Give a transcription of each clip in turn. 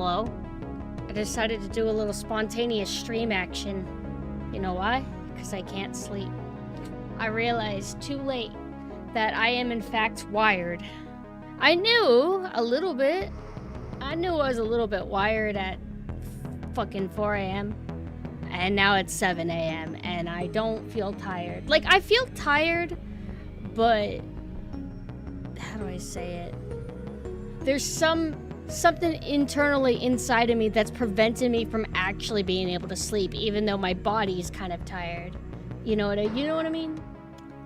Hello? I decided to do a little spontaneous stream action. You know why? Because I can't sleep. I realized too late that I am in fact wired. I knew a little bit. I knew I was a little bit wired at fucking 4 a.m. And now it's 7 a.m. and I don't feel tired. Like, I feel tired, but how do I say it? There's something internally inside of me that's preventing me from actually being able to sleep, even though my body's kind of tired. You know what I mean?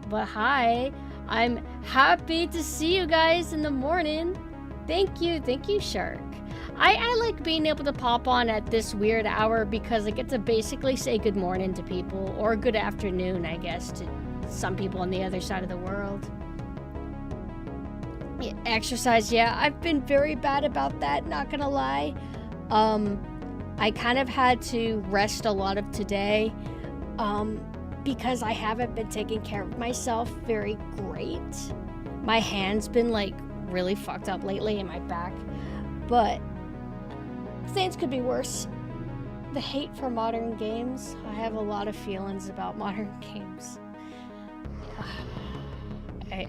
But hi, I'm happy to see you guys in the morning. Thank you, Shark. I like being able to pop on at this weird hour because I get to basically say good morning to people, or good afternoon, I guess, to some people on the other side of the world. Yeah, exercise, yeah, I've been very bad about that, not gonna lie. I kind of had to rest a lot of today, because I haven't been taking care of myself very great. My hand's been like really fucked up lately in my back, but things could be worse. The hate for modern games. I have a lot of feelings about modern games.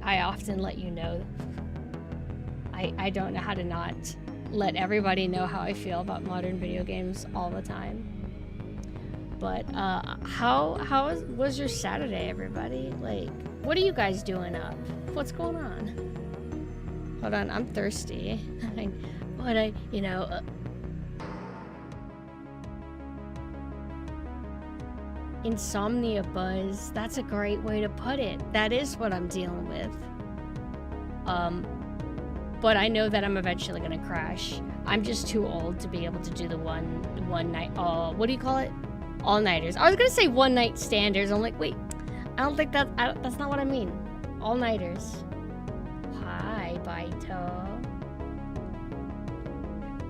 I often let you know. I don't know how to not let everybody know how I feel about modern video games all the time. But how was your Saturday, everybody? Like, what are you guys doing up? What's going on? Hold on, I'm thirsty. Insomnia buzz. That's a great way to put it. That is what I'm dealing with. But I know that I'm eventually gonna crash. I'm just too old to be able to do the one night. What do you call it? All-nighters. I was gonna say one-night standers. I'm like, wait, I don't think that's not what I mean. All-nighters. Hi, Baito.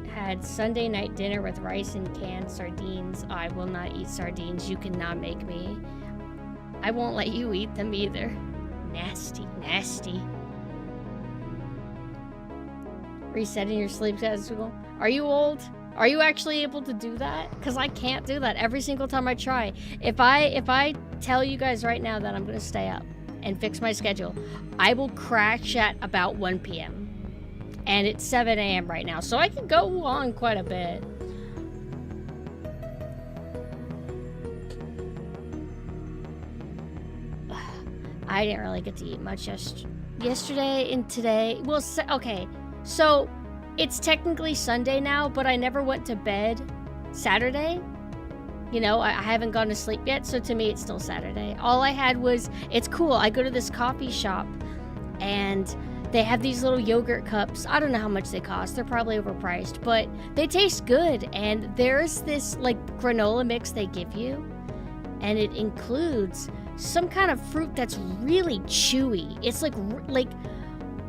Had Sunday night dinner with rice and canned sardines. I will not eat sardines. You cannot make me. I won't let you eat them either. Nasty, nasty. Resetting your sleep schedule. Are you old? Are you actually able to do that? Because I can't do that every single time I try. If I tell you guys right now that I'm going to stay up and fix my schedule, I will crash at about 1 p.m. And it's 7 a.m. right now, so I can go on quite a bit. I didn't really get to eat much yesterday and today. Well, okay. So, it's technically Sunday now, but I never went to bed Saturday. You know, I haven't gone to sleep yet, so to me it's still Saturday. All I had was, it's cool, I go to this coffee shop, and they have these little yogurt cups. I don't know how much they cost, they're probably overpriced, but they taste good, and there's this, like, granola mix they give you, and it includes some kind of fruit that's really chewy. It's like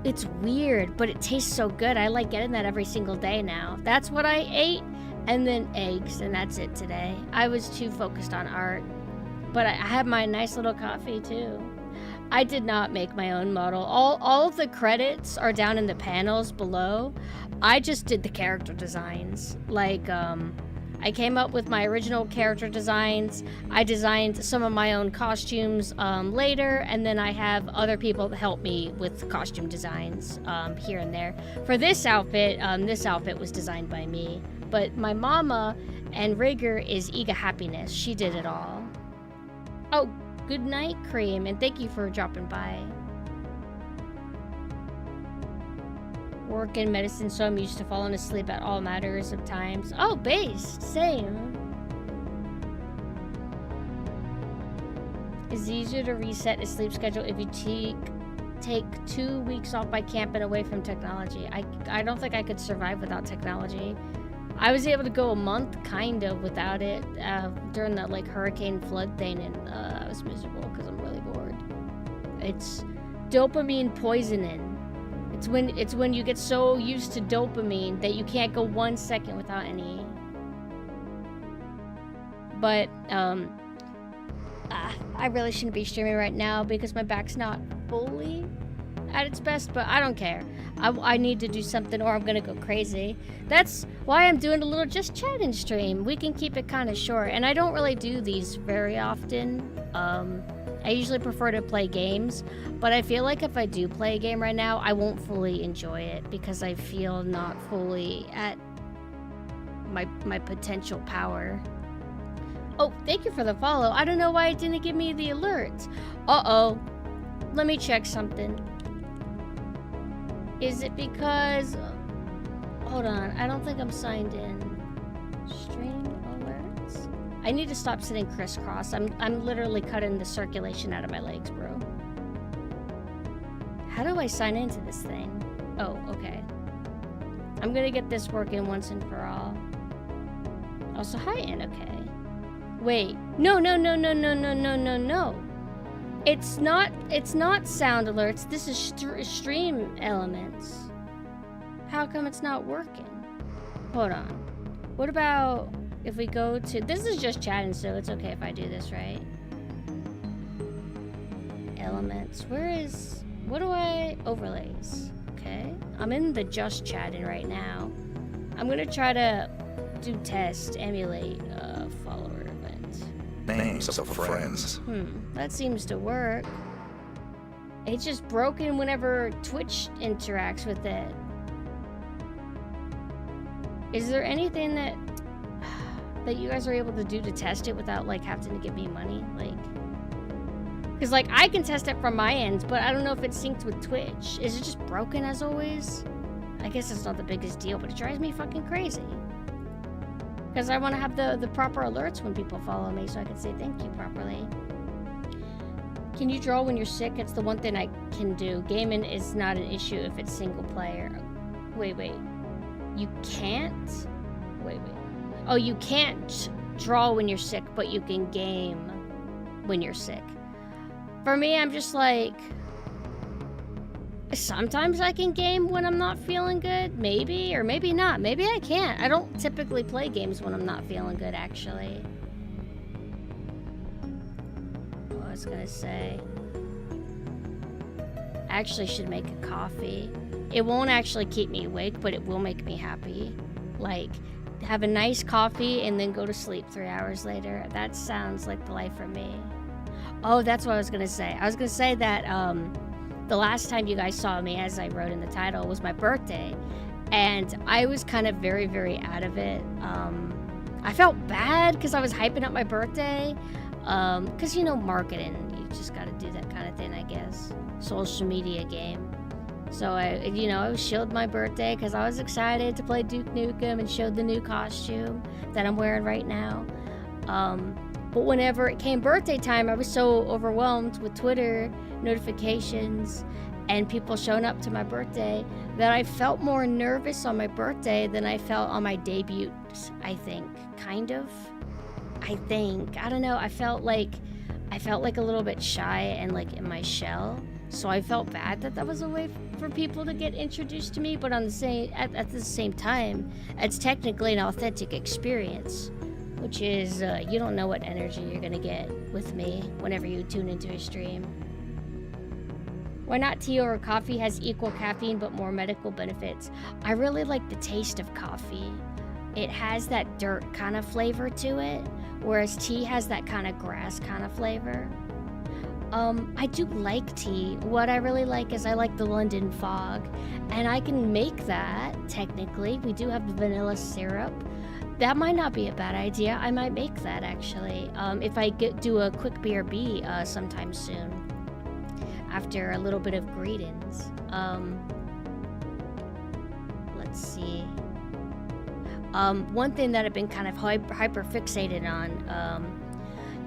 it's weird, but it tastes so good. I like getting that every single day now. That's what I ate, and then eggs, and that's it today. I was too focused on art, but I had my nice little coffee too. I did not make my own model. All of the credits are down in the panels below. I just did the character designs. Like, I came up with my original character designs. I designed some of my own costumes later, and then I have other people that help me with costume designs here and there. For this outfit was designed by me, but my mama and rigger is Ega Happiness. She did it all. Oh, good night, Cream, and thank you for dropping by. Work in medicine, so I'm used to falling asleep at all matters of times. Oh, based. Same. It's easier to reset a sleep schedule if you take 2 weeks off by camp and away from technology. I don't think I could survive without technology. I was able to go a month, kind of, without it during that, like, hurricane flood thing, and I was miserable because I'm really bored. It's dopamine poisoning. It's when you get so used to dopamine that you can't go 1 second without any. But I really shouldn't be streaming right now because my back's not fully at its best, but I don't care. I need to do something or I'm gonna go crazy. That's why I'm doing a little just chatting stream. We can keep it kind of short, and I don't really do these very often. I usually prefer to play games, but I feel like if I do play a game right now, I won't fully enjoy it because I feel not fully at my potential power. Oh, thank you for the follow. I don't know why it didn't give me the alert. Uh-oh. Let me check something. Is it because... Hold on. I don't think I'm signed in. Stream alerts? I need to stop sitting crisscross. I'm literally cutting the circulation out of my legs, bro. How do I sign into this thing? Oh, okay. I'm gonna get this working once and for all. Also, hi, Ann. Okay. Wait. No. It's not sound alerts. This is stream elements. How come it's not working? Hold on. What about if we go to... This is just chatting, so it's okay if I do this, right? Elements. Where is... What do I... Overlays. Okay. I'm in the just chatting right now. I'm gonna try to do test, emulate, follower event. Names of friends. That seems to work. It's just broken whenever Twitch interacts with it. Is there anything that you guys are able to do to test it without like having to give me money? Like, because like I can test it from my end, but I don't know if it's synced with Twitch. Is it just broken as always? I guess it's not the biggest deal, but it drives me fucking crazy. Because I want to have the proper alerts when people follow me so I can say thank you properly. Can you draw when you're sick? It's the one thing I can do. Gaming is not an issue if it's single player. Wait. You can't? Wait. Oh, you can't draw when you're sick, but you can game when you're sick. For me, I'm just like... Sometimes I can game when I'm not feeling good, maybe, or maybe not. Maybe I can't. I don't typically play games when I'm not feeling good, actually. What was I gonna say? I actually should make a coffee. It won't actually keep me awake, but it will make me happy. Like, have a nice coffee and then go to sleep 3 hours later. That sounds like the life for me. Oh, that's what I was gonna say. I was gonna say that, the last time you guys saw me, as I wrote in the title, was my birthday. And I was kind of very, very out of it. I felt bad because I was hyping up my birthday. Because, you know, marketing, you just got to do that kind of thing, I guess. Social media game. So, I showed my birthday because I was excited to play Duke Nukem and showed the new costume that I'm wearing right now. But whenever it came birthday time, I was so overwhelmed with Twitter notifications and people showing up to my birthday that I felt more nervous on my birthday than I felt on my debut, I think. Kind of. I don't know. I felt like a little bit shy and like in my shell. So I felt bad that was a way for people to get introduced to me, but at the same time, it's technically an authentic experience. Which is, you don't know what energy you're gonna get with me whenever you tune into a stream. Why not tea over coffee has equal caffeine but more medical benefits? I really like the taste of coffee. It has that dirt kind of flavor to it, whereas tea has that kind of grass kind of flavor. I do like tea. What I really like is I like the London Fog, and I can make that, technically. We do have the vanilla syrup. That might not be a bad idea. I might make that, actually, if I do a quick BRB sometime soon, after a little bit of greetings. Let's see. One thing that I've been kind of hyper fixated on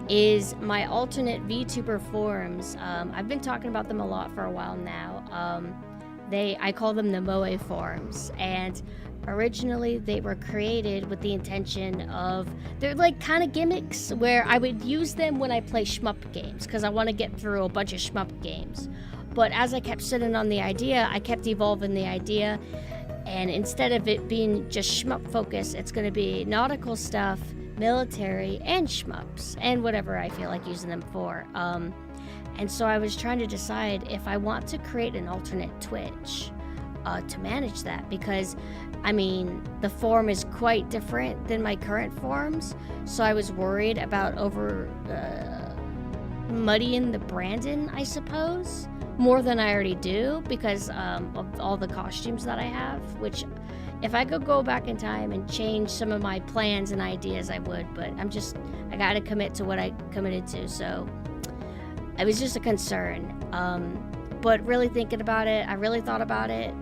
is my alternate VTuber forums. I've been talking about them a lot for a while now. I call them the Moe forums, and originally they were created with the intention of, they're like kind of gimmicks where I would use them when I play shmup games because I want to get through a bunch of shmup games. But as I kept sitting on the idea, I kept evolving the idea, and instead of it being just shmup focus, it's going to be nautical stuff, military, and shmups, and whatever I feel like using them for. And so I was trying to decide if I want to create an alternate Twitch to manage that, because I mean, the form is quite different than my current forms, so I was worried about muddying the Brandon, I suppose, more than I already do, because of all the costumes that I have, which if I could go back in time and change some of my plans and ideas, I would, but I gotta commit to what I committed to, so it was just a concern. But really thinking about it, I really thought about it.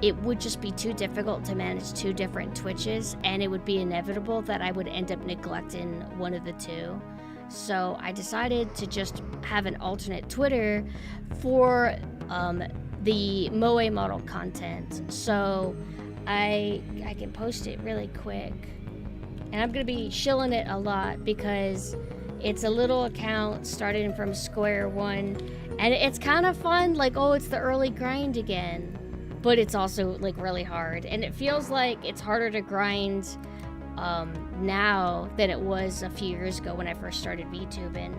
It would just be too difficult to manage 2 different Twitches, and it would be inevitable that I would end up neglecting one of the 2. So I decided to just have an alternate Twitter for the Moe model content. So I can post it really quick. And I'm going to be shilling it a lot because it's a little account starting from square one. And it's kind of fun, like, oh, it's the early grind again. But it's also, like, really hard. And it feels like it's harder to grind now than it was a few years ago when I first started VTubing.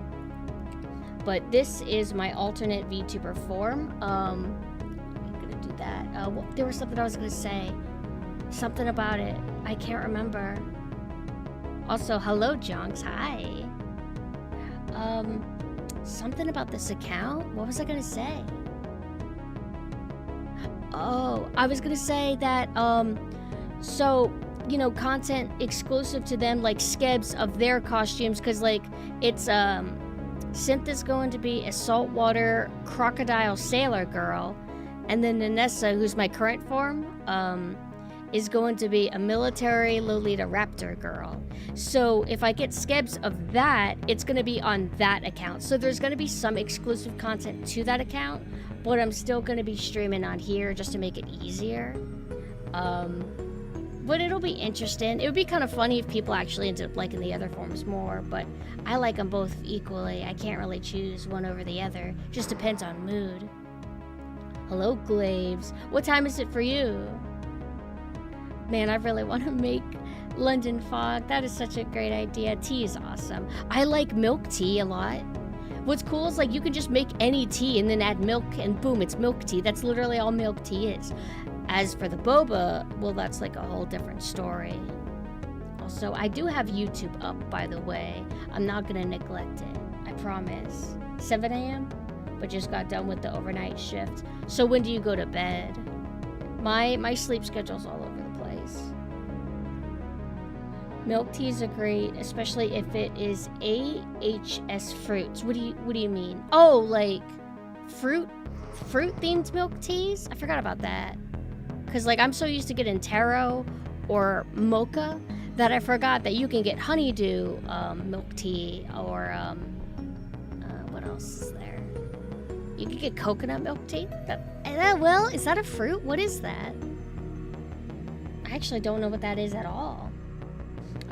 But this is my alternate VTuber form. I'm gonna do that. There was something I was gonna say. Something about it. I can't remember. Also, hello, Jonks. Hi. Something about this account? What was I gonna say? Oh, I was gonna say that, so, you know, content exclusive to them, like skebs of their costumes, because, like, it's, Synth is going to be a saltwater crocodile sailor girl, and then Nanessa, who's my current form, is going to be a military Lolita raptor girl. So if I get skebs of that, it's going to be on that account. So there's going to be some exclusive content to that account, but I'm still going to be streaming on here just to make it easier. But it'll be interesting. It would be kind of funny if people actually ended up liking the other forms more, but I like them both equally. I can't really choose one over the other. Just depends on mood. Hello, Glaves. What time is it for you? Man, I really want to make London Fog. That is such a great idea. Tea is awesome. I like milk tea a lot. What's cool is, like, you can just make any tea and then add milk and boom, it's milk tea. That's literally all milk tea is. As for the boba, well, that's like a whole different story. Also, I do have YouTube up, by the way. I'm not gonna neglect it, I promise. 7 a.m., but just got done with the overnight shift. So when do you go to bed? My sleep schedule's all over the place. Milk teas are great, especially if it is AHS fruits. What do you mean? Oh, like fruit themed milk teas? I forgot about that. Because, like, I'm so used to getting taro or mocha that I forgot that you can get honeydew milk tea, or what else is there? You can get coconut milk tea. Well, is that a fruit? What is that? I actually don't know what that is at all.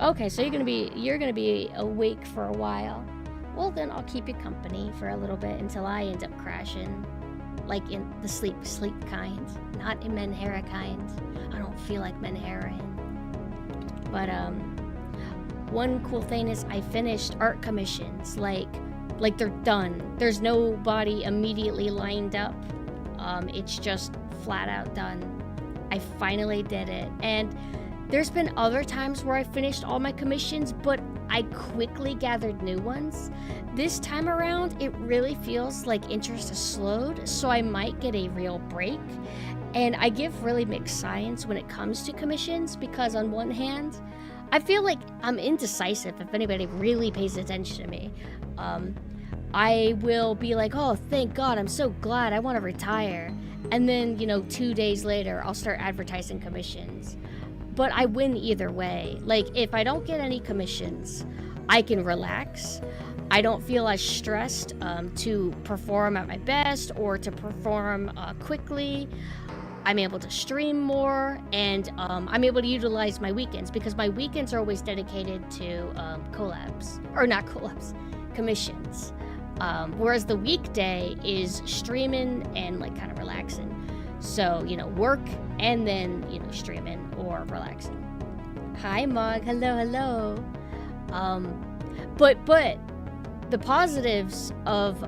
Okay, so you're gonna be awake for a while. Well, then I'll keep you company for a little bit until I end up crashing. Like in the sleep kind, not in Menhera kind. I don't feel like Menhera. But one cool thing is I finished art commissions. Like they're done. There's nobody immediately lined up. It's just flat out done. I finally did it. And there's been other times where I finished all my commissions, but I quickly gathered new ones. This time around, it really feels like interest has slowed, so I might get a real break. And I give really mixed signs when it comes to commissions, because on one hand, I feel like I'm indecisive if anybody really pays attention to me. I will be like, oh, thank God, I'm so glad, I want to retire. And then, 2 days later, I'll start advertising commissions. But I win either way. Like, if I don't get any commissions, I can relax. I don't feel as stressed to perform at my best or to perform quickly. I'm able to stream more, and I'm able to utilize my weekends, because my weekends are always dedicated to commissions. Whereas the weekday is streaming and, like, kind of relaxing. So, work and then, streaming or relaxing. Hi, Mug. Hello. But the positives of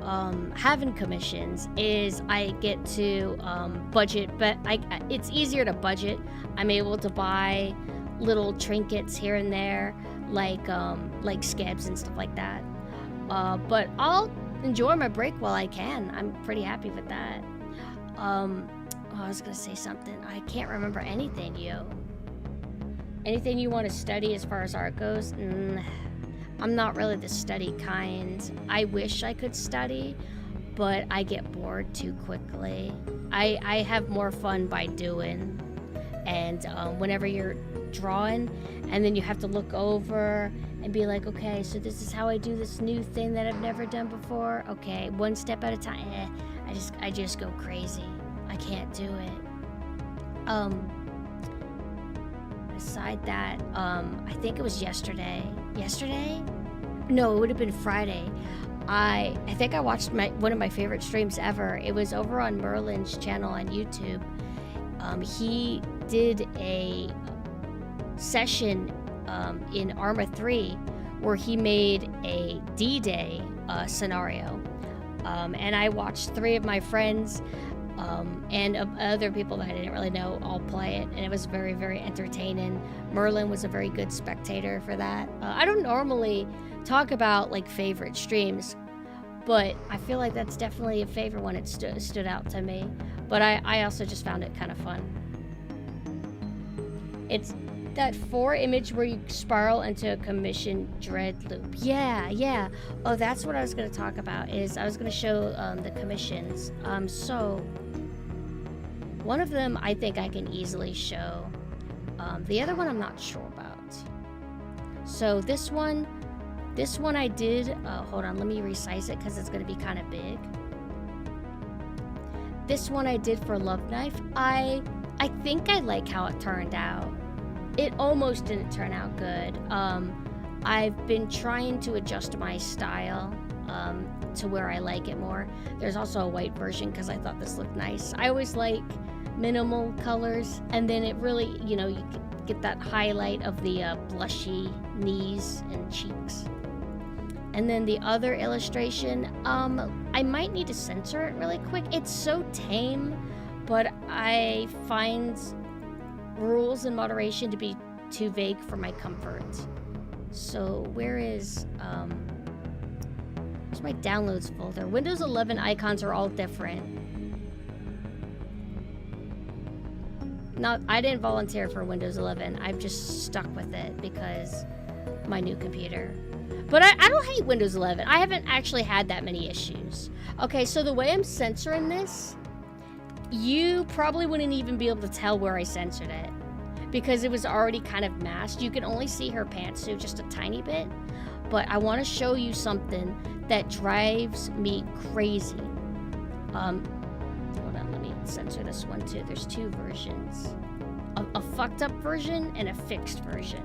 having commissions is I get to budget, but it's easier to budget. I'm able to buy little trinkets here and there, like scabs and stuff like that. But I'll enjoy my break while I can. I'm pretty happy with that. I was gonna say something. I can't remember anything, Anything you want to study as far as art goes? I'm not really the study kind. I wish I could study, but I get bored too quickly. I have more fun by doing. And whenever you're drawing, and then you have to look over and be like, okay, so this is how I do this new thing that I've never done before. Okay, one step at a time. I just go crazy. I can't do it. Aside that, I think it was yesterday. Yesterday? No, it would have been Friday. I think I watched one of my favorite streams ever. It was over on Merlin's channel on YouTube. He did a session in Arma 3 where he made a D-Day scenario. And I watched 3 of my friends and other people that I didn't really know all play it, and it was very, very entertaining. Merlin was a very good spectator for that. I don't normally talk about like favorite streams, but I feel like that's definitely a favorite one. It stood out to me, but I also just found it kind of fun. It's that 4 image where you spiral into a commission dread loop. Yeah. Oh, that's what I was going to talk about. Is I was going to show the commissions. So one of them I think I can easily show. The other one I'm not sure about. So this one I did. Hold on, let me resize it because it's going to be kind of big. This one I did for Love Knife. I think I like how it turned out. It almost didn't turn out good. I've been trying to adjust my style to where I like it more. There's also a white version because I thought this looked nice. I always like minimal colors, and then it really, you get that highlight of the blushy knees and cheeks. And then the other illustration, I might need to censor it really quick. It's so tame, but I find rules and moderation to be too vague for my comfort. So where's my downloads folder? Windows 11 icons are all different. I didn't volunteer for Windows 11. I've just stuck with it because my new computer. But I don't hate Windows 11. I haven't actually had that many issues. Okay, so the way I'm censoring this, you probably wouldn't even be able to tell where I censored it because it was already kind of masked. You can only see her pantsuit just a tiny bit, but I want to show you something that drives me crazy. Hold on, let me censor this one too. There's 2 versions. A fucked up version and a fixed version.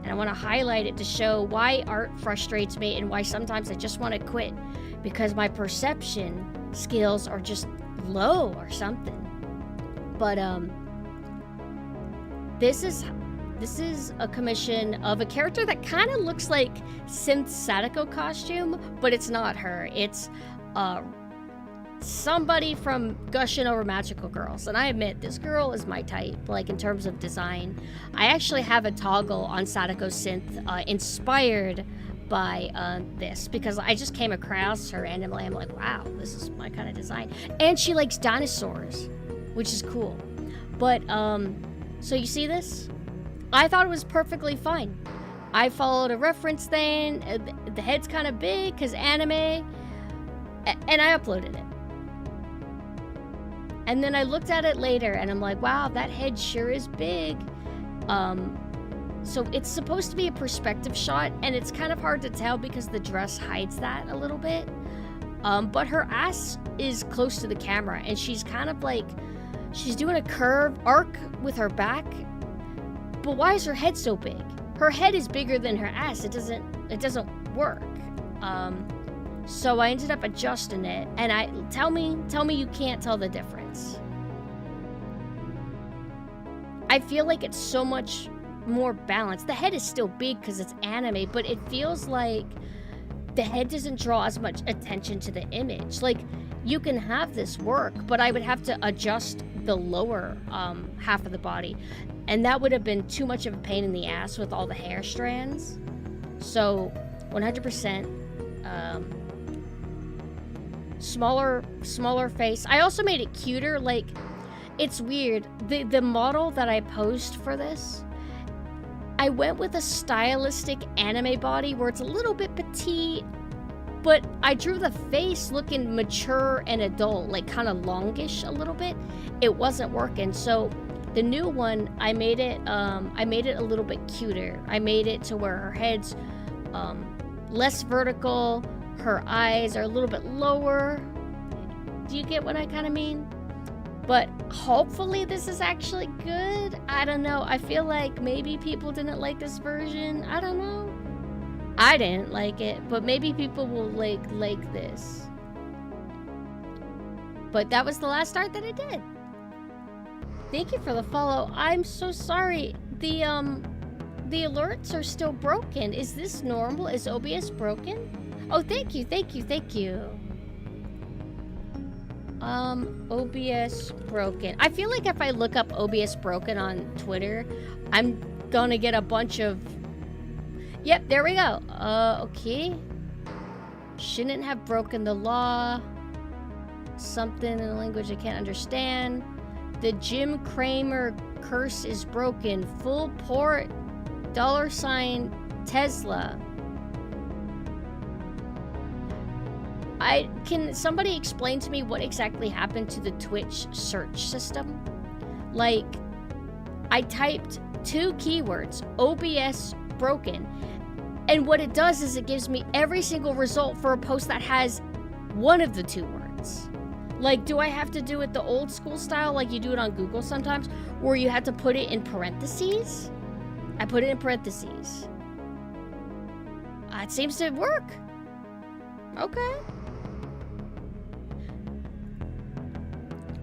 And I want to highlight it to show why art frustrates me and why sometimes I just want to quit because my perception skills are just low or something. But this is a commission of a character that kind of looks like Synth Sadako costume, but it's not her. It's somebody from Gushing Over Magical Girls, and I admit this girl is my type, like in terms of design. I actually have a toggle on Sadako Synth inspired by this because I just came across her randomly. I'm like, wow, this is my kind of design. And she likes dinosaurs, which is cool. But so you see this? I thought it was perfectly fine. I followed a reference thing. The head's kind of big because anime, and I uploaded it. And then I looked at it later and I'm like, wow, that head sure is big. So it's supposed to be a perspective shot, and it's kind of hard to tell because the dress hides that a little bit. But her ass is close to the camera, and she's kind of like, she's doing a curve arc with her back. But why is her head so big? Her head is bigger than her ass. It doesn't work. So I ended up adjusting it, and tell me you can't tell the difference. I feel like it's so much more balanced. The head is still big because it's anime, but it feels like the head doesn't draw as much attention to the image. Like, you can have this work, but I would have to adjust the lower half of the body, and that would have been too much of a pain in the ass with all the hair strands. So 100% smaller face. I also made it cuter. Like, it's weird, the model that I posed for this, I went with a stylistic anime body where it's a little bit petite, but I drew the face looking mature and adult, like kind of longish a little bit. It wasn't working. So the new one, I made it a little bit cuter. I made it to where her head's less vertical, her eyes are a little bit lower. Do you get what I kind of mean? But hopefully this is actually good. I don't know. I feel like maybe people didn't like this version. I don't know. I didn't like it, but maybe people will like this. But that was the last art that I did. Thank you for the follow. I'm so sorry. The alerts are still broken. Is this normal? Is OBS broken? Oh, thank you. OBS broken. I feel like if I look up OBS broken on Twitter, I'm gonna get a bunch of... Yep, there we go. Okay. Shouldn't have broken the law. Something in a language I can't understand. The Jim Cramer curse is broken. Full port. $ Tesla. Can somebody explain to me what exactly happened to the Twitch search system? Like, I typed 2 keywords, OBS broken, and what it does is it gives me every single result for a post that has one of the 2 words. Like, do I have to do it the old school style like you do it on Google sometimes, where you have to put it in parentheses? I put it in parentheses. It seems to work. Okay.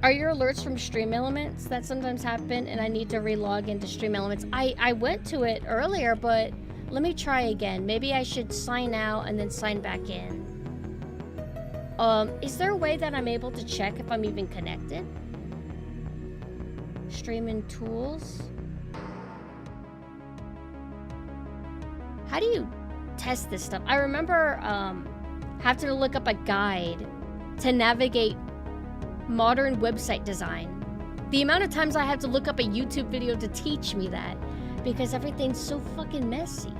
Are your alerts from Stream Elements? That sometimes happen and I need to relog into Stream Elements. I went to it earlier, but let me try again. Maybe I should sign out and then sign back in. Is there a way that I'm able to check if I'm even connected? Streaming tools. How do you test this stuff? I remember having to look up a guide to navigate modern website design. The amount of times I had to look up a YouTube video to teach me that, because everything's so fucking messy.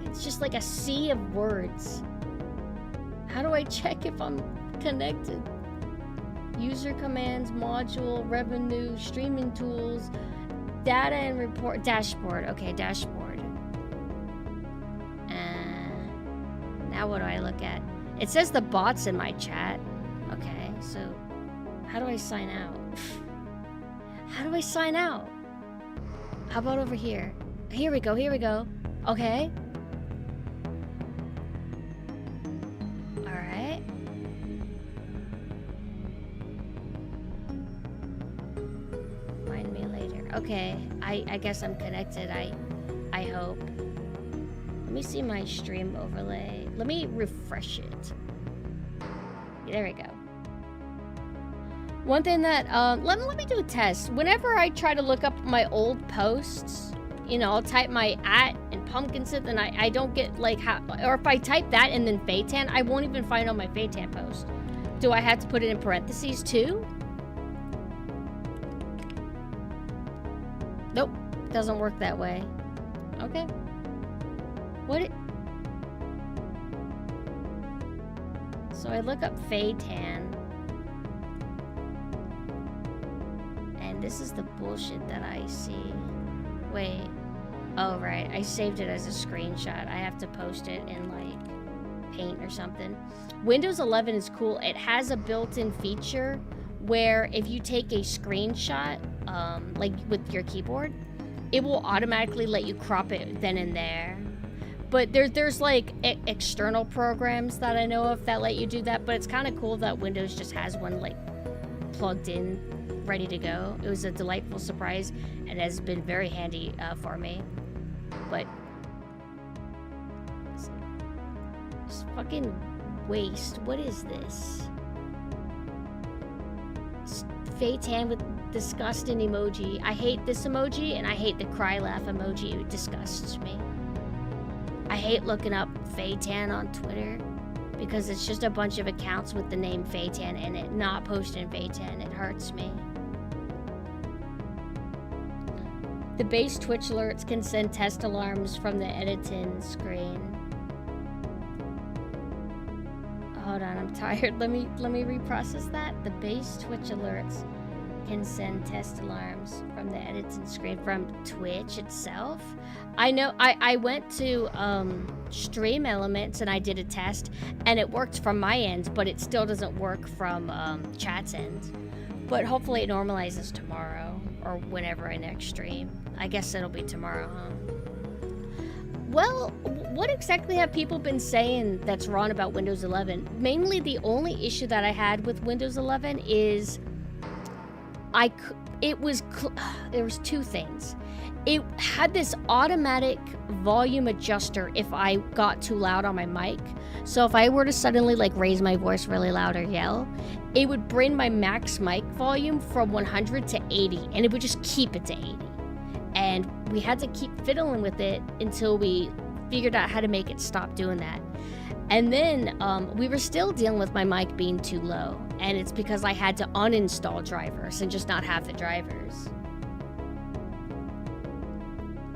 It's just like a sea of words. How do I check if I'm connected? User commands, module, revenue, streaming tools, data and report, dashboard. Okay, dashboard. Now what do I look at? It says the bot's in my chat. Okay, so how do I sign out? How do I sign out? How about over here? Here we go, here we go. Okay. Alright. Find me later. Okay, I guess I'm connected. I hope. Let me see my stream overlay. Let me refresh it. There we go. One thing that, let me do a test. Whenever I try to look up my old posts, you know, I'll type my @ and PumpkinSynth and I don't get like how, or if I type that and then Faytan, I won't even find on my Faytan post. Do I have to put it in parentheses too? Nope, doesn't work that way. Okay. So I look up Faytan. And this is the bullshit that I see. Wait. Oh, right. I saved it as a screenshot. I have to post it in, like, Paint or something. Windows 11 is cool. It has a built-in feature where if you take a screenshot, like with your keyboard, it will automatically let you crop it then and there. But there's like external programs that I know of that let you do that, but it's kind of cool that Windows just has one like plugged in, ready to go. It was a delightful surprise and has been very handy for me. But this fucking waste. What is this? Phaeton with disgusting emoji. I hate this emoji and I hate the cry laugh emoji. It disgusts me. I hate looking up Phaeton on Twitter because it's just a bunch of accounts with the name Phaeton in it, not posting Phaeton. It hurts me. The base Twitch alerts can send test alarms from the editing screen. Hold on, I'm tired. Let me reprocess that. The base Twitch alerts can send test alarms from the editing screen from Twitch itself. I know I went to Stream Elements and I did a test and it worked from my end, but it still doesn't work from chat's end. But hopefully it normalizes tomorrow or whenever I next stream. I guess it'll be tomorrow, huh? Well, what exactly have people been saying that's wrong about Windows 11? Mainly the only issue that I had with Windows 11 is there was two things. It had this automatic volume adjuster if I got too loud on my mic. So if I were to suddenly like raise my voice really loud or yell, it would bring my max mic volume from 100 to 80 and it would just keep it to 80. And we had to keep fiddling with it until we figured out how to make it stop doing that. And then we were still dealing with my mic being too low. And it's because I had to uninstall drivers and just not have the drivers.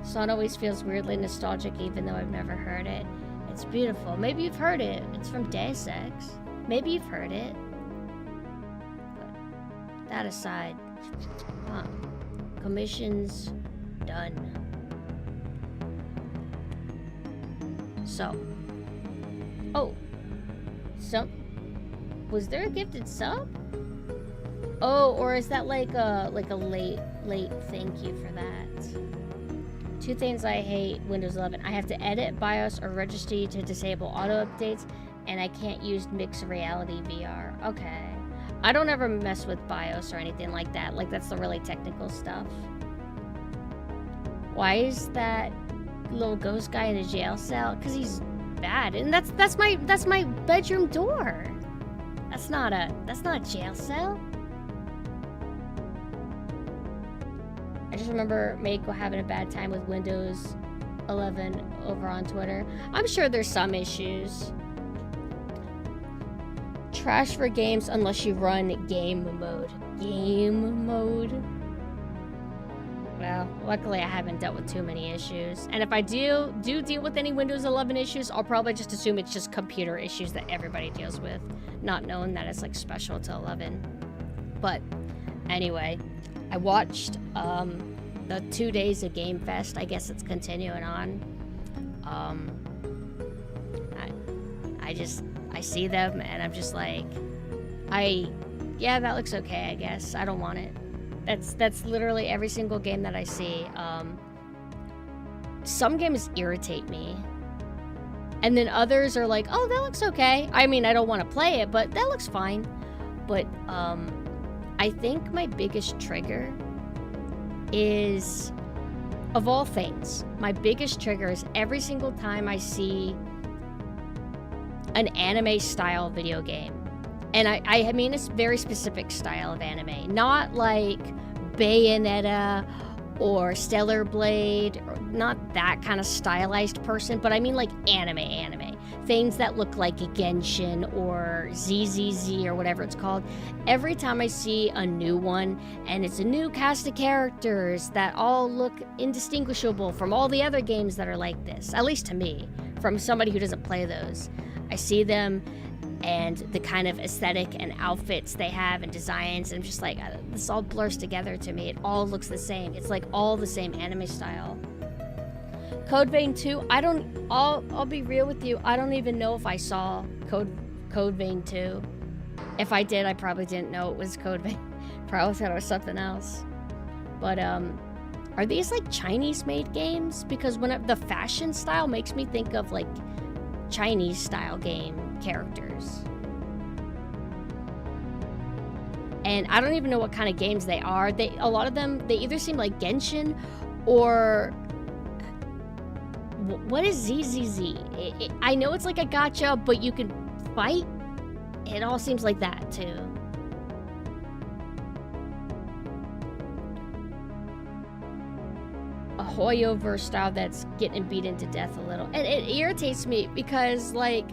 Song always feels weirdly nostalgic even though I've never heard it. It's beautiful. Maybe you've heard it. It's from Deus Ex. Maybe you've heard it. But that aside, commission's done. So, was there a gifted sub? Oh, or is that like a late thank you for that? Two things I hate Windows 11. I have to edit BIOS or registry to disable auto updates, and I can't use mixed reality VR. Okay. I don't ever mess with BIOS or anything like that. Like, that's the really technical stuff. Why is that little ghost guy in a jail cell? Because he's bad. And that's my bedroom door. That's not a jail cell. I just remember Mako having a bad time with Windows 11 over on Twitter. I'm sure there's some issues. Trash for games unless you run game mode. Game mode? Well, luckily I haven't dealt with too many issues. And if I do deal with any Windows 11 issues, I'll probably just assume it's just computer issues that everybody deals with, not knowing that it's like special to 11. But anyway, I watched the 2 days of Game Fest. I guess it's continuing on. I see them and I'm just like, yeah, that looks okay, I guess. I don't want it. That's literally every single game that I see. Some games irritate me. And then others are like, oh, that looks okay. I mean, I don't want to play it, but that looks fine. But I think my biggest trigger is, of all things, my biggest trigger is every single time I see an anime-style video game. And I mean a very specific style of anime. Not like Bayonetta or Stellar Blade, or not that kind of stylized person, but I mean like anime. Things that look like Genshin or ZZZ or whatever it's called. Every time I see a new one, and it's a new cast of characters that all look indistinguishable from all the other games that are like this, at least to me, from somebody who doesn't play those. I see them and the kind of aesthetic and outfits they have and designs, and I'm just like, this all blurs together to me. It all looks the same. It's like all the same anime style. Code Vein 2, I'll be real with you, I don't even know if I saw Code Vein 2. If I did, I probably didn't know it was Code Vein. Probably thought it was something else. But are these like Chinese made games? Because the fashion style makes me think of like Chinese style game characters. and I don't even know what kind of games they are. A lot of them, they either seem like Genshin or what is ZZZ? I know it's like a gacha, but you can fight. It all seems like that too. A Hoyoverse style that's getting beaten to death a little, and it irritates me because like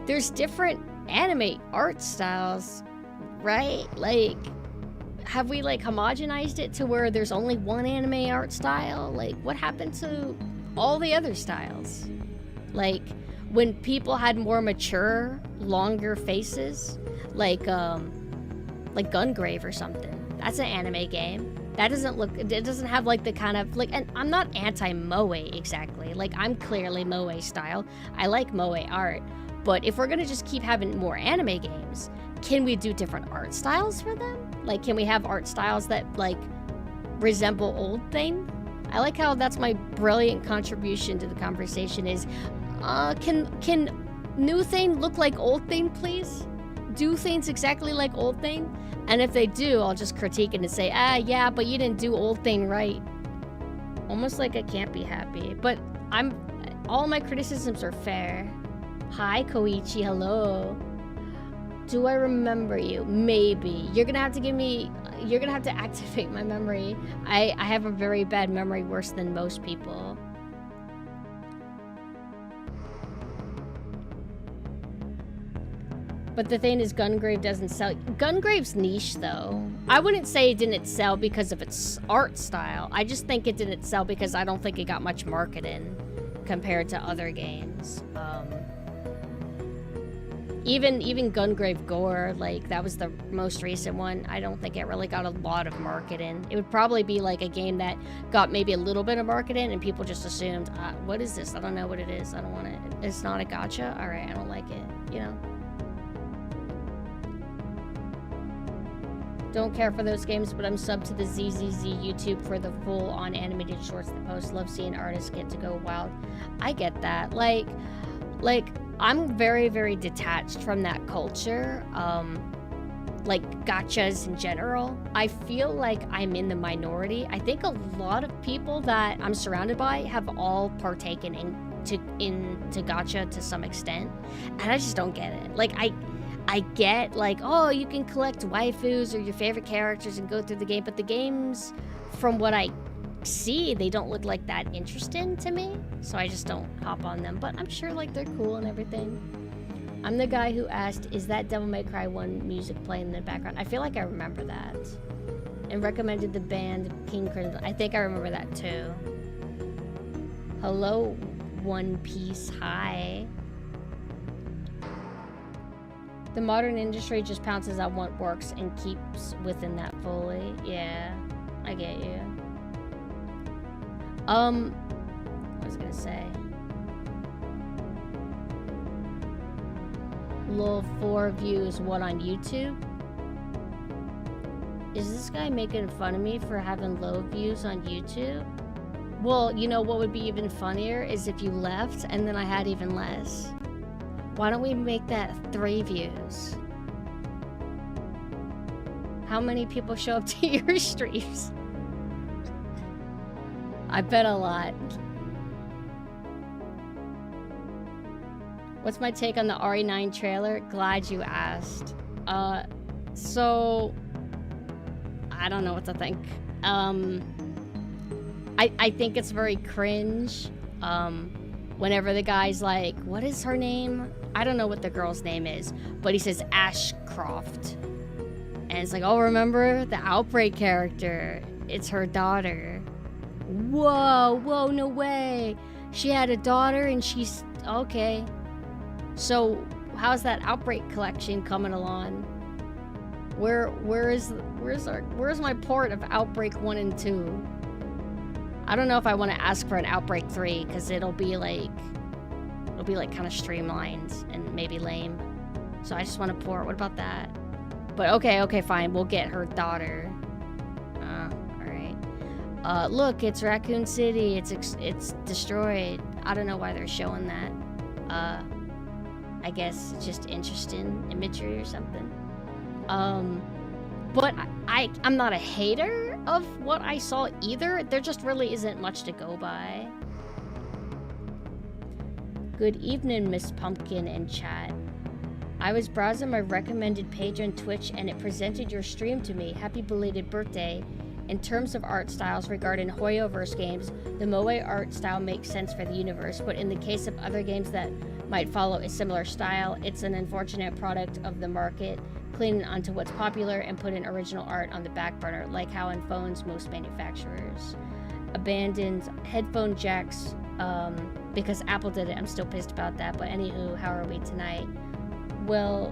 there's different anime art styles, right? Like, have we like homogenized it to where there's only one anime art style? Like, what happened to all the other styles? Like, when people had more mature, longer faces, like Gungrave or something. That's an anime game. That doesn't look, it doesn't have like the kind of, like, and I'm not anti-moe exactly. Like, I'm clearly moe style. I like moe art. But if we're gonna just keep having more anime games, can we do different art styles for them? Like, can we have art styles that, like, resemble old thing? I like how that's my brilliant contribution to the conversation is, can new thing look like old thing, please? Do things exactly like old thing? And if they do, I'll just critique it and say, yeah, but you didn't do old thing right. Almost like I can't be happy. But all my criticisms are fair. Hi, Koichi, hello. Do I remember you? Maybe. You're gonna have to activate my memory. I have a very bad memory, worse than most people. But the thing is, Gungrave doesn't sell. Gungrave's niche, though. I wouldn't say it didn't sell because of its art style. I just think it didn't sell because I don't think it got much marketing compared to other games. Even Gungrave Gore, like, that was the most recent one. I don't think it really got a lot of marketing. It would probably be like a game that got maybe a little bit of marketing and people just assumed, what is this? I don't know what it is. I don't want it. It's not a gacha? All right, I don't like it, you know? Don't care for those games, but I'm subbed to the ZZZ YouTube for the full-on animated shorts that post. Love seeing artists get to go wild. I get that. Like, I'm very, very detached from that culture. Like, gachas in general. I feel like I'm in the minority. I think a lot of people that I'm surrounded by have all partaken into gacha to some extent. And I just don't get it. Like, I get, like, oh, you can collect waifus or your favorite characters and go through the game, but the games, from what I see, they don't look like that interesting to me, so I just don't hop on them, but I'm sure, like, they're cool and everything. I'm the guy who asked, is that Devil May Cry 1 music playing in the background? I feel like I remember that. And recommended the band King Crimson. I think I remember that, too. Hello, One Piece. Hi. The modern industry just pounces on what works and keeps within that fully. Yeah, I get you. What was I gonna say? Lol 4 views, what, on YouTube? Is this guy making fun of me for having low views on YouTube? Well, you know what would be even funnier is if you left and then I had even less. Why don't we make that 3 views? How many people show up to your streams? I bet a lot. What's my take on the RE9 trailer? Glad you asked. So I don't know what to think. I think it's very cringe. Whenever the guy's like, what is her name? I don't know what the girl's name is, but he says Ashcroft. And it's like, oh, remember the Outbreak character? It's her daughter. Whoa, no way. She had a daughter and she's, okay. So how's that Outbreak collection coming along? Where's my port of Outbreak 1 and 2? I don't know if I want to ask for an Outbreak 3, because it'll be like kind of streamlined and maybe lame. So I just want to port. What about that? But okay, fine. We'll get her daughter. Alright. Look, it's Raccoon City. It's destroyed. I don't know why they're showing that. I guess it's just interesting imagery or something. But I'm not a hater of what I saw either. There just really isn't much to go by. Good evening, Miss Pumpkin and chat. I was browsing my recommended page on Twitch and it presented your stream to me. Happy belated birthday. In terms of art styles regarding Hoyoverse games, the Moe art style makes sense for the universe, but in the case of other games that might follow a similar style, it's an unfortunate product of the market, clinging onto what's popular and putting original art on the back burner, like how in phones most manufacturers abandoned headphone jacks because Apple did it. I'm still pissed about that, but anywho, how are we tonight? Well,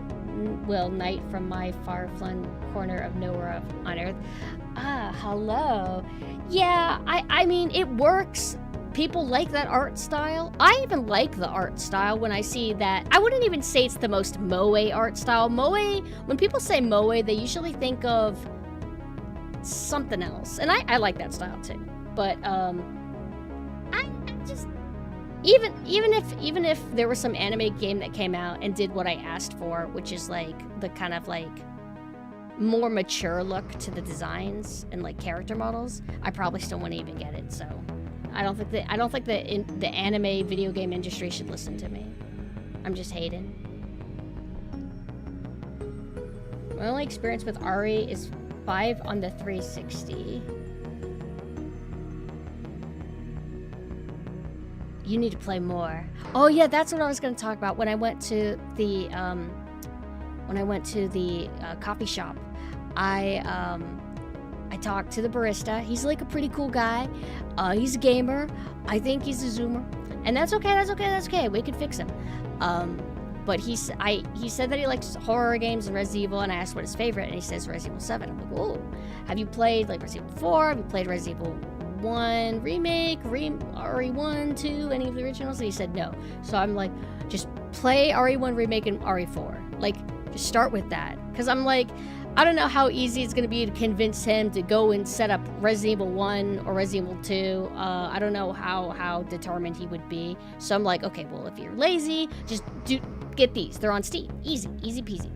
night from my far-flung corner of nowhere on Earth. Ah, hello. Yeah, I mean, it works. People like that art style. I even like the art style when I see that. I wouldn't even say it's the most Moe art style. Moe, when people say Moe, they usually think of something else. And I like that style too. But, I just... Even if there was some anime game that came out and did what I asked for, which is like the kind of like more mature look to the designs and like character models, I probably still wouldn't even get it. So I don't think the anime video game industry should listen to me. I'm just hating. My only experience with Ari is 5 on the 360. You need to play more. Oh yeah, that's what I was going to talk about when I went to the coffee shop. I talked to the barista. He's like a pretty cool guy. He's a gamer. I think he's a Zoomer, and that's okay. That's okay. We can fix him. But he said that he likes horror games and Resident Evil, and I asked what his favorite, and he says Resident Evil 7. I'm like, oh, have you played like Resident Evil 4? Have you played Resident Evil 1 remake, RE1, 2, any of the originals? And he said no. So I'm like, just play RE1 remake and RE4. Like, just start with that. Because I'm like, I don't know how easy it's going to be to convince him to go and set up Resident Evil 1 or Resident Evil 2. I don't know how determined he would be. So I'm like, okay, well, if you're lazy, just get these. They're on Steam. Easy peasy.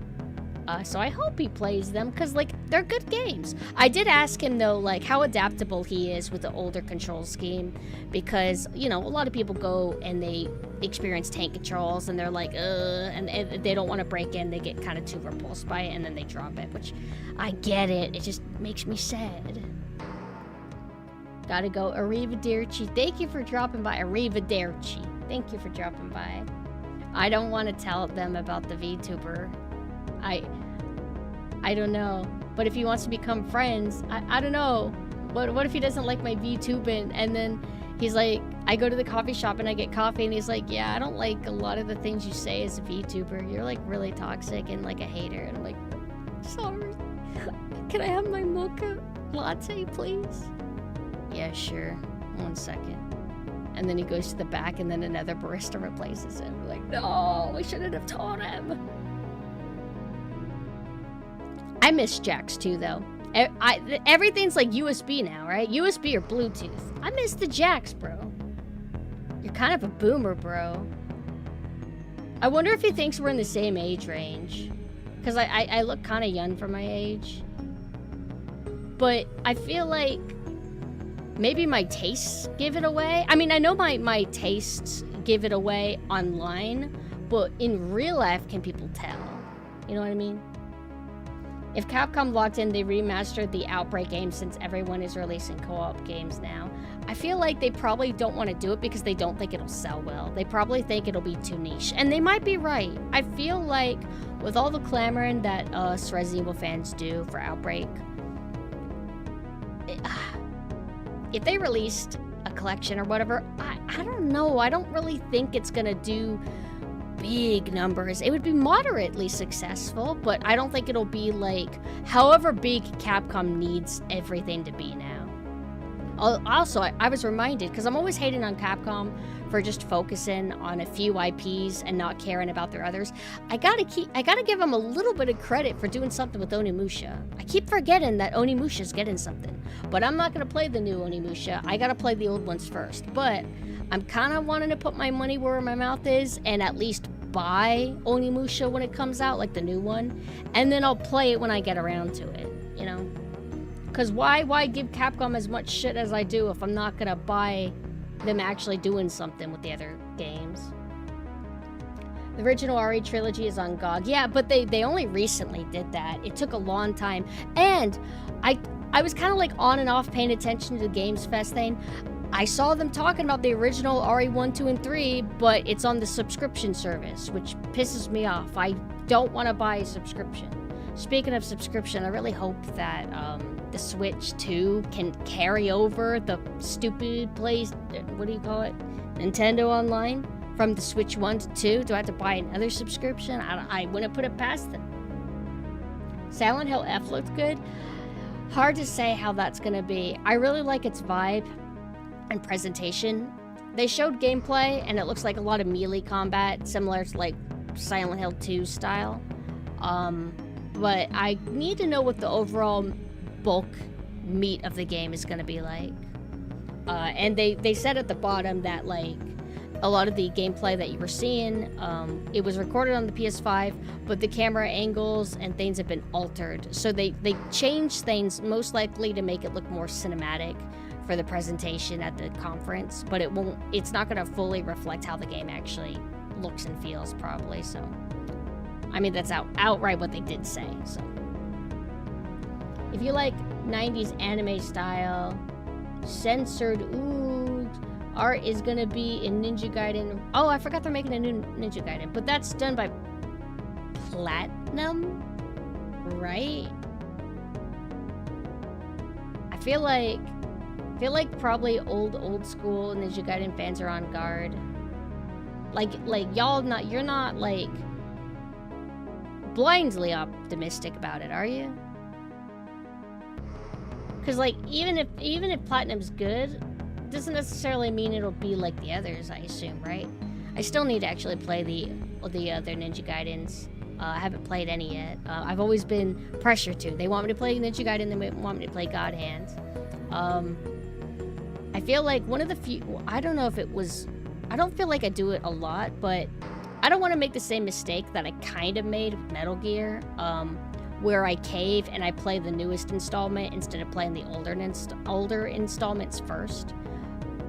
So I hope he plays them, because, like, they're good games. I did ask him, though, like, how adaptable he is with the older control scheme, because, you know, a lot of people go and they experience tank controls, and they're like, and they don't want to break in, they get kind of too repulsed by it, and then they drop it, which, I get it, it just makes me sad. Gotta go, arrivederci. Thank you for dropping by, arrivederci. Thank you for dropping by. I don't want to tell them about the VTuber. I don't know. But if he wants to become friends, I don't know. What if he doesn't like my VTubing, and then he's like, I go to the coffee shop and I get coffee, and he's like, yeah, I don't like a lot of the things you say as a VTuber. You're like really toxic and like a hater. And I'm like, sorry. Can I have my mocha latte, please? Yeah, sure. 1 second. And then he goes to the back, and then another barista replaces him. Like, no, we shouldn't have taught him. I miss jacks too, though. Everything's like USB now, right? USB or Bluetooth. I miss the jacks, bro. You're kind of a boomer, bro. I wonder if he thinks we're in the same age range. Because I look kind of young for my age. But I feel like maybe my tastes give it away. I mean, I know my tastes give it away online, but in real life, can people tell? You know what I mean? If Capcom locked in, they remastered the Outbreak game since everyone is releasing co-op games now. I feel like they probably don't want to do it because they don't think it'll sell well. They probably think it'll be too niche. And they might be right. I feel like with all the clamoring that us Resident Evil fans do for Outbreak, if they released a collection or whatever, I don't know. I don't really think it's gonna do big numbers. It would be moderately successful, but I don't think it'll be like however big Capcom needs everything to be now. Also, I was reminded, because I'm always hating on Capcom for just focusing on a few IPs and not caring about their others. I gotta give them a little bit of credit for doing something with Onimusha. I keep forgetting that Onimusha's getting something, but I'm not gonna play the new Onimusha. I gotta play the old ones first, but I'm kind of wanting to put my money where my mouth is and at least buy Onimusha when it comes out, like the new one, and then I'll play it when I get around to it. you know. Because why give Capcom as much shit as I do if I'm not gonna buy them actually doing something with the other games? The original RE trilogy is on GOG. Yeah, but they only recently did that. It took a long time. And I was kind of like on and off paying attention to the Games Fest thing. I saw them talking about the original RE1, 2, and 3, but it's on the subscription service, which pisses me off. I don't want to buy a subscription. Speaking of subscription, I really hope that the Switch 2 can carry over the stupid what do you call it? Nintendo Online from the Switch 1 to 2. Do I have to buy another subscription? I wouldn't put it past them. Silent Hill F looked good. Hard to say how that's going to be. I really like its vibe and presentation. They showed gameplay, and it looks like a lot of melee combat, similar to like Silent Hill 2 style. But I need to know what the overall bulk meat of the game is going to be like. And they said at the bottom that like a lot of the gameplay that you were seeing, it was recorded on the PS5, but the camera angles and things have been altered. So they changed things most likely to make it look more cinematic for the presentation at the conference, but it's not going to fully reflect how the game actually looks and feels probably. So I mean, that's outright what they did say. So if you like 90s anime style censored art is gonna be in Ninja Gaiden. Oh, I forgot they're making a new Ninja Gaiden, but that's done by Platinum, right? I feel like probably old school Ninja Gaiden fans are on guard. Like you're not like blindly optimistic about it, are you? Because like even if Platinum's good, doesn't necessarily mean it'll be like the others, I assume, right? I still need to actually play the other Ninja Gaidens. I haven't played any yet. I've always been pressured to. They want me to play Ninja Gaiden, they want me to play God Hand. I feel like one of the few, I don't know if it was, I don't feel like I do it a lot, but I don't want to make the same mistake that I kind of made with Metal Gear, where I cave and I play the newest installment instead of playing the older installments first.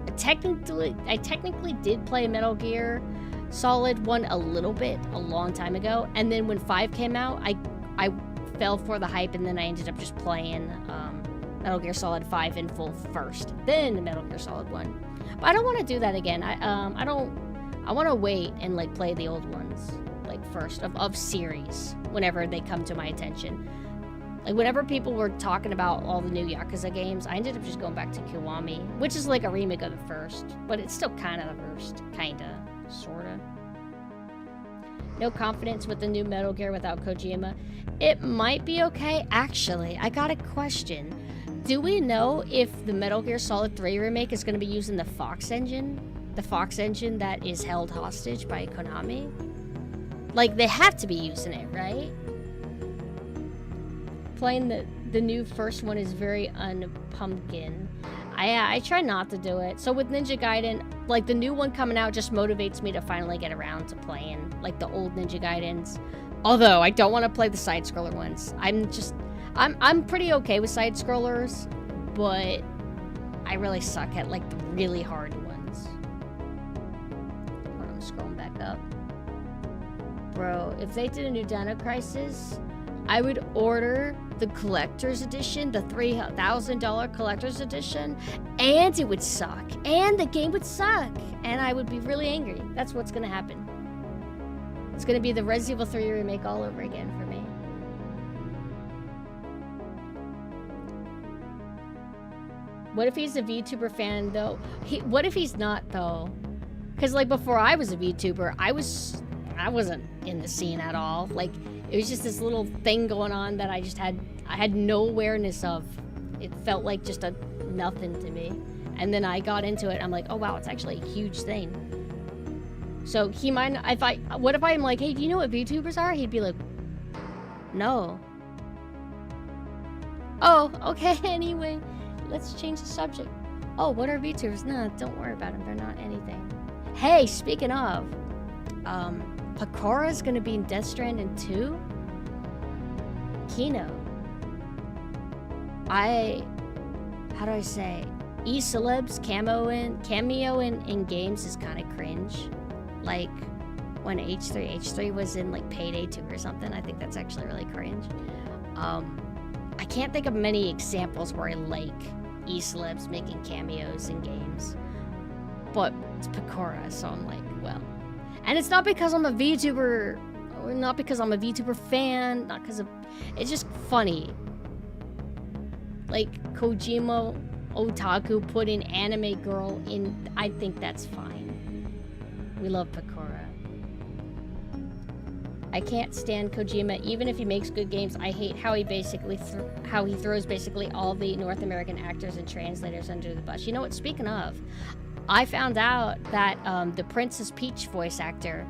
I technically did play Metal Gear Solid 1 a little bit, a long time ago, and then when 5 came out, I fell for the hype, and then I ended up just playing Metal Gear Solid 5 in full first, then Metal Gear Solid 1. But I don't want to do that again. I want to wait and like play the old ones like first of series whenever they come to my attention. Like, whenever people were talking about all the new Yakuza games, I ended up just going back to Kiwami, which is like a remake of the first, but it's still kind of the first, sorta. No confidence with the new Metal Gear without Kojima. It might be okay. Actually, I got a question. Do we know if the Metal Gear Solid 3 remake is going to be using the Fox engine? The Fox engine that is held hostage by Konami? Like, they have to be using it, right? Playing the new first one is very unpumpkin. I try not to do it. So with Ninja Gaiden, like the new one coming out just motivates me to finally get around to playing like the old Ninja Gaidens. Although I don't want to play the side scroller ones. I'm pretty okay with side scrollers, but I really suck at like the really hard ones. Hold on, I'm scrolling back up. Bro, if they did a new Dino Crisis, I would order the collector's edition, the $3,000 collector's edition, and it would suck. And the game would suck. And I would be really angry. That's what's going to happen. It's going to be the Resident Evil 3 remake all over again for me. What if he's a VTuber fan, though? What if he's not, though? Because, like, before I was a VTuber, I wasn't in the scene at all. Like, it was just this little thing going on that I had no awareness of. It felt like just a nothing to me. And then I got into it, I'm like, oh wow, it's actually a huge thing. So he might, what if I'm like, hey, do you know what VTubers are? He'd be like, no. Oh, okay, anyway, let's change the subject. Oh, what are VTubers? No, don't worry about them, they're not anything. Hey, speaking of, Pakura's gonna be in Death Stranding 2? Kino. how do I say, E-celebs cameo in games is kind of cringe. Like when H3 was in like Payday 2 or something. I think that's actually really cringe. I can't think of many examples where I like E-celebs making cameos in games. But it's Pecora, so I'm like, well. And it's not because I'm a VTuber, or not because I'm a VTuber fan, not because of... It's just funny. Like, Kojima Otaku put in anime girl in... I think that's fine. We love Pecora. I can't stand Kojima, even if he makes good games. I hate how he basically how he throws basically all the North American actors and translators under the bus. You know what? Speaking of, I found out that the Princess Peach voice actor,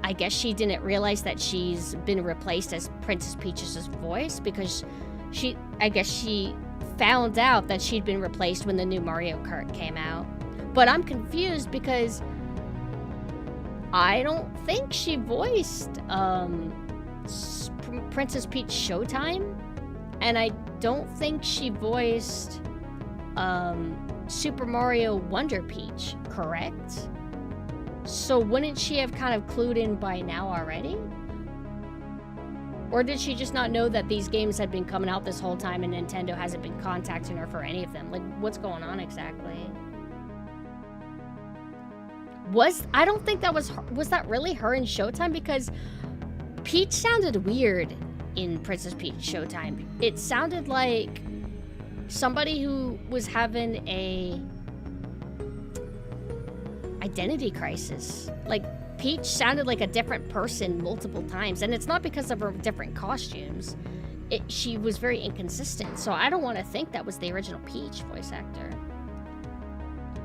I guess she didn't realize that she's been replaced as Princess Peach's voice because I guess she found out that she'd been replaced when the new Mario Kart came out. But I'm confused because I don't think she voiced Princess Peach Showtime, and I don't think she voiced Super Mario Wonder Peach, correct? So wouldn't she have kind of clued in by now already? Or did she just not know that these games had been coming out this whole time and Nintendo hasn't been contacting her for any of them? Like, what's going on exactly? I don't think that was that really her in Showtime? Because Peach sounded weird in Princess Peach Showtime. It sounded like somebody who was having a identity crisis. Like, Peach sounded like a different person multiple times, and it's not because of her different costumes. She was very inconsistent, so I don't want to think that was the original Peach voice actor.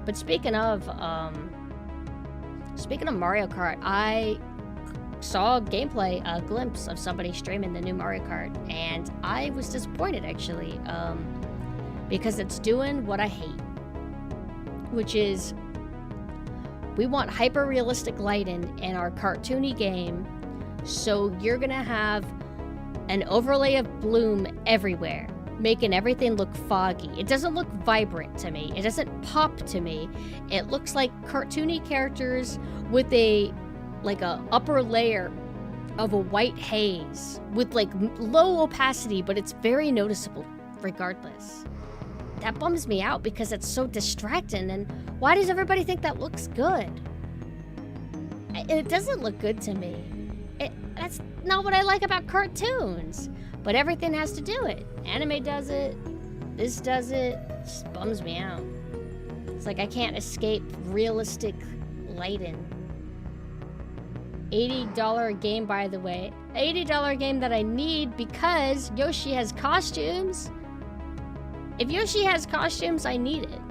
But speaking of Mario Kart, I saw gameplay, a glimpse of somebody streaming the new Mario Kart, and I was disappointed actually, because it's doing what I hate, which is we want hyper-realistic lighting in our cartoony game, so you're gonna have an overlay of bloom everywhere, making everything look foggy. It doesn't look vibrant to me. It doesn't pop to me. It looks like cartoony characters with a upper layer of a white haze with like low opacity, but it's very noticeable regardless. That bums me out because it's so distracting, and why does everybody think that looks good? It doesn't look good to me. That's not what I like about cartoons. But everything has to do it. Anime does it. This does it. It just bums me out. It's like I can't escape realistic lighting. $80 game, by the way. $80 game that I need because Yoshi has costumes. If Yoshi has costumes, I need it.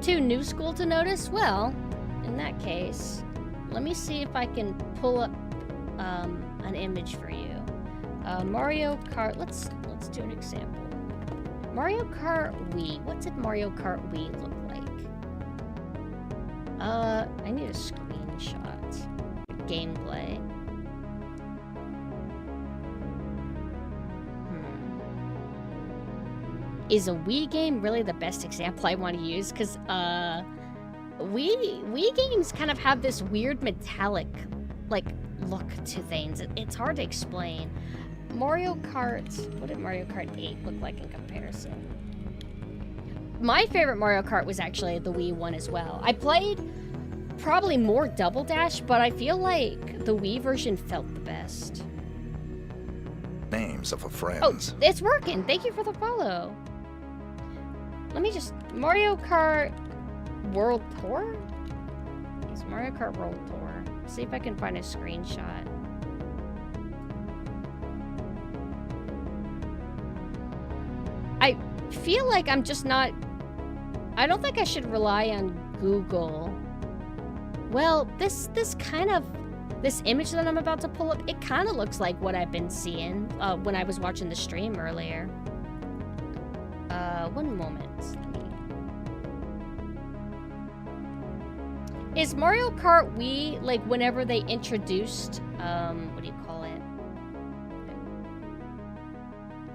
Too new school to notice? Well, in that case, let me see if I can pull up an image for you. Mario Kart. Let's do an example. Mario Kart Wii. What did Mario Kart Wii look like? I need a screenshot. Gameplay. Is a Wii game really the best example I want to use? Because Wii games kind of have this weird metallic like look to things. It's hard to explain. Mario Kart, what did Mario Kart 8 look like in comparison? My favorite Mario Kart was actually the Wii one as well. I played probably more Double Dash, but I feel like the Wii version felt the best. Names of friends. Oh, it's working. Thank you for the follow. Let me just... Mario Kart World Tour? It's Mario Kart World Tour. See if I can find a screenshot. I feel like I'm just not... I don't think I should rely on Google. Well, this image that I'm about to pull up, it kind of looks like what I've been seeing when I was watching the stream earlier. One moment. Is Mario Kart Wii, like, whenever they introduced, what do you call it?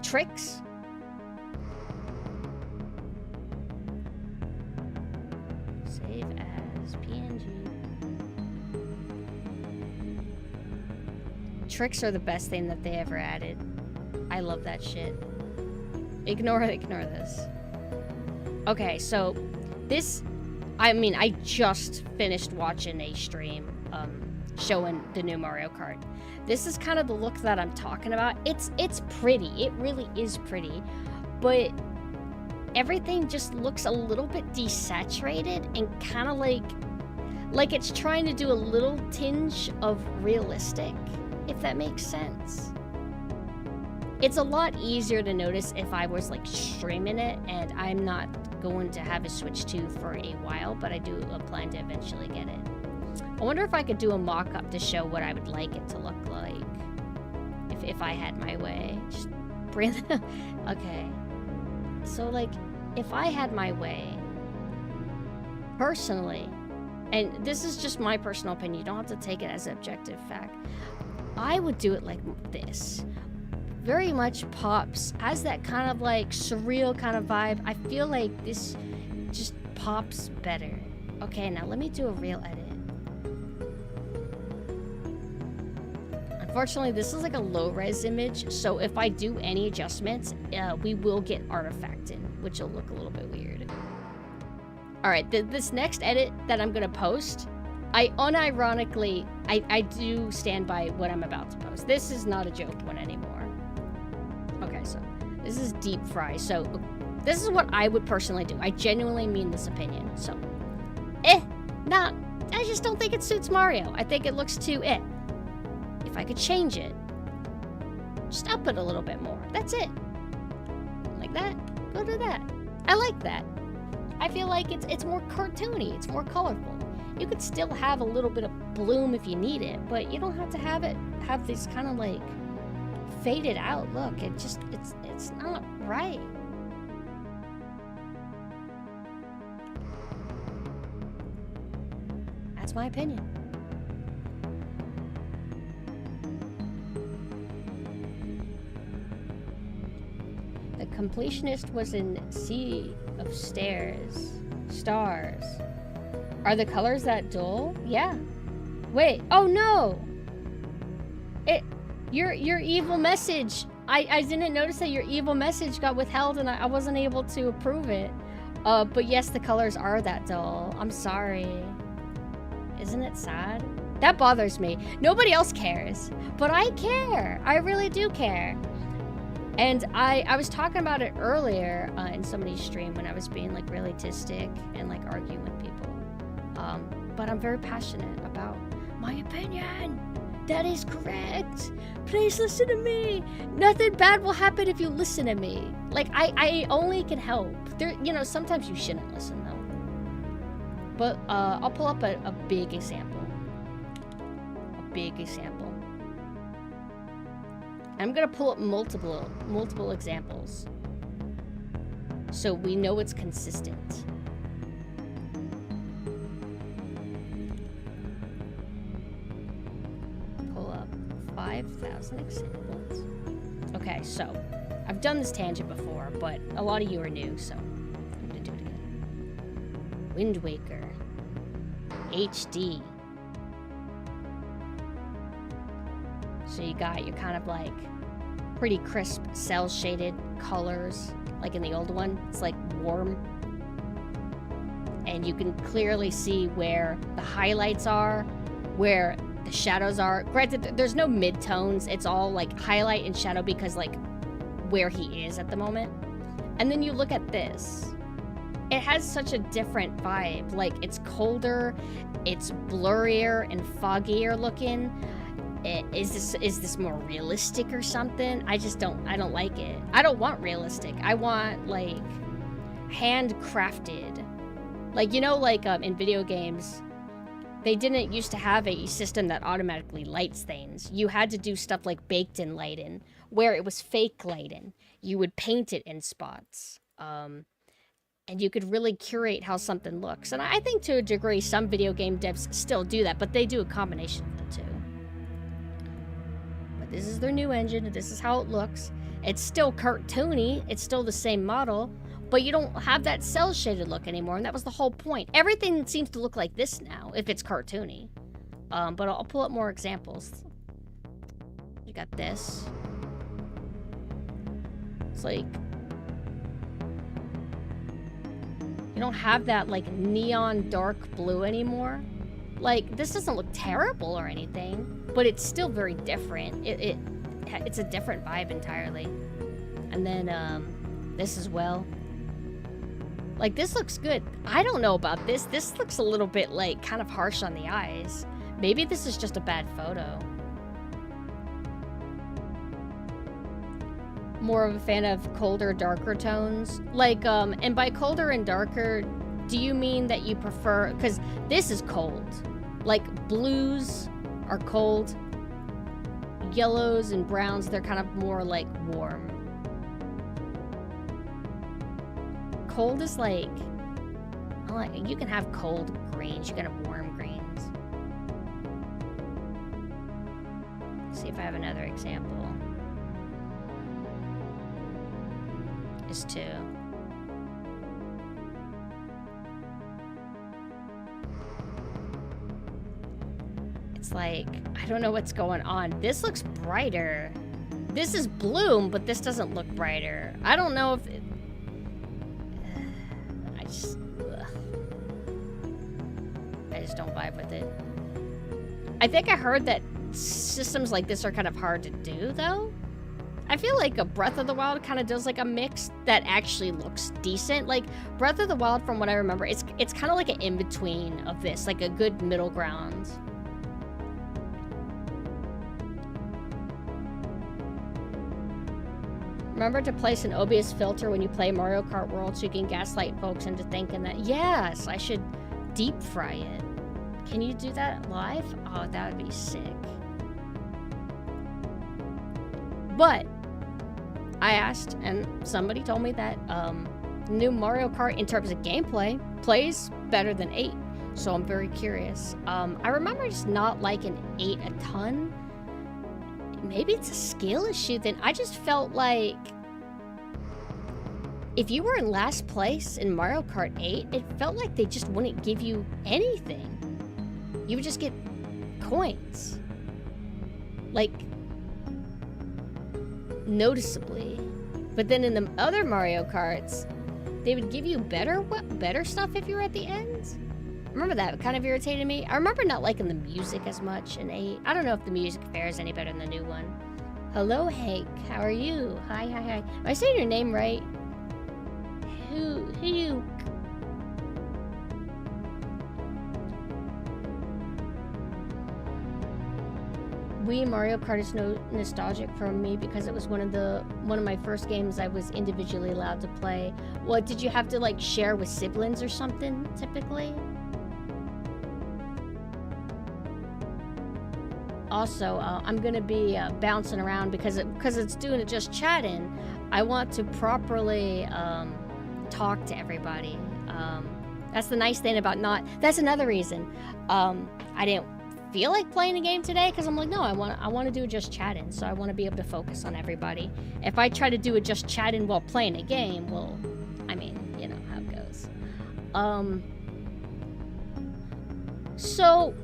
Tricks. Save as PNG. Tricks are the best thing that they ever added. I love that shit. Ignore this. Okay, so this, I mean, I just finished watching a stream showing the new Mario Kart. This is kind of the look that I'm talking about. It's pretty. It really is pretty. But everything just looks a little bit desaturated and kind of like it's trying to do a little tinge of realistic, if that makes sense. It's a lot easier to notice if I was like streaming it, and I'm not going to have a Switch 2 for a while, but I do plan to eventually get it. I wonder if I could do a mock-up to show what I would like it to look like if I had my way. Just bring it. Okay. So like, if I had my way, personally, and this is just my personal opinion, you don't have to take it as an objective fact, I would do it like this. Very much pops, has that kind of like surreal kind of vibe. I feel like this just pops better. Okay, now let me do a real edit. Unfortunately, this is like a low-res image, so if I do any adjustments, we will get artifacted, which will look a little bit weird. Alright, this next edit that I'm gonna post, I unironically, I do stand by what I'm about to post. This is not a joke one anymore. Okay, so this is deep fry. So this is what I would personally do. I genuinely mean this opinion. So, nah, I just don't think it suits Mario. I think it looks too If I could change it, just up it a little bit more. That's it. Like that, go to that. I like that. I feel like it's more cartoony, it's more colorful. You could still have a little bit of bloom if you need it, but you don't have to have this kind of like faded out look. It's not right. That's my opinion. The completionist was in Sea of Stars. Are the colors that dull? Yeah. Wait. Oh no. Your evil message. I didn't notice that your evil message got withheld and I wasn't able to approve it. But yes, the colors are that dull. I'm sorry. Isn't it sad? That bothers me. Nobody else cares, but I care. I really do care. And I was talking about it earlier in somebody's stream when I was being like really autistic and like arguing with people. But I'm very passionate about my opinion. That is correct. Please listen to me. Nothing bad will happen if you listen to me. Like I only can help. There, you know, sometimes you shouldn't listen though. But I'll pull up a big example. A big example. I'm gonna pull up multiple examples, so we know it's consistent. Pull up 5,000 examples. Okay, so I've done this tangent before, but a lot of you are new, so I'm gonna do it again. Wind Waker HD. So you got your kind of like pretty crisp cell shaded colors, like in the old one. It's like warm. And you can clearly see where the highlights are, where the shadows are. Granted, there's no mid-tones. It's all like highlight and shadow because like where he is at the moment. And then you look at this. It has such a different vibe. Like it's colder, it's blurrier and foggier looking. Is this more realistic or something? I don't like it. I don't want realistic. I want like handcrafted. Like, you know, like in video games, they didn't used to have a system that automatically lights things. You had to do stuff like baked in lighting, where it was fake lighting. You would paint it in spots. And you could really curate how something looks. And I think to a degree, some video game devs still do that, but they do a combination of the two. This is their new engine, this is how it looks. It's still cartoony, it's still the same model, but you don't have that cell shaded look anymore, and that was the whole point. Everything seems to look like this now, if it's cartoony. But I'll pull up more examples. You got this. It's like... You don't have that, like, neon dark blue anymore. Like, this doesn't look terrible or anything, but it's still very different. It's a different vibe entirely. And then, this as well. Like, this looks good. I don't know about this. This looks a little bit, like, kind of harsh on the eyes. Maybe this is just a bad photo. More of a fan of colder, darker tones. Like, and by colder and darker, do you mean that you prefer... Because this is cold. Like, blues are cold. Yellows and browns, they're kind of more, like, warm. Cold is like... You can have cold greens. You can have warm greens. Let's see if I have another example. Is 2. It's like, I don't know what's going on. This looks brighter. This is bloom, but this doesn't look brighter. I don't know if... I just don't vibe with it. I think I heard that systems like this are kind of hard to do, though. I feel like a Breath of the Wild kind of does like a mix that actually looks decent. Like, Breath of the Wild, from what I remember, it's kind of like an in-between of this, like a good middle ground. Remember to place an OBS filter when you play Mario Kart World so you can gaslight folks into thinking that, yes, I should deep fry it. Can you do that live? Oh, that would be sick. But I asked, and somebody told me that new Mario Kart, in terms of gameplay, plays better than 8. So I'm very curious. I remember just not liking 8 a ton. Maybe it's a skill issue then. I just felt like if you were in last place in Mario Kart 8, it felt like they just wouldn't give you anything. You would just get coins. Like, noticeably. But then in the other Mario Karts, they would give you better stuff if you were at the end. Remember that kind of irritated me. I remember not liking the music as much in 8. I don't know if the music fares any better than the new one. Hello, Hank. How are you? Hi. Am I saying your name right? Who you? Wii Mario Kart is nostalgic for me because it was one of my first games I was individually allowed to play. What, did you have to like share with siblings or something typically? Also, I'm gonna be bouncing around because it's doing just chatting. I want to properly talk to everybody. That's the nice thing about not. That's another reason I didn't feel like playing a game today because I'm like, no, I want to do just chatting, so I want to be able to focus on everybody. If I try to do it just chatting while playing a game, well, I mean, you know how it goes. So,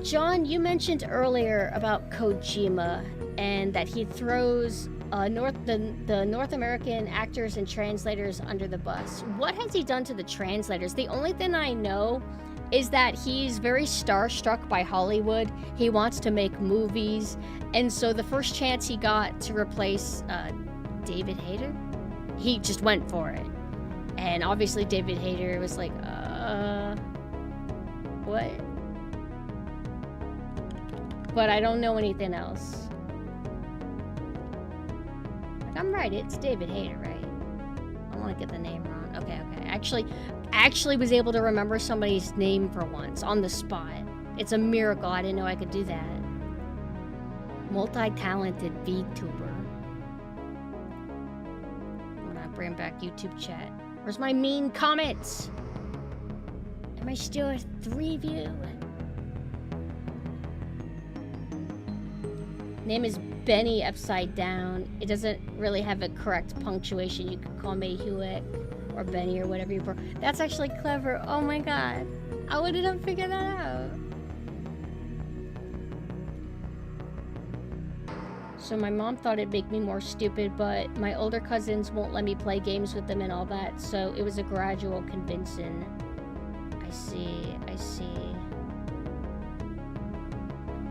John, you mentioned earlier about Kojima and that he throws the North American actors and translators under the bus. What has he done to the translators? The only thing I know is that he's very starstruck by Hollywood. He wants to make movies. And so the first chance he got to replace David Hayter, he just went for it. And obviously David Hayter was like, what? But I don't know anything else. Like, I'm right, it's David Hayter, right? I want to get the name wrong. Okay. Actually was able to remember somebody's name for once, on the spot. It's a miracle. I didn't know I could do that. Multi-talented VTuber. I'm gonna bring back YouTube chat. Where's my mean comments? Am I still a 3 view? Name is Benny upside down. It doesn't really have a correct punctuation. You could call me Hewitt or Benny or whatever you prefer. That's actually clever. Oh my god. How did I figure that out? So my mom thought it'd make me more stupid, but my older cousins won't let me play games with them and all that, so it was a gradual convincing. I see.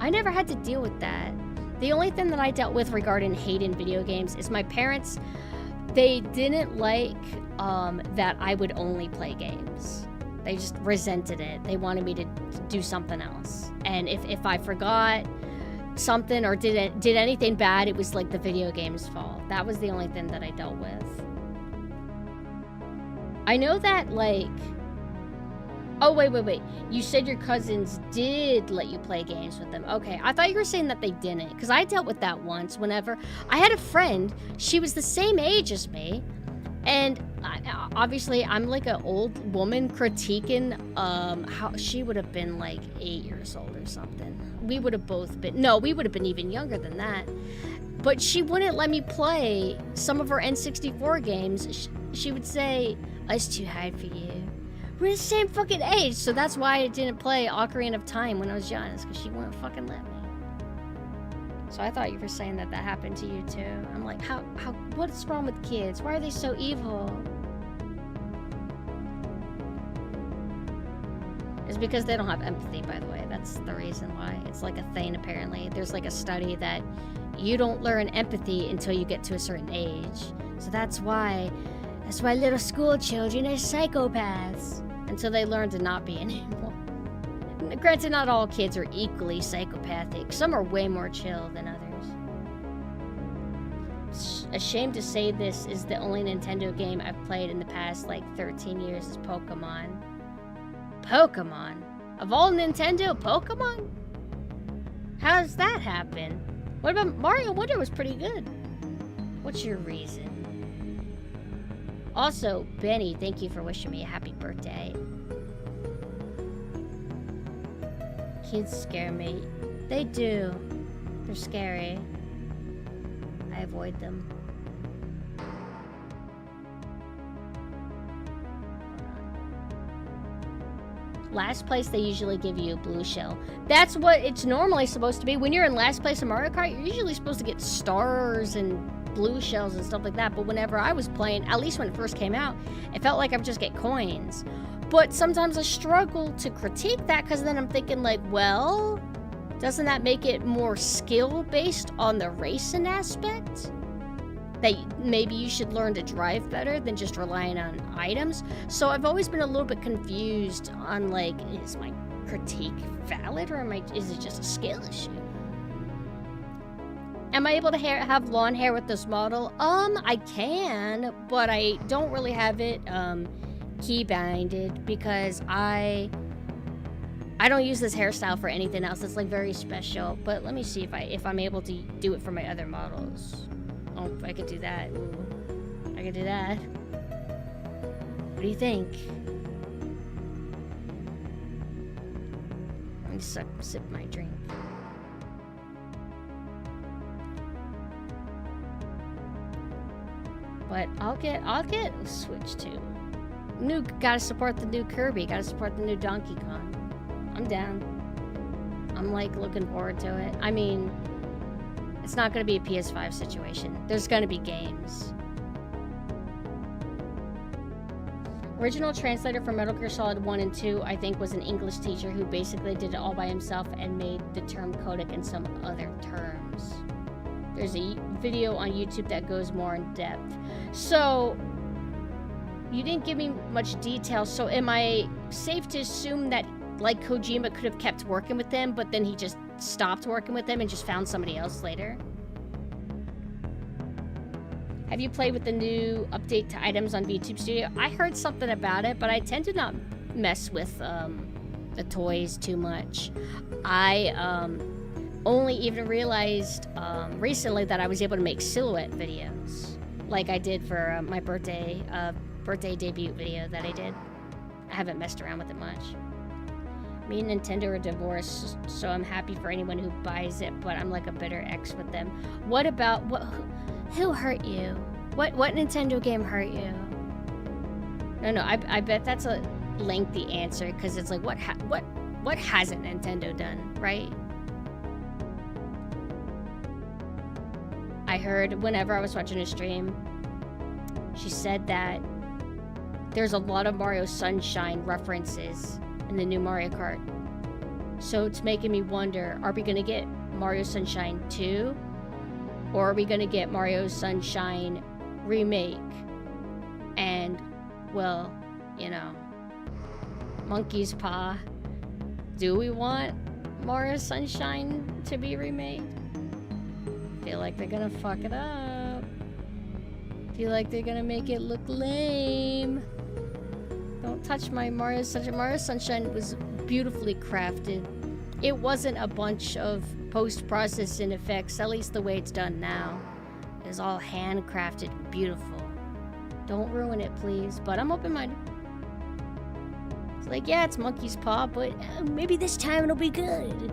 I never had to deal with that. The only thing that I dealt with regarding hating video games is my parents, they didn't like that I would only play games. They just resented it. They wanted me to do something else. And if I forgot something or did anything bad, it was like the video game's fault. That was the only thing that I dealt with. I know that, like... Oh, wait. You said your cousins did let you play games with them. Okay, I thought you were saying that they didn't, because I dealt with that once whenever... I had a friend, she was the same age as me, and obviously I'm like an old woman critiquing how she would have been like 8 years old or something. We would have both been... No, we would have been even younger than that. But she wouldn't let me play some of her N64 games. She would say, oh, it's too hard for you. We're the same fucking age, so that's why I didn't play Ocarina of Time when I was young, because she wouldn't fucking let me. So I thought you were saying that happened to you too. I'm like, what's wrong with kids? Why are they so evil? It's because they don't have empathy, by the way. That's the reason why. It's like a thing, apparently. There's like a study that you don't learn empathy until you get to a certain age. So that's why little school children are psychopaths. Until they learn to not be anymore. Granted, not all kids are equally psychopathic. Some are way more chill than others. Ashamed to say this is the only Nintendo game I've played in the past, like, 13 years is Pokemon. Pokemon? Of all Nintendo, Pokemon? How does that happen? What about Mario Wonder was pretty good. What's your reason? Also, Benny, thank you for wishing me a happy birthday. Kids scare me. They do. They're scary. I avoid them. Last place, they usually give you a blue shell. That's what it's normally supposed to be. When you're in last place in Mario Kart, you're usually supposed to get stars and blue shells and stuff like that. But whenever I was playing, at least when it first came out, it felt like I would just get coins. But sometimes I struggle to critique that, because then I'm thinking like, well, doesn't that make it more skill based on the racing aspect? That maybe you should learn to drive better than just relying on items. So I've always been a little bit confused on, like, is my critique valid, or is it just a skill issue? Am I able to have lawn hair with this model? I can, but I don't really have it key-binded, because I don't use this hairstyle for anything else. It's like very special. But let me see if I'm able to do it for my other models. Oh, I could do that. Ooh, I could do that. What do you think? Let me sip my drink. But I'll get Switch too. Gotta support the new Kirby. Gotta support the new Donkey Kong. I'm down. I'm like looking forward to it. I mean, it's not gonna be a PS5 situation. There's gonna be games. Original translator for Metal Gear Solid 1 and 2, I think, was an English teacher who basically did it all by himself and made the term codec and some other terms. There's a video on YouTube that goes more in depth. So, you didn't give me much detail, so am I safe to assume that, like, Kojima could have kept working with him, but then he just stopped working with them and just found somebody else later? Have you played with the new update to items on VTube Studio? I heard something about it, but I tend to not mess with the toys too much. I only even realized recently that I was able to make silhouette videos, like I did for my birthday debut video that I did. I haven't messed around with it much. Me and Nintendo are divorced, so I'm happy for anyone who buys it, but I'm like a bitter ex with them. What about who hurt you? What Nintendo game hurt you? No, I bet that's a lengthy answer because it's like what hasn't Nintendo done, right? I heard whenever I was watching a stream, she said that there's a lot of Mario Sunshine references in the new Mario Kart. So it's making me wonder, are we gonna get Mario Sunshine 2? Or are we gonna get Mario Sunshine Remake? And, well, you know, Monkey's Paw. Do we want Mario Sunshine to be remade? Feel like they're gonna fuck it up. Feel like they're gonna make it look lame. Don't touch my Mario Sunshine. Mario Sunshine was beautifully crafted. It wasn't a bunch of post-processing effects, at least the way it's done now. It's all handcrafted, beautiful. Don't ruin it, please. But I'm open-minded. It's like, yeah, it's Monkey's Paw, but maybe this time it'll be good.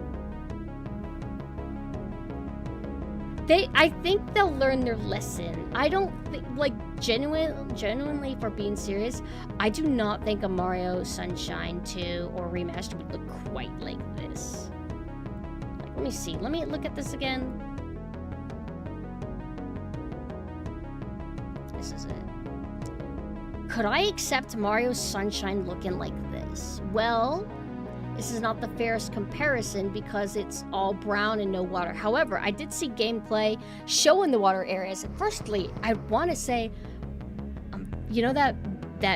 I think they'll learn their lesson. I don't think, like, genuinely, for being serious, I do not think a Mario Sunshine 2 or Remastered would look quite like this. Like, let me see. Let me look at this again. This is it. Could I accept Mario Sunshine looking like this? Well, this is not the fairest comparison because it's all brown and no water. However, I did see gameplay showing the water areas. And firstly, I want to say, you know that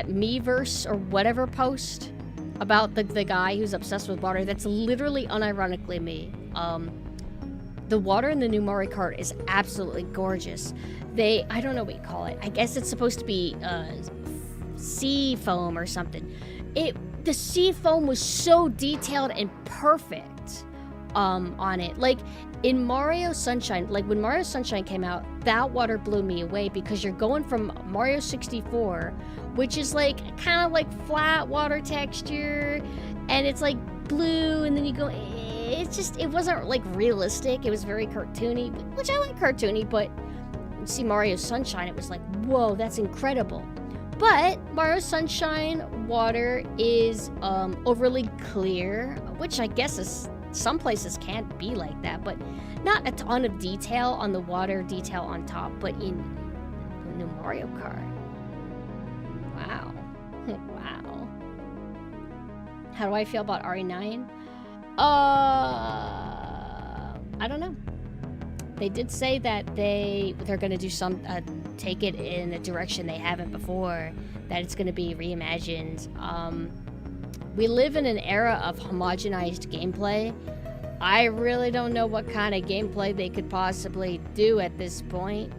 Miiverse or whatever post about the guy who's obsessed with water? That's literally unironically me. The water in the new Mario Kart is absolutely gorgeous. I don't know what you call it. I guess it's supposed to be sea foam or something. The sea foam was so detailed and perfect on it. Like, in Mario Sunshine, like when Mario Sunshine came out, that water blew me away because you're going from Mario 64, which is like kind of like flat water texture, and it's like blue, and then you go, it wasn't like realistic. It was very cartoony, which I like cartoony, but you see Mario Sunshine, it was like, whoa, that's incredible. But Mario Sunshine water is overly clear, which I guess is some places can't be like that, but not a ton of detail on the water, detail on top, but in the new Mario Kart. Wow. Wow. How do I feel about RE9? I don't know. They did say that they're gonna do some take it in a direction they haven't before, that it's gonna be reimagined. We live in an era of homogenized gameplay. I really don't know what kind of gameplay they could possibly do at this point,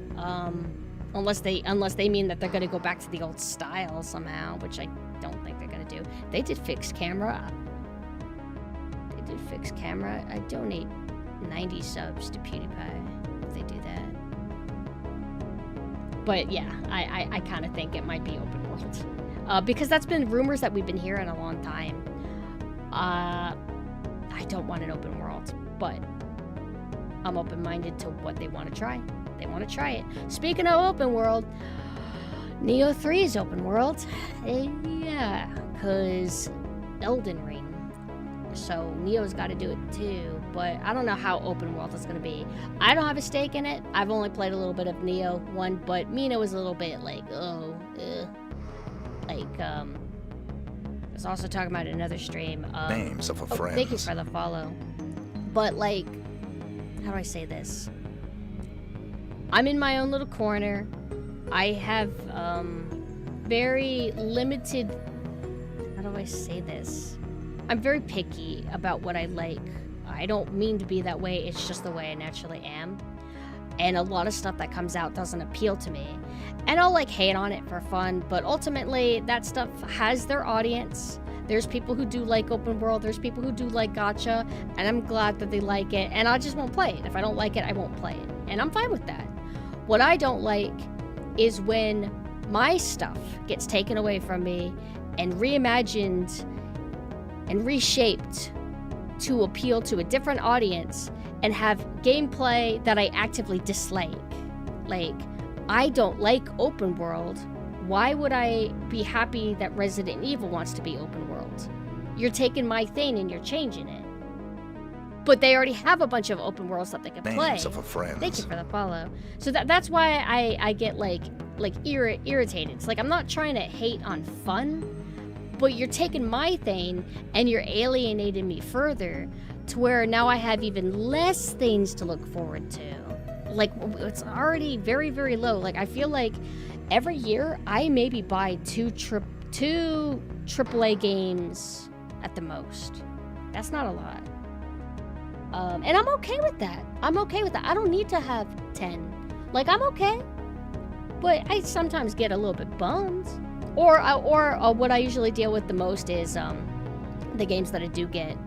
unless they mean that they're gonna go back to the old style somehow, which I don't think they're gonna do. They did fix camera. I donate 90 subs to PewDiePie if they do that. But yeah, I kind of think it might be open world. Because that's been rumors that we've been hearing a long time. I don't want an open world, but I'm open-minded to what they want to try. They want to try it. Speaking of open world, Neo 3 is open world. Yeah, because Elden Ring. So Neo's got to do it too, but I don't know how open world it's going to be. I don't have a stake in it. I've only played a little bit of Neo 1, but Mina was a little bit like, I was also talking about another stream. Names of a friend. Thank you for the follow. But like, how do I say this? I'm in my own little corner. I have very limited, how do I say this? I'm very picky about what I like. I don't mean to be that way, it's just the way I naturally am. And a lot of stuff that comes out doesn't appeal to me. And I'll like hate on it for fun, but ultimately that stuff has their audience. There's people who do like open world, there's people who do like gacha, and I'm glad that they like it, and I just won't play it. If I don't like it, I won't play it. And I'm fine with that. What I don't like is when my stuff gets taken away from me and reimagined and reshaped to appeal to a different audience and have gameplay that I actively dislike. Like, I don't like open world. Why would I be happy that Resident Evil wants to be open world? You're taking my thing and you're changing it. But they already have a bunch of open worlds that they can play. Names of a friend. Thank you for the follow. So that's why I get like irritated. It's like, I'm not trying to hate on fun, but you're taking my thing and you're alienating me further to where now I have even less things to look forward to. Like, it's already very, very low. Like, I feel like every year I maybe buy two AAA games at the most. That's not a lot. And I'm okay with that. I don't need to have 10. Like, I'm okay. But I sometimes get a little bit bummed. Or what I usually deal with the most is the games that I do get.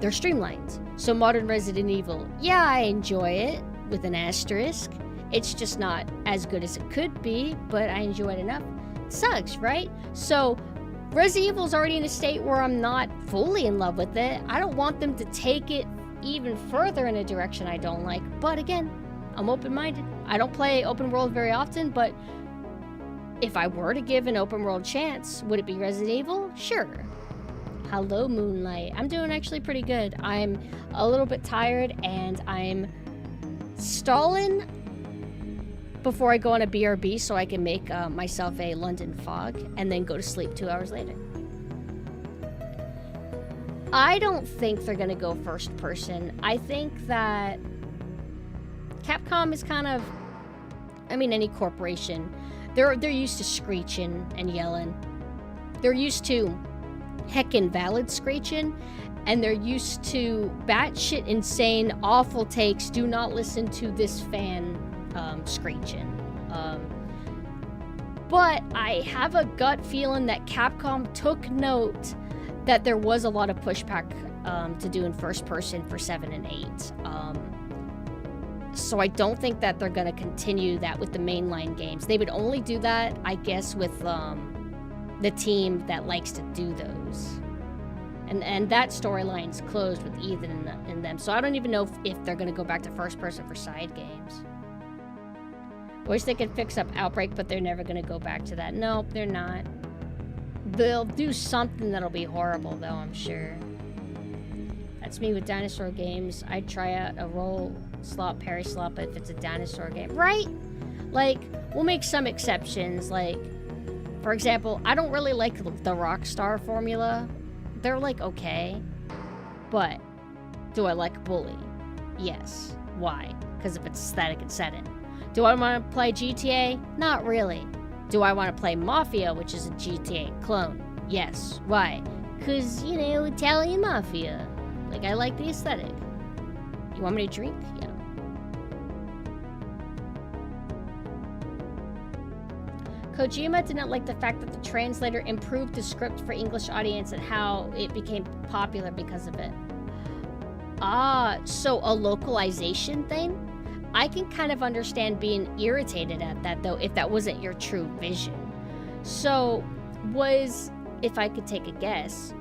They're streamlined. So Modern Resident Evil, yeah, I enjoy it with an asterisk. It's just not as good as it could be, but I enjoy it enough. It sucks, right? So Resident Evil's already in a state where I'm not fully in love with it. I don't want them to take it even further in a direction I don't like. But again, I'm open-minded. I don't play open world very often, but if I were to give an open world chance, would it be Resident Evil? Sure. Hello, Moonlight. I'm doing actually pretty good. I'm a little bit tired, and I'm stalling before I go on a BRB so I can make myself a London fog and then go to sleep 2 hours later. I don't think they're going to go first person. I think that Capcom is kind of, I mean, any corporation, they're used to screeching and yelling. They're used to heckin' valid screeching, and they're used to batshit insane, awful takes. Do not listen to this fan screeching. But I have a gut feeling that Capcom took note that there was a lot of pushback to do in first person for 7 and 8. So I don't think that they're going to continue that with the mainline games. They would only do that, I guess, with the team that likes to do those. And that storyline's closed with Ethan and them. So I don't even know if they're going to go back to first person for side games. Wish they could fix up Outbreak, but they're never going to go back to that. Nope, they're not. They'll do something that'll be horrible, though, I'm sure. That's me with dinosaur games. I'd try out a roll slot, parry slot, but if it's a dinosaur game. Right? Like, we'll make some exceptions. Like, for example, I don't really like the Rockstar formula. They're, like, okay. But do I like Bully? Yes. Why? Because of its aesthetic and setting. Do I want to play GTA? Not really. Do I want to play Mafia, which is a GTA clone? Yes. Why? Because, you know, Italian Mafia. Like, I like the aesthetic. You want me to drink? Yeah. Kojima didn't like the fact that the translator improved the script for English audience and how it became popular because of it. So a localization thing? I can kind of understand being irritated at that, though, if that wasn't your true vision. So, if I could take a guess,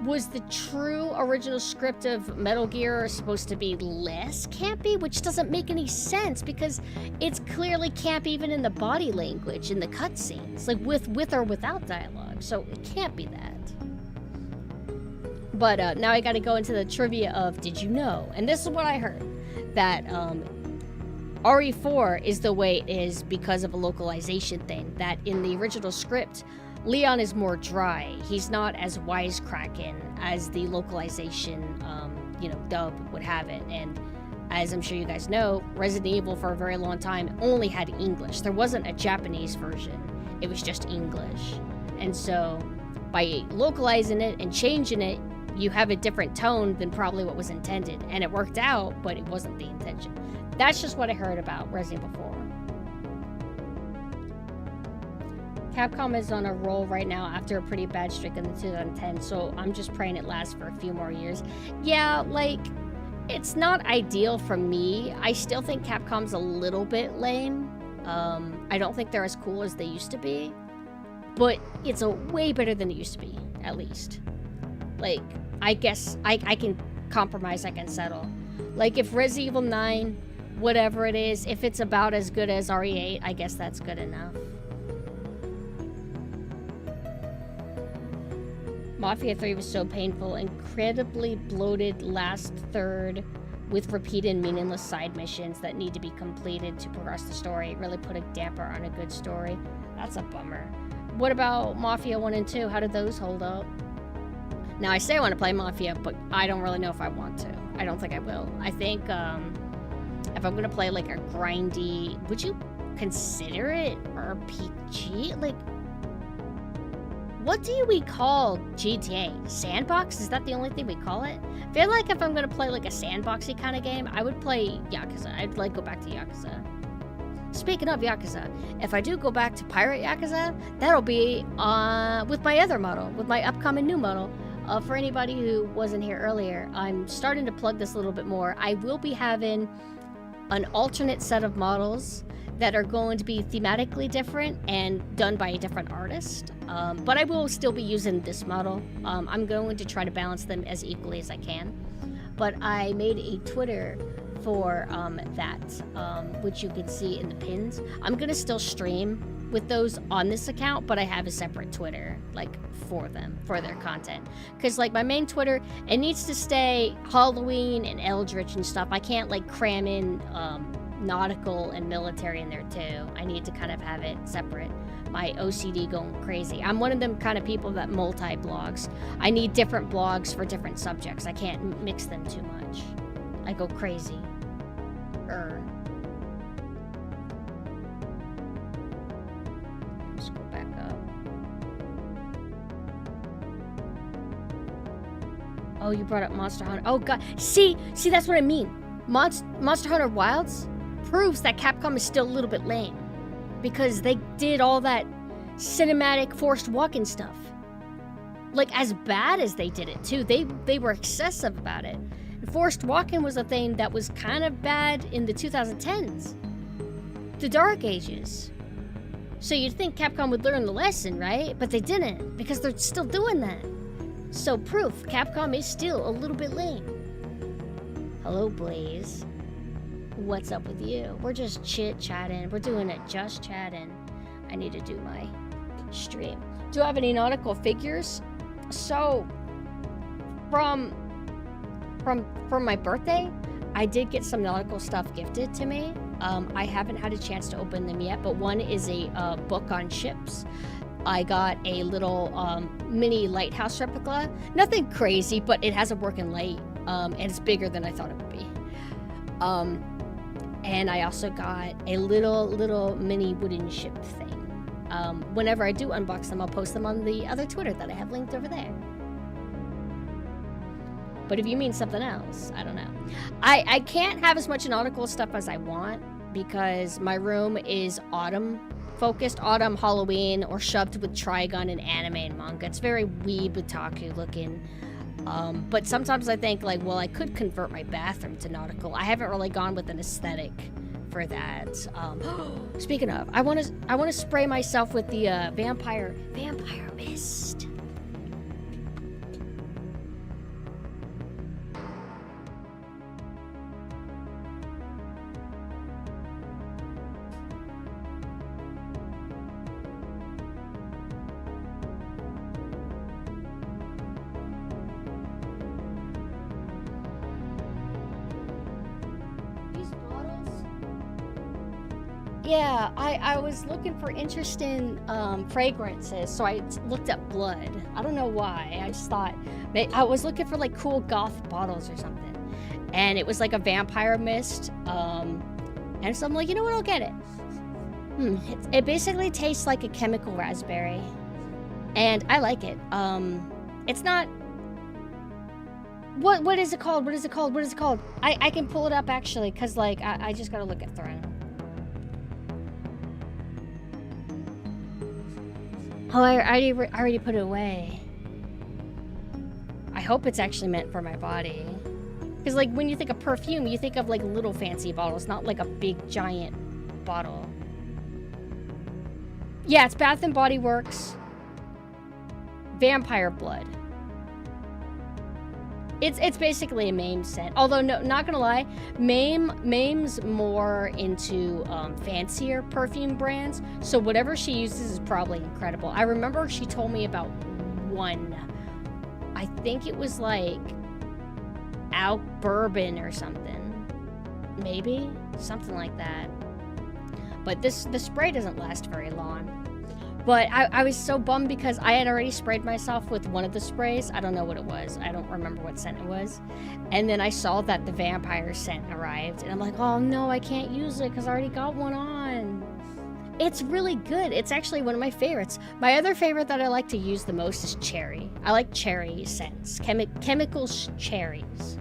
was the true original script of Metal Gear supposed to be less campy? Which doesn't make any sense, because it's clearly camp even in the body language, in the cutscenes, like with or without dialogue, so it can't be that. But now I gotta go into the trivia of Did You Know? And this is what I heard, that RE4 is the way it is because of a localization thing, that in the original script, Leon is more dry. He's not as wisecracking as the localization, dub would have it. And as I'm sure you guys know, Resident Evil for a very long time only had English. There wasn't a Japanese version. It was just English. And so by localizing it and changing it, you have a different tone than probably what was intended. And it worked out, but it wasn't the intention. That's just what I heard about Resident Evil 4. Capcom is on a roll right now after a pretty bad streak in the 2010, so I'm just praying it lasts for a few more years. Yeah, like, it's not ideal for me. I still think Capcom's a little bit lame. I don't think they're as cool as they used to be, but it's way better than it used to be, at least. Like, I guess I can compromise, I can settle. Like, if Resident Evil 9, whatever it is, if it's about as good as RE8, I guess that's good enough. Mafia 3 was so painful, incredibly bloated last third with repeated meaningless side missions that need to be completed to progress the story. It really put a damper on a good story. That's a bummer. What about Mafia 1 and 2? How did those hold up? Now, I say I want to play Mafia, but I don't really know if I want to. I don't think I will. I think, if I'm going to play, like, a grindy... Would you consider it RPG? Like, what do we call GTA? Sandbox? Is that the only thing we call it? I feel like if I'm going to play, like, a sandboxy kind of game, I would play Yakuza. I'd, like, go back to Yakuza. Speaking of Yakuza, if I do go back to Pirate Yakuza, that'll be, with my other model, with my upcoming new model. For anybody who wasn't here earlier, I'm starting to plug this a little bit more. I will be having an alternate set of models that are going to be thematically different and done by a different artist. But I will still be using this model. I'm going to try to balance them as equally as I can. But I made a Twitter for that, which you can see in the pins. I'm going to still stream with those on this account, but I have a separate Twitter, like, for them, for their content. Because, like, my main Twitter, it needs to stay Halloween and Eldritch and stuff. I can't, like, cram in nautical and military in there, too. I need to kind of have it separate. My OCD going crazy. I'm one of them kind of people that multi-blogs. I need different blogs for different subjects. I can't mix them too much. I go crazy. Let's go back up. Oh, you brought up Monster Hunter. Oh, God. See, that's what I mean. Monster Hunter Wilds proves that Capcom is still a little bit lame. Because they did all that cinematic forced walking stuff. Like, as bad as they did it, too. They were excessive about it. Forced walking was a thing that was kind of bad in the 2010s. The Dark Ages. So you'd think Capcom would learn the lesson, right? But they didn't, because they're still doing that. So proof, Capcom is still a little bit lame. Hello, Blaze. What's up with you? We're just chit-chatting. We're doing it just chatting. I need to do my stream. Do I have any nautical figures? So, from my birthday, I did get some nautical stuff gifted to me. I haven't had a chance to open them yet, but one is a book on ships. I got a little mini lighthouse replica. Nothing crazy, but it has a working light, and it's bigger than I thought it would be. And I also got a little mini wooden ship thing. Whenever I do unbox them, I'll post them on the other Twitter that I have linked over there. But if you mean something else, I don't know. I can't have as much nautical stuff as I want because my room is autumn-focused, autumn, Halloween, or shoved with Trigun and anime and manga. It's very weeb otaku looking. But sometimes I think, like, well, I could convert my bathroom to nautical. I haven't really gone with an aesthetic for that. Speaking of, I want to spray myself with the vampire mist. Yeah, I was looking for interesting fragrances, so I looked up blood. I don't know why. I just thought I was looking for like cool goth bottles or something, and it was like a vampire mist. And so I'm like, you know what? I'll get it. It basically tastes like a chemical raspberry, and I like it. It's not. What is it called? What is it called? What is it called? I can pull it up actually, cause like I just gotta look at Throne. Oh, I already put it away. I hope it's actually meant for my body. Because, like, when you think of perfume, you think of, like, little fancy bottles, not, like, a big, giant bottle. Yeah, it's Bath & Body Works. Vampire Blood. It's basically a Mame scent. Although, no, not gonna lie, Mame's more into fancier perfume brands. So whatever she uses is probably incredible. I remember she told me about one. I think it was like Alk Bourbon or something. Maybe? Something like that. But the spray doesn't last very long. But I was so bummed because I had already sprayed myself with one of the sprays. I don't know what it was. I don't remember what scent it was. And then I saw that the vampire scent arrived. And I'm like, oh no, I can't use it because I already got one on. It's really good. It's actually one of my favorites. My other favorite that I like to use the most is cherry. I like cherry scents. Chemical cherries.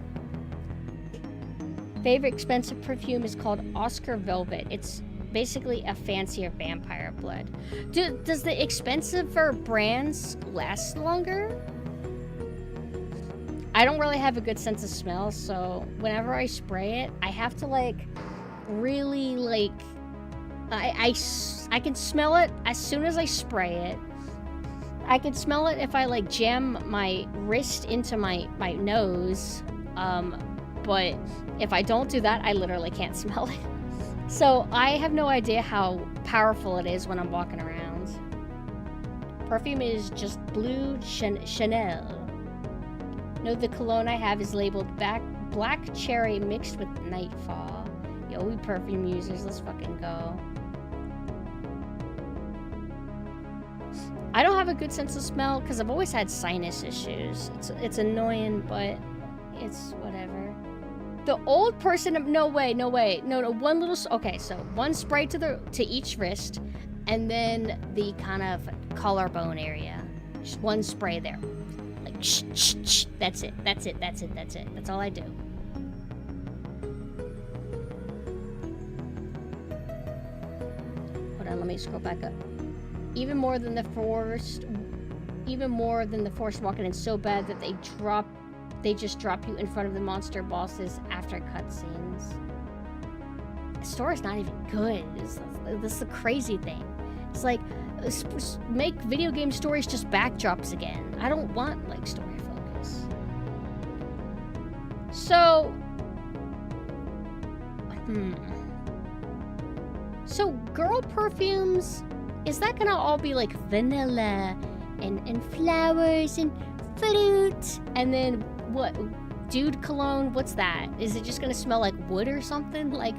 Favorite expensive perfume is called Oscar Velvet. It's basically a fancier vampire blood. Does the expensiver brands last longer? I don't really have a good sense of smell, so whenever I spray it, I have to like really like I can smell it as soon as I spray it. I can smell it if I like jam my wrist into my nose. But if I don't do that, I literally can't smell it. So I have no idea how powerful it is when I'm walking around. Perfume is just blue Chanel. No, the cologne I have is labeled black cherry mixed with nightfall. Yo, we perfume users, let's fucking go. I don't have a good sense of smell because I've always had sinus issues. It's annoying, but it's whatever. The old person, no, one little, okay, so one spray to each wrist, and then the kind of collarbone area. Just one spray there. Like, shh, shh, shh. That's it. That's all I do. Hold on, let me scroll back up. Even more than the forced walking in so bad that they just drop you in front of the monster bosses after cutscenes. The story's not even good. This is the crazy thing. It's like, make video game stories just backdrops again. I don't want, like, story focus. So... So, girl perfumes, is that gonna all be, like, vanilla and flowers and fruit? And then... what? Dude cologne? What's that? Is it just gonna smell like wood or something? Like,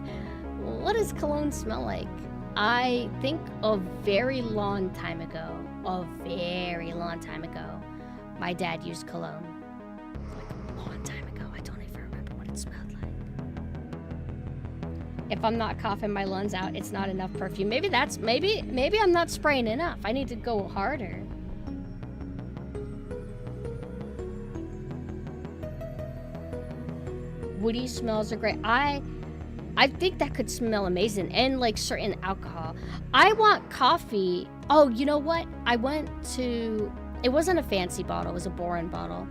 what does cologne smell like? I think a very long time ago, my dad used cologne. Like a long time ago. I don't even remember what it smelled like. If I'm not coughing my lungs out, it's not enough perfume. Maybe I'm not spraying enough. I need to go harder. Woody smells are great. I think that could smell amazing, and like certain alcohol. I want coffee. Oh, you know what? It wasn't a fancy bottle, it was a boring bottle.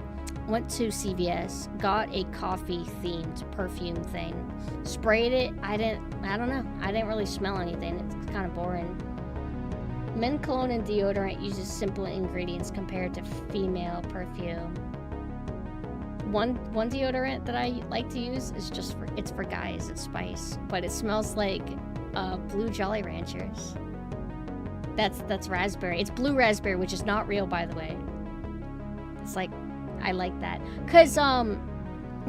Went to CVS, got a coffee themed perfume thing. Sprayed it. I don't know. I didn't really smell anything. It's kind of boring. Men cologne and deodorant uses simple ingredients compared to female perfume. One deodorant that I like to use is it's for guys. It's Spice, but it smells like blue Jolly Ranchers. That's raspberry. It's blue raspberry, which is not real, by the way. It's like, I like that. Cause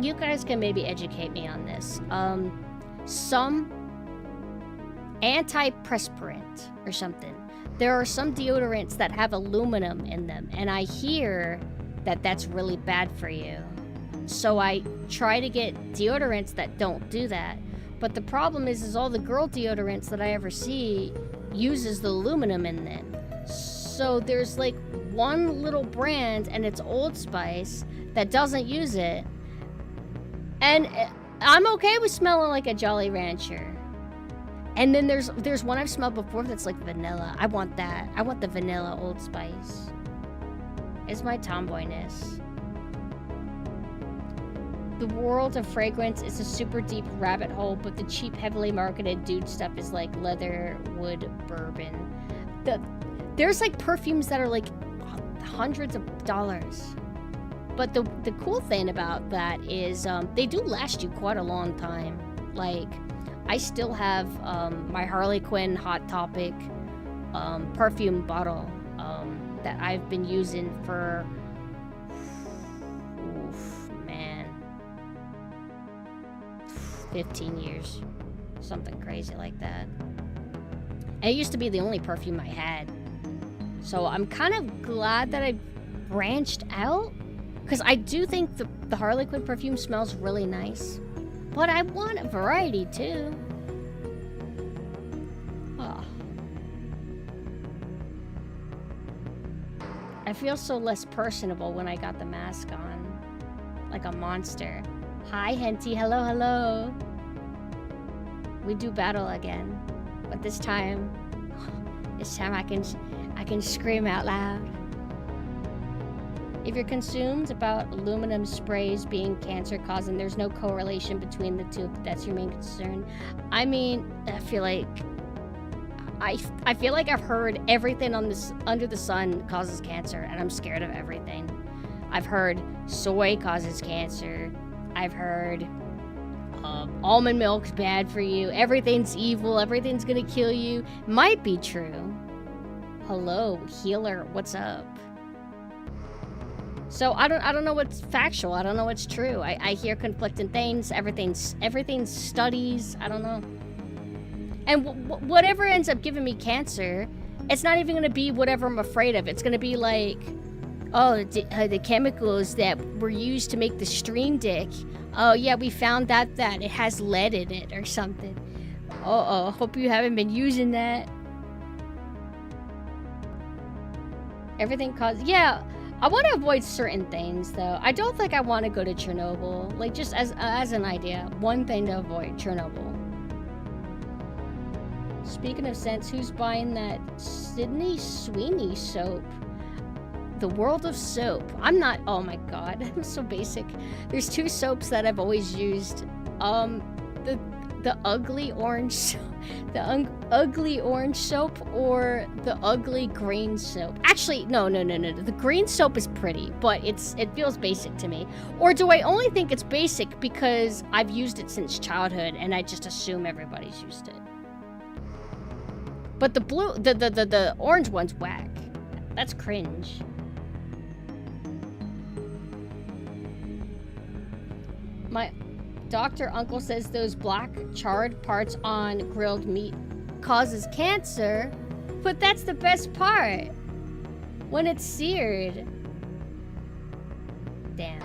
you guys can maybe educate me on this. Some antiperspirant or something. There are some deodorants that have aluminum in them, and I hear that that's really bad for you. So I try to get deodorants that don't do that. But the problem is all the girl deodorants that I ever see uses the aluminum in them. So there's like one little brand, and it's Old Spice, that doesn't use it. And I'm okay with smelling like a Jolly Rancher. And then there's one I've smelled before that's like vanilla. I want that. I want the vanilla Old Spice. It's my tomboyness. The world of fragrance is a super deep rabbit hole, but the cheap, heavily marketed dude stuff is like leather, wood, bourbon. There's like perfumes that are like hundreds of dollars. But the cool thing about that is they do last you quite a long time. Like, I still have my Harley Quinn Hot Topic perfume bottle that I've been using for, man, 15 years. Something crazy like that. And it used to be the only perfume I had. So I'm kind of glad that I branched out, because I do think the Harley Quinn perfume smells really nice. But I want a variety too. Oh. I feel so less personable when I got the mask on. Like a monster. Hi, Henty. Hello, hello. We do battle again. But this time I can scream out loud. If you're consumed about aluminum sprays being cancer causing, there's no correlation between the two. That's your main concern. I mean, I feel like I've heard everything on this under the sun causes cancer, and I'm scared of everything. I've heard soy causes cancer. I've heard almond milk's bad for you. Everything's evil. Everything's gonna kill you. Might be true. Hello, healer. What's up? So I don't know what's factual. I don't know what's true. I hear conflicting things. Everything's studies. I don't know. And whatever ends up giving me cancer, it's not even gonna be whatever I'm afraid of. It's gonna be like, oh, the chemicals that were used to make the Stream Deck. Oh yeah, we found that it has lead in it or something. Uh-oh, hope you haven't been using that. Everything causes... Yeah, I want to avoid certain things, though. I don't think I want to go to Chernobyl. Like, just as an idea. One thing to avoid, Chernobyl. Speaking of scents, who's buying that Sydney Sweeney soap? The world of soap. I'm not... Oh my god, I'm so basic. There's two soaps that I've always used. The ugly orange soap. The ugly orange soap or the ugly green soap. Actually, no. The green soap is pretty, but it feels basic to me. Or do I only think it's basic because I've used it since childhood and I just assume everybody's used it? But the orange one's whack. That's cringe. My doctor uncle says those black charred parts on grilled meat causes cancer, but that's the best part. When it's seared. Damn.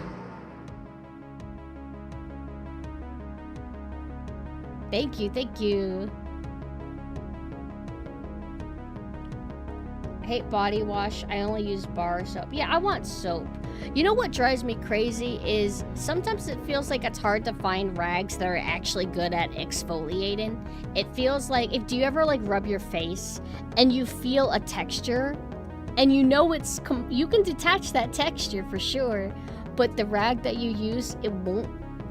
Thank you. I hate body wash. I only use bar soap. Yeah, I want soap. You know what drives me crazy is sometimes it feels like it's hard to find rags that are actually good at exfoliating. It feels like, do you ever like rub your face and you feel a texture and you know you can detach that texture for sure, but the rag that you use,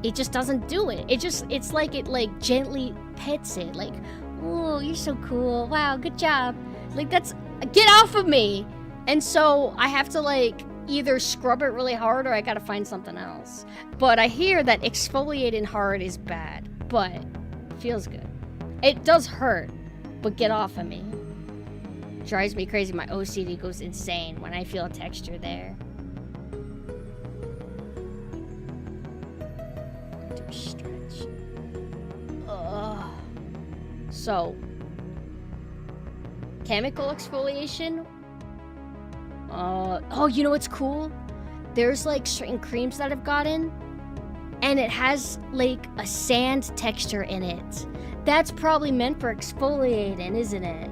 it just doesn't do it. It's like it like gently pets it, like, oh, you're so cool. Wow, good job. Like, get off of me. And so I have to like either scrub it really hard or I gotta find something else. But I hear that exfoliating hard is bad, but it feels good. It does hurt, but get off of me. Drives me crazy. My OCD goes insane when I feel a texture there. Do a stretch. Ugh. So, chemical exfoliation. Oh, you know what's cool? There's like certain creams that I've gotten, and it has like a sand texture in it. That's probably meant for exfoliating, isn't it?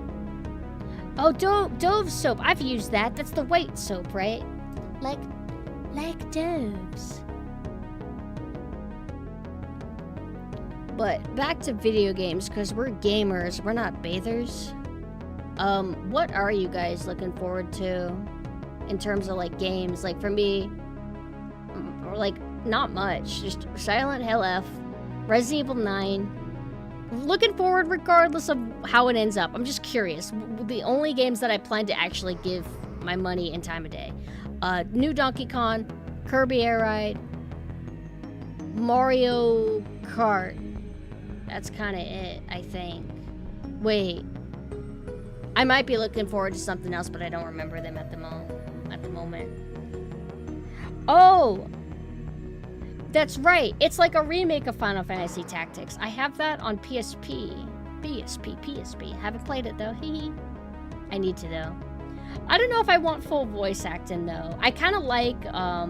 Oh, Dove soap. I've used that. That's the white soap, right? Like Dove's. But back to video games, because we're gamers, we're not bathers. What are you guys looking forward to in terms of like games? Like for me, like not much. Just Silent Hill F, Resident Evil 9. Looking forward regardless of how it ends up. I'm just curious. The only games that I plan to actually give my money and time of day. New Donkey Kong, Kirby Air Ride, Mario Kart. That's kind of it, I think. Wait. I might be looking forward to something else, but I don't remember them at the moment. Oh! That's right. It's like a remake of Final Fantasy Tactics. I have that on PSP. PSP. Haven't played it though. Hee. I need to though. I don't know if I want full voice acting though. I kind of like I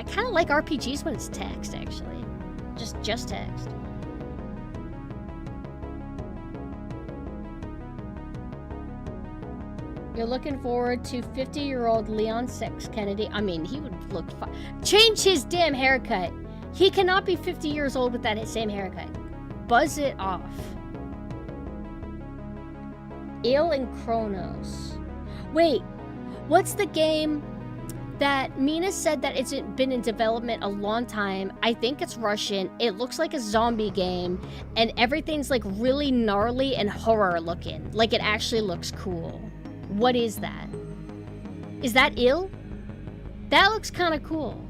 kind of like RPGs when it's text actually. Just text. You're looking forward to 50-year-old Leon 6 Kennedy. I mean, he would look fine. Change his damn haircut. He cannot be 50 years old with that same haircut. Buzz it off. Il and Chronos. Wait, what's the game that Mina said that it's been in development a long time? I think it's Russian. It looks like a zombie game, and everything's like really gnarly and horror looking. Like it actually looks cool. What is that? Is that Il? That looks kind of cool.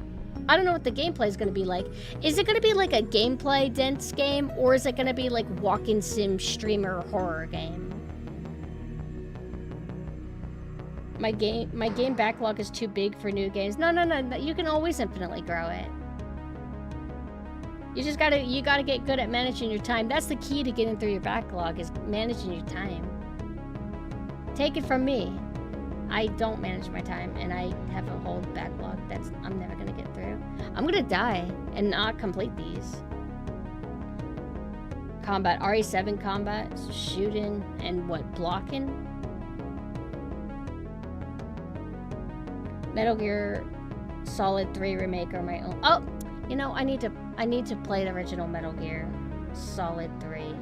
I don't know what the gameplay is going to be like. Is it going to be like a gameplay dense game, or is it going to be like walking sim streamer horror game? My game backlog is too big for new games. No. You can always infinitely grow it. You gotta get good at managing your time. That's the key to getting through your backlog, is managing your time. Take it from me. I don't manage my time, and I have a whole backlog that's I'm never gonna get through. I'm gonna die and not complete these. Combat, RE7 combat, shooting, and what, blocking? Metal Gear Solid 3 remake or my own. Oh, you know, I need to play the original Metal Gear Solid 3.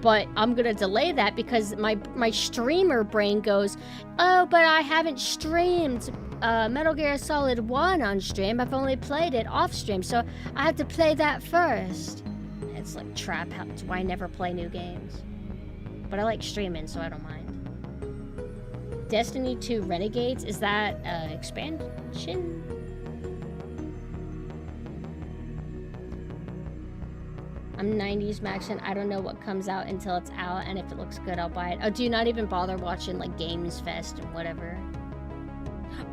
But I'm gonna delay that because my streamer brain goes, oh, but I haven't streamed Metal Gear Solid 1 on stream. I've only played it off stream, so I have to play that first. It's like trap. That's why I never play new games. But I like streaming, so I don't mind. Destiny 2 Renegades, is that expansion? I'm 90s maxing. I don't know what comes out until it's out, and if it looks good, I'll buy it. Oh, do you not even bother watching like Games Fest and whatever?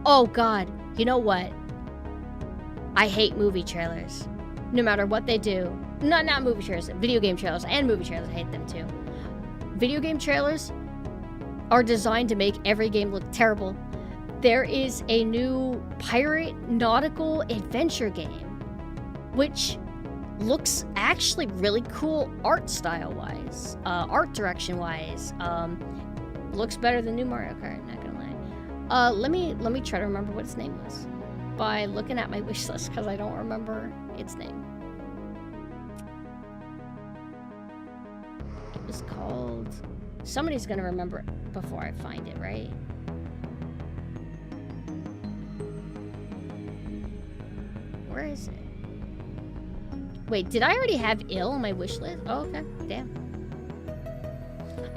Oh God, you know what? I hate movie trailers. No matter what they do. Not movie trailers, video game trailers and movie trailers, I hate them too. Video game trailers are designed to make every game look terrible. There is a new pirate nautical adventure game, which looks actually really cool art style wise, art direction wise. Looks better than new Mario Kart, not gonna lie. Let me try to remember what its name was by looking at my wish list, because I don't remember its name. It was called, somebody's gonna remember it before I find it, right? Where is it? Wait, did I already have Il on my wish list? Oh, okay. Damn.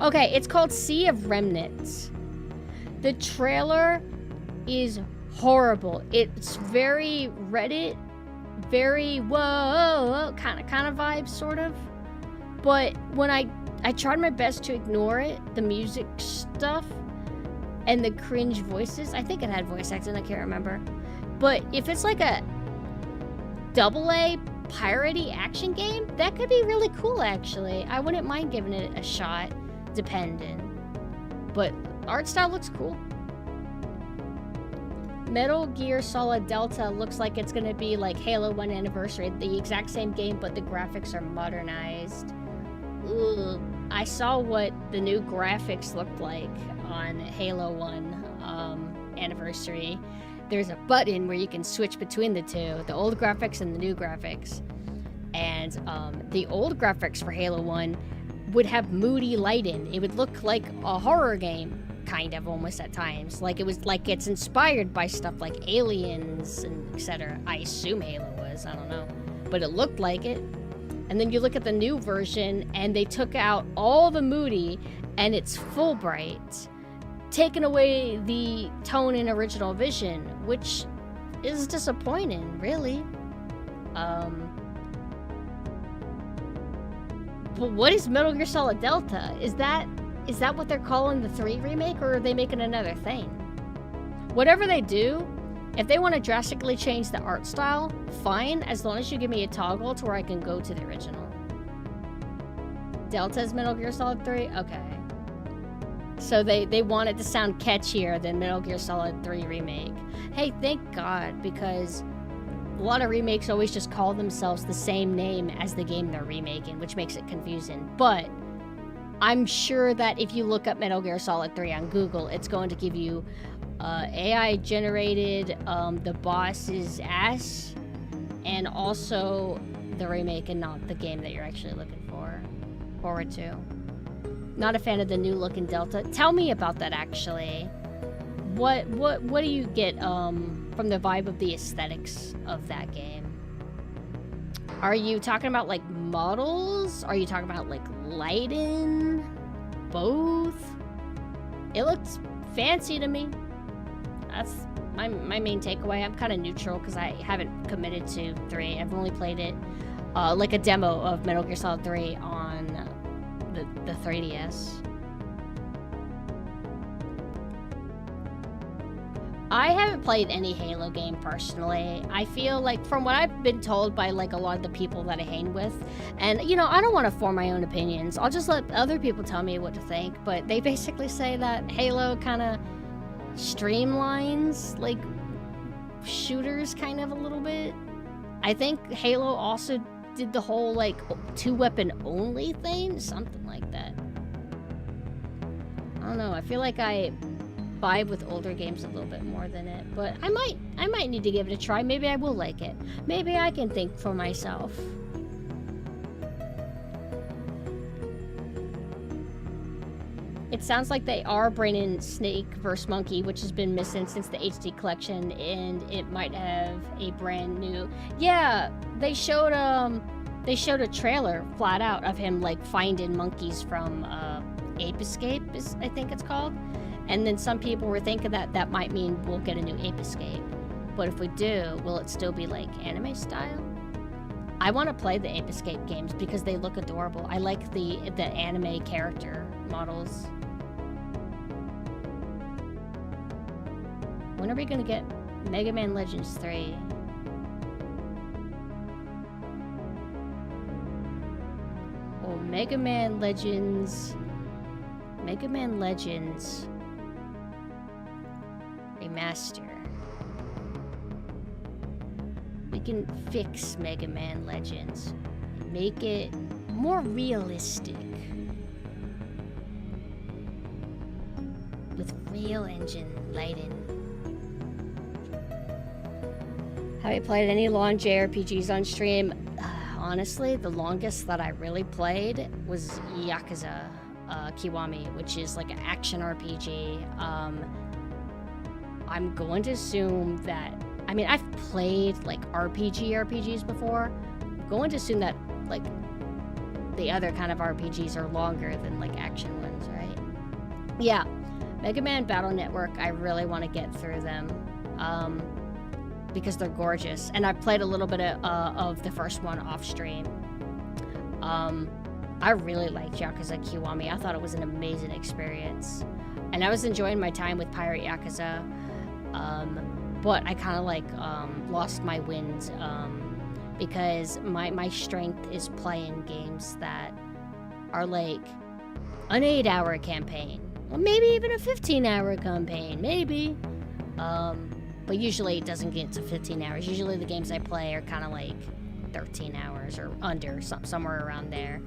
Okay, it's called Sea of Remnants. The trailer is horrible. It's very Reddit, very whoa, kind of vibes, sort of. But when I tried my best to ignore it, the music stuff, and the cringe voices. I think it had voice acting, I can't remember. But if it's like a AA piratey action game, that could be really cool, actually. I wouldn't mind giving it a shot, depending. But art style looks cool. Metal Gear Solid Delta looks like it's gonna be like Halo 1 Anniversary, the exact same game, but the graphics are modernized. Ugh. I saw what the new graphics looked like on Halo 1 Anniversary. There's a button where you can switch between the two, the old graphics and the new graphics. And the old graphics for Halo 1 would have moody lighting. It would look like a horror game, kind of, almost at times. Like it was like it's inspired by stuff like Aliens and etc. I assume Halo was, I don't know. But it looked like it. And then you look at the new version, and they took out all the moody, and it's full bright taken away the tone and original vision, which is disappointing, really. But what is Metal Gear Solid Delta? Is that what they're calling the 3 remake, or are they making another thing? Whatever they do, if they want to drastically change the art style, fine, as long as you give me a toggle to where I can go to the original. Delta's Metal Gear Solid 3? Okay. So they want it to sound catchier than Metal Gear Solid 3 Remake. Hey, thank God, because a lot of remakes always just call themselves the same name as the game they're remaking, which makes it confusing. But I'm sure that if you look up Metal Gear Solid 3 on Google, it's going to give you AI generated the boss's ass, and also the remake and not the game that you're actually looking forward to. Not a fan of the new look in Delta. Tell me about that, actually. What do you get from the vibe of the aesthetics of that game? Are you talking about like models? Are you talking about like lighting? Both? It looks fancy to me. That's my main takeaway. I'm kind of neutral because I haven't committed to 3. I've only played it like a demo of Metal Gear Solid 3 on the 3DS. I haven't played any Halo game personally. I feel like, from what I've been told by like a lot of the people that I hang with, and you know, I don't want to form my own opinions. I'll just let other people tell me what to think, but they basically say that Halo kind of streamlines like shooters kind of a little bit. I think Halo also did the whole like 2-weapon only thing, something like that. I don't know, I feel like I vibe with older games a little bit more than it, but I might need to give it a try. Maybe I will like it. Maybe I can think for myself. It sounds like they are bringing Snake vs. Monkey, which has been missing since the HD collection, and it might have a brand new... Yeah, they showed a trailer flat out of him like finding monkeys from Ape Escape, I think it's called. And then some people were thinking that might mean we'll get a new Ape Escape. But if we do, will it still be like anime style? I want to play the Ape Escape games because they look adorable. I like the anime character models. When are we gonna get Mega Man Legends 3? Oh, Mega Man Legends Remaster. We can fix Mega Man Legends. Make it more realistic. With real engine lighting. Have you played any long JRPGs on stream? Honestly, the longest that I really played was Yakuza Kiwami, which is like an action RPG. I'm going to assume that, I mean, I've played like RPGs before. I'm going to assume that like the other kind of RPGs are longer than like action ones, right? Yeah, Mega Man Battle Network, I really want to get through them. Because they're gorgeous, and I played a little bit of the first one off stream. I really liked Yakuza Kiwami. I thought it was an amazing experience, and I was enjoying my time with Pirate Yakuza. But I kind of like lost my wind because my strength is playing games that are like an 8-hour campaign, or maybe even a 15-hour campaign, maybe. But usually it doesn't get to 15 hours. Usually the games I play are kind of like 13 hours or under, somewhere around there.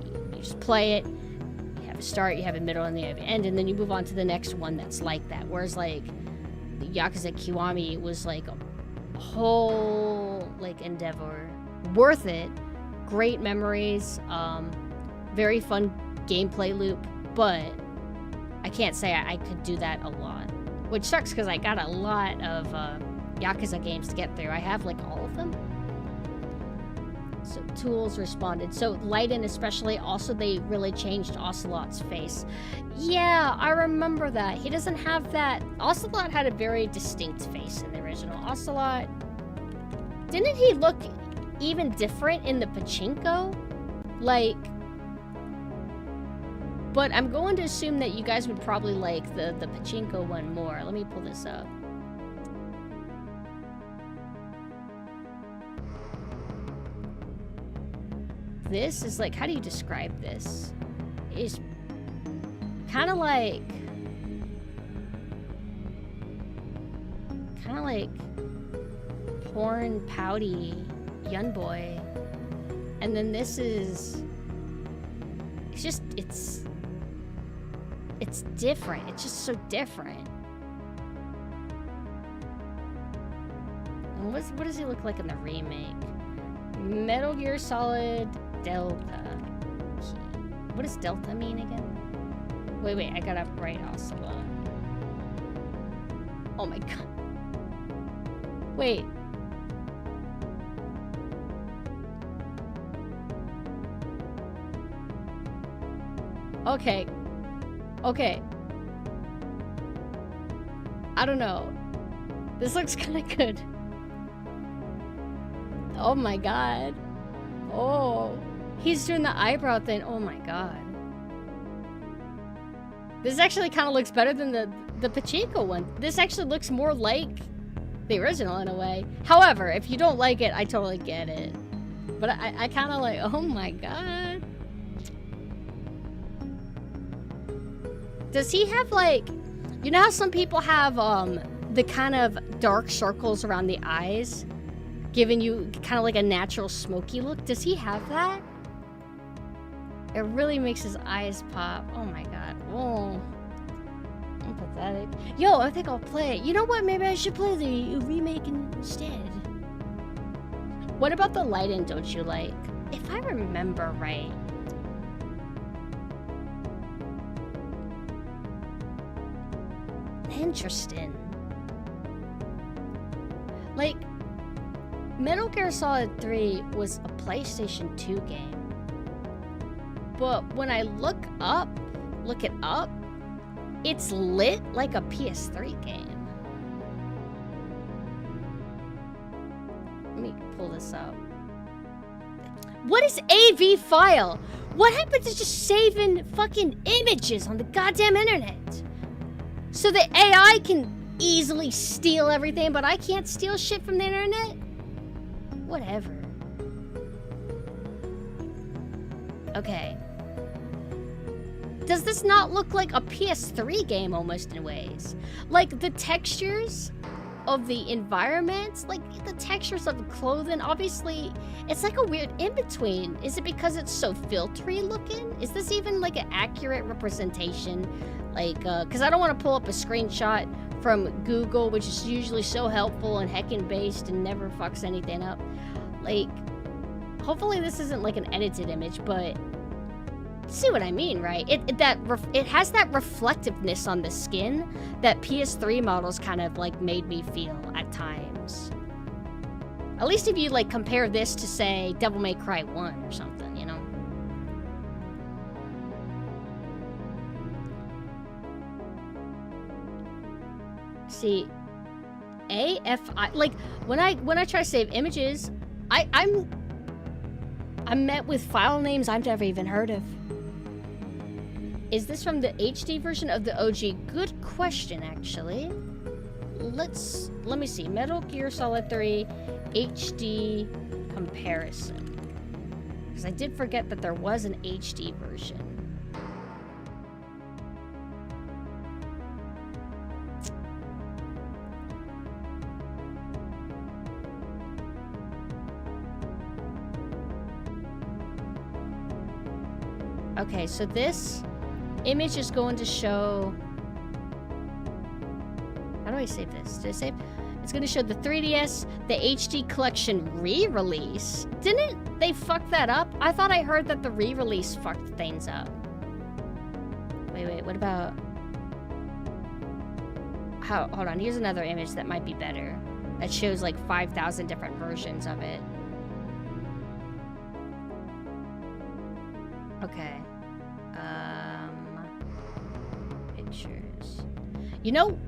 You just play it, you have a start, you have a middle, and you have an end, and then you move on to the next one that's like that. Whereas like the Yakuza Kiwami was like a whole like endeavor. Worth it. Great memories. Very fun gameplay loop, but I can't say I could do that a lot. Which sucks because I got a lot of Yakuza games to get through. I have like all of them. So Tools responded. So Leiden especially, also they really changed Ocelot's face. Yeah, I remember that. He doesn't have that. Ocelot had a very distinct face in the original. Ocelot, didn't he look even different in the Pachinko? Like, but I'm going to assume that you guys would probably like the Pachinko one more. Let me pull this up. This is like, how do you describe this? It's kind of like porn pouty young boy, and then this is, it's just, it's different. It's just so different. And what does he look like in the remake? Metal Gear Solid Delta. What does Delta mean again? Wait, I gotta write Ocelot. Oh my god. Wait. Okay. I don't know. This looks kind of good. Oh my god. Oh. He's doing the eyebrow thing. Oh my god. This actually kind of looks better than the Pachinko one. This actually looks more like the original in a way. However, if you don't like it, I totally get it. But I kind of like, oh my god. Does he have like, you know how some people have the kind of dark circles around the eyes, giving you kind of like a natural smoky look? Does he have that? It really makes his eyes pop. Oh my god. Oh. I'm pathetic. Yo, I think I'll play it. You know what? Maybe I should play the remake instead. What about the lighting don't you like? If I remember right. Interesting. Like, Metal Gear Solid 3 was a PlayStation 2 game. But when I look it up, it's lit like a PS3 game. Let me pull this up. What is AV file? What happened to just saving fucking images on the goddamn internet? So the AI can easily steal everything, but I can't steal shit from the internet? Whatever. Okay. Does this not look like a PS3 game almost in ways? Like the textures of the environments, like the textures of the clothing, obviously it's like a weird in-between. Is it because it's so filtery looking? Is this even like an accurate representation? Like, cause I don't want to pull up a screenshot from Google, which is usually so helpful and heckin' based and never fucks anything up. Like, hopefully this isn't like an edited image, but see what I mean, right? It has that reflectiveness on the skin that PS3 models kind of like made me feel at times. At least if you like compare this to say Devil May Cry 1 or something, you know? See, AFI, like when I try to save images, I'm met with file names I've never even heard of. Is this from the HD version of the OG? Good question, actually. Let me see. Metal Gear Solid 3 HD comparison. Because I did forget that there was an HD version. Okay, so this image is going to show... How do I save this? Did I save? It's going to show the 3DS, the HD collection re-release. Didn't they fuck that up? I thought I heard that the re-release fucked things up. Wait, what about... Hold on, here's another image that might be better. That shows like 5,000 different versions of it. Okay. Pictures. You know,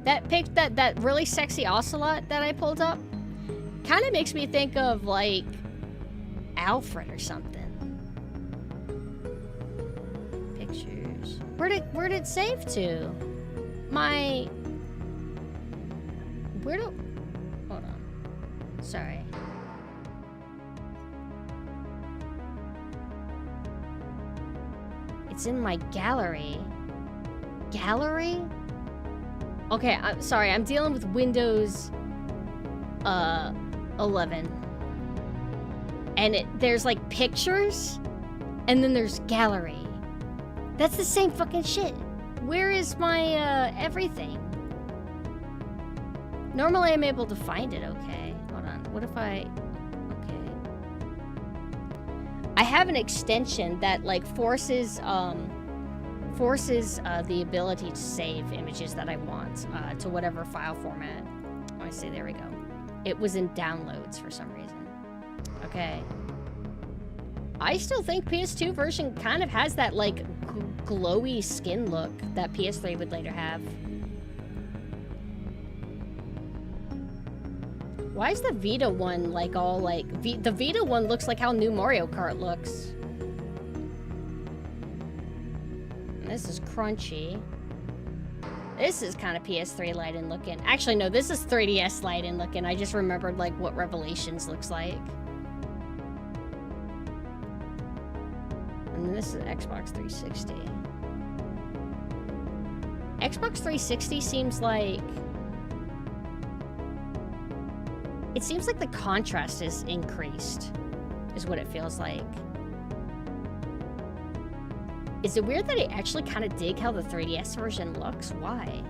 that really sexy ocelot that I pulled up kind of makes me think of like Alfred or something. Pictures. Where'd it save to? Hold on. Sorry. It's in my gallery. Gallery? Okay, I'm sorry. I'm dealing with Windows 11. And there's like pictures and then there's gallery. That's the same fucking shit. Where is my everything? Normally I'm able to find it, okay. Hold on. What if I... Okay. I have an extension that like forces the ability to save images that I want to whatever file format. Oh, I see, there we go. It was in downloads for some reason. Okay. I still think PS2 version kind of has that like glowy skin look that PS3 would later have. Why is the Vita one like all like... the Vita one looks like how new Mario Kart looks. This is crunchy. This is kind of PS3 light-in looking. Actually, no, this is 3DS light-in looking. I just remembered like what Revelations looks like. And then this is Xbox 360. Xbox 360 seems like... It seems like the contrast is increased, is what it feels like. Is it weird that I actually kind of dig how the 3DS version looks? Why?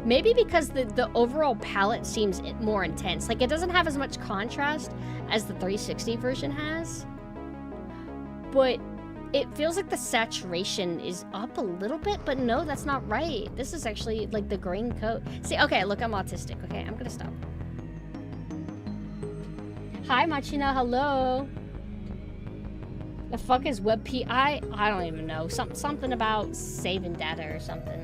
Maybe because the overall palette seems more intense. Like, it doesn't have as much contrast as the 360 version has. But it feels like the saturation is up a little bit, but no, that's not right. This is actually, like, the green coat. See, okay, look, I'm autistic. Okay, I'm gonna stop. Hi, Machina, hello. The fuck is WebP? I don't even know. Something about saving data or something.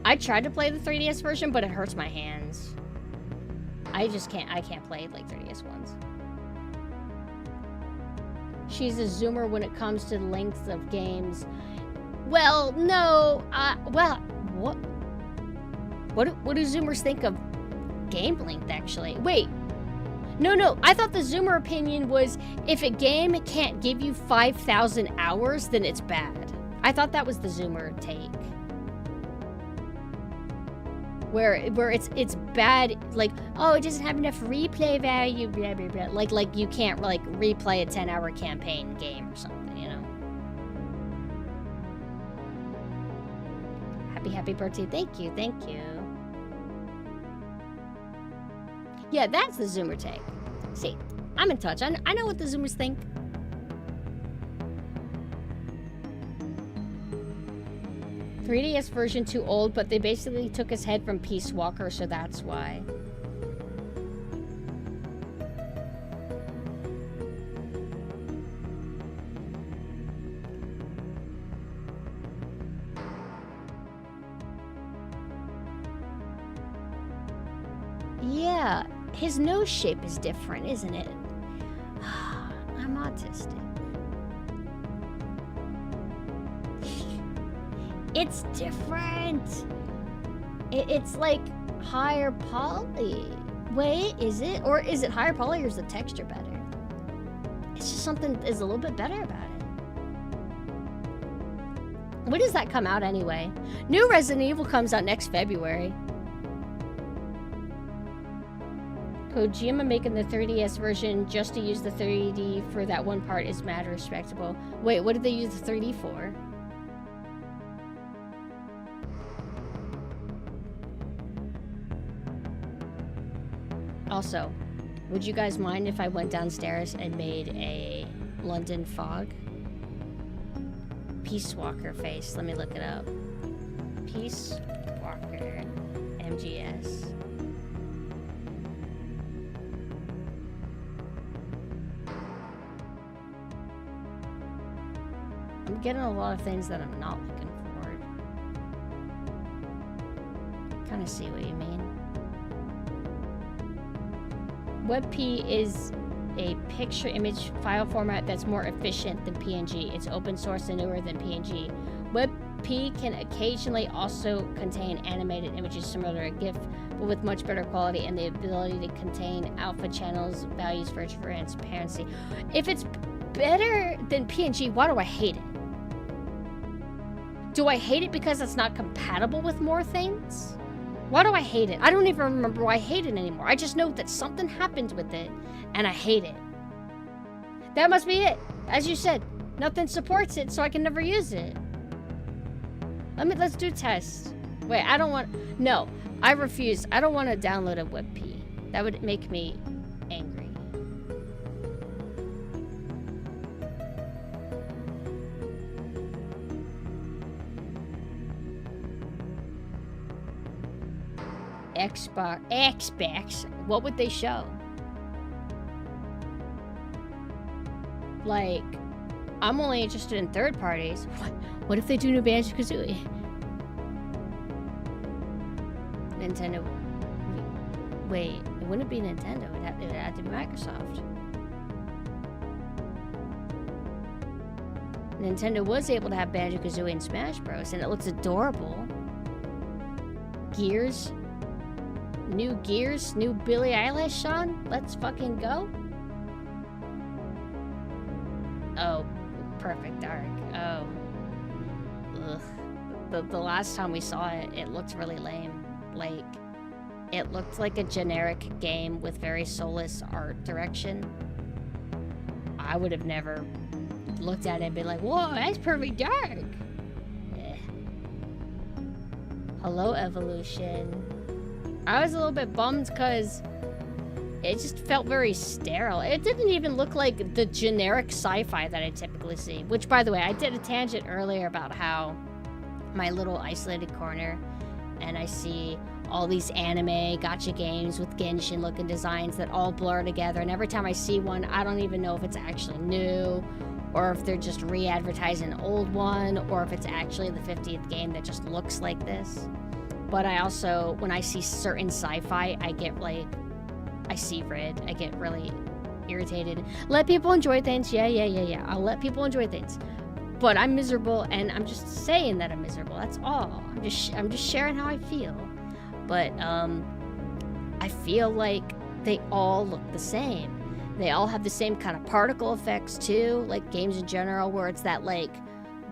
I tried to play the 3DS version, but it hurts my hands. I can't play like 3DS ones. She's a zoomer when it comes to length of games. Well, no. Well, what do zoomers think of game length, actually? Wait. No. I thought the zoomer opinion was if a game can't give you 5,000 hours, then it's bad. I thought that was the zoomer take. Where it's bad, like, oh, it doesn't have enough replay value, blah, blah, blah. Like you can't, like, replay a 10-hour campaign game or something, you know? Happy birthday. Thank you. Yeah, that's the zoomer take. See, I'm in touch. I know what the zoomers think. "3DS version too old, but they basically took his head from Peace Walker, so that's why." Yeah, his nose shape is different, isn't it? I'm autistic. It's different. It's like higher poly. Wait, is it? Or is it higher poly or is the texture better? It's just something is a little bit better about it. When does that come out anyway? New Resident Evil comes out next February. Kojima making the 3DS version just to use the 3D for that one part is mad respectable. Wait, what did they use the 3D for? Also, would you guys mind if I went downstairs and made a London fog? Peace Walker face. Let me look it up. Peace Walker MGS. getting a lot of things that I'm not looking for. Kind of see what you mean. WebP is a picture image file format that's more efficient than PNG. It's open source and newer than PNG. WebP can occasionally also contain animated images similar to GIF, but with much better quality and the ability to contain alpha channels, values for transparency. If it's better than PNG, why do I hate it? Do I hate it because it's not compatible with more things? Why do I hate it? I don't even remember why I hate it anymore. I just know that something happened with it, and I hate it. That must be it. As you said, nothing supports it, so I can never use it. Let's do a test. Wait, I don't want... No, I refuse. I don't want to download a WebP. That would make me angry. Xbox, what would they show? Like, I'm only interested in third parties. What if they do new Banjo-Kazooie? Nintendo. Wait, it wouldn't be Nintendo. It would have to be Microsoft. Nintendo was able to have Banjo-Kazooie in Smash Bros. And it looks adorable. Gears. New Gears, new Billie Eilish, Sean? Let's fucking go. Oh, perfect dark. Oh. Ugh. The last time we saw it, it looked really lame. Like, it looked like a generic game with very soulless art direction. I would have never looked at it and been like, whoa, that's perfect dark. Eh. Hello, Evolution. I was a little bit bummed because it just felt very sterile. It didn't even look like the generic sci-fi that I typically see. Which, by the way, I did a tangent earlier about how my little isolated corner, and I see all these anime gacha games with Genshin-looking designs that all blur together. And every time I see one, I don't even know if it's actually new, or if they're just re-advertising an old one, or if it's actually the 50th game that just looks like this. But I also, when I see certain sci-fi, I get like, I see red. I get really irritated. Let people enjoy things. Yeah. I'll let people enjoy things. But I'm miserable, and I'm just saying that I'm miserable. That's all. I'm just sharing how I feel. But I feel like they all look the same. They all have the same kind of particle effects too, like games in general, where it's that like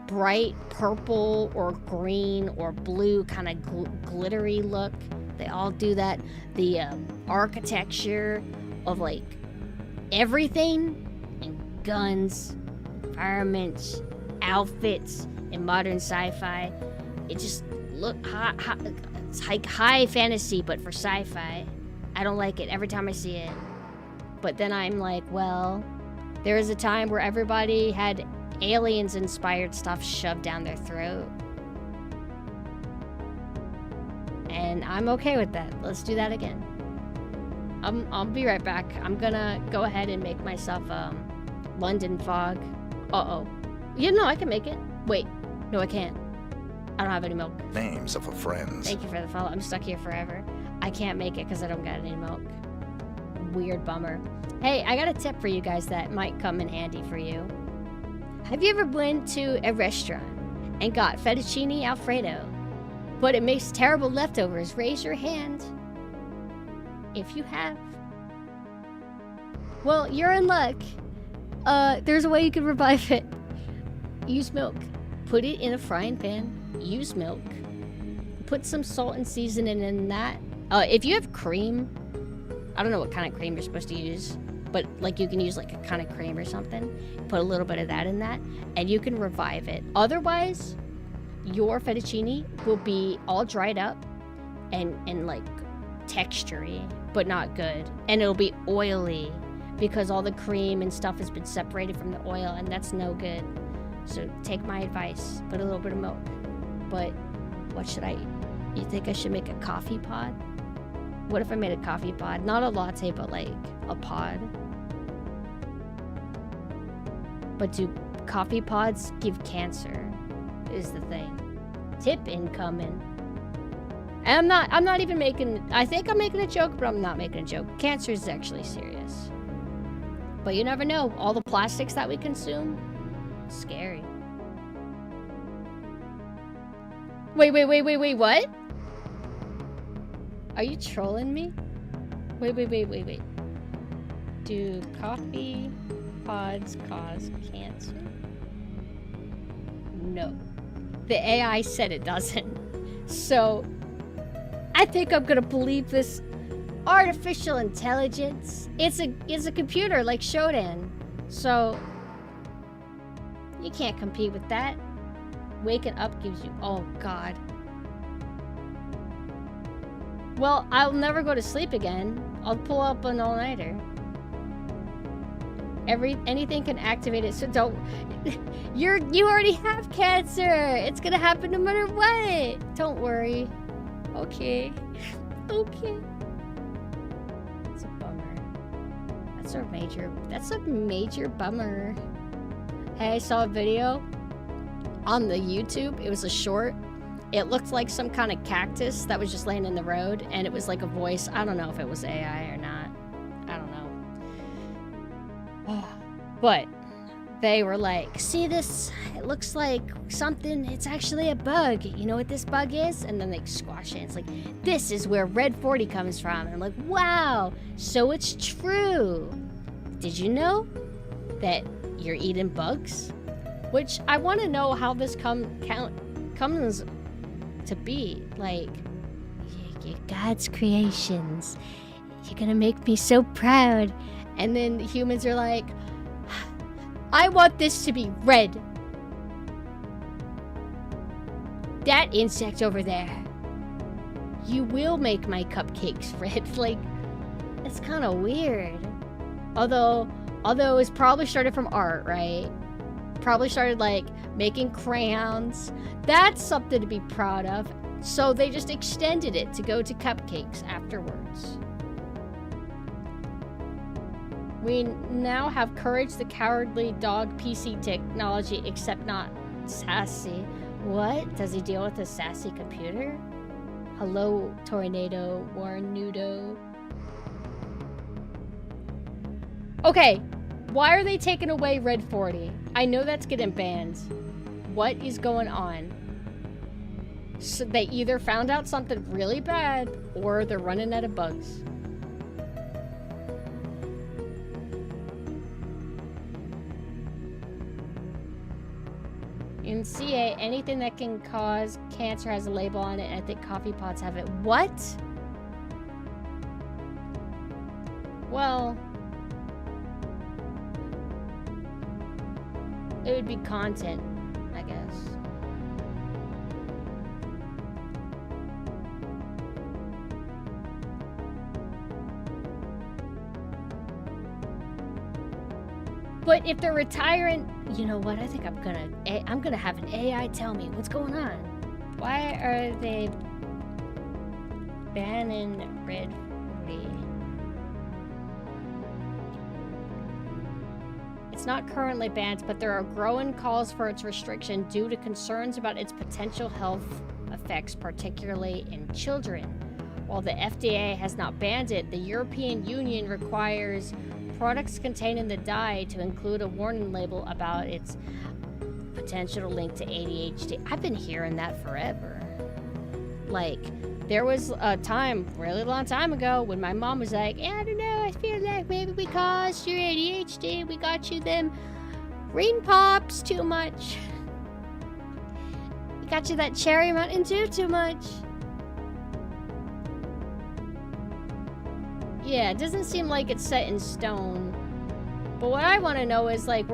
bright purple or green or blue kind of glittery look. They all do that. The architecture of like everything, and guns, environments, outfits in modern sci-fi. It just look it's like high fantasy, but for sci-fi. I don't like it every time I see it. But then I'm like, well, there was a time where everybody had aliens-inspired stuff shoved down their throat. And I'm okay with that. Let's do that again. I'll be right back. I'm gonna go ahead and make myself London fog. Uh-oh. You know, I can make it. Wait. No, I can't. I don't have any milk. Names of friends. Thank you for the follow. I'm stuck here forever. I can't make it because I don't got any milk. Weird bummer. Hey, I got a tip for you guys that might come in handy for you. Have you ever been to a restaurant and got fettuccine alfredo, but it makes terrible leftovers? Raise your hand if you have. Well, you're in luck. There's a way you can revive it. Use milk. Put it in a frying pan. Use milk. Put some salt and seasoning in that. If you have cream, I don't know what kind of cream you're supposed to use, but like you can use like a kind of cream or something. Put a little bit of that in that, and you can revive it. Otherwise, your fettuccine will be all dried up and like textury, but not good. And it'll be oily because all the cream and stuff has been separated from the oil, and that's no good. So take my advice, put a little bit of milk. But what should I, you think I should make a coffee pod? What if I made a coffee pod? Not a latte, but like a pod. But do coffee pods give cancer? Is the thing. Tip incoming. And I'm not even making, I think I'm making a joke, but I'm not making a joke. Cancer is actually serious. But you never know. All the plastics that we consume, scary. Wait, what? Are you trolling me? Wait. Do coffee pods cause cancer? No. The AI said it doesn't. So, I think I'm gonna believe this artificial intelligence. It's a computer like Shodan. So, you can't compete with that. Waking up gives you, oh God. Well, I'll never go to sleep again. I'll pull up an all-nighter. Anything can activate it, so don't. You already have cancer. It's gonna happen no matter what. Don't worry. Okay. Okay. That's a bummer. That's a major bummer. Hey, I saw a video on the YouTube. It was a short. It looked like some kind of cactus that was just laying in the road, and it was like a voice. I don't know if it was AI or not. I don't know. But they were like, see this? It looks like something. It's actually a bug. You know what this bug is? And then they squash it. It's like, this is where Red 40 comes from. And I'm like, wow, so it's true. Did you know that you're eating bugs? Which I want to know how this comes to be. Like, you're God's creations. You're gonna make me so proud. And then humans are like, I want this to be red. That insect over there. You will make my cupcakes red. Like, it's kind of weird. Although it's probably started from art, right? Probably started like making crayons. That's something to be proud of. So they just extended it to go to cupcakes afterwards. We now have Courage the Cowardly Dog PC technology, except not sassy. What? Does he deal with a sassy computer? Hello, Tornado Warnudo. Okay, why are they taking away Red 40? I know that's getting banned. What is going on? So they either found out something really bad, or they're running out of bugs. In CA, anything that can cause cancer has a label on it, and I think coffee pots have it. What? Well, it would be content, I guess. But if they're retiring, you know what? I think I'm gonna have an AI tell me what's going on. Why are they banning Red 40? It's not currently banned, but there are growing calls for its restriction due to concerns about its potential health effects, particularly in children. While the FDA has not banned it, the European Union requires products containing the dye to include a warning label about its potential link to ADHD. I've been hearing that forever. Like, there was a time, really long time ago, when my mom was like, I don't know, I feel like maybe because you're ADHD, we got you them green pops too much. We got you that cherry Mountain Dew too much. Yeah, it doesn't seem like it's set in stone. But what I want to know is, like,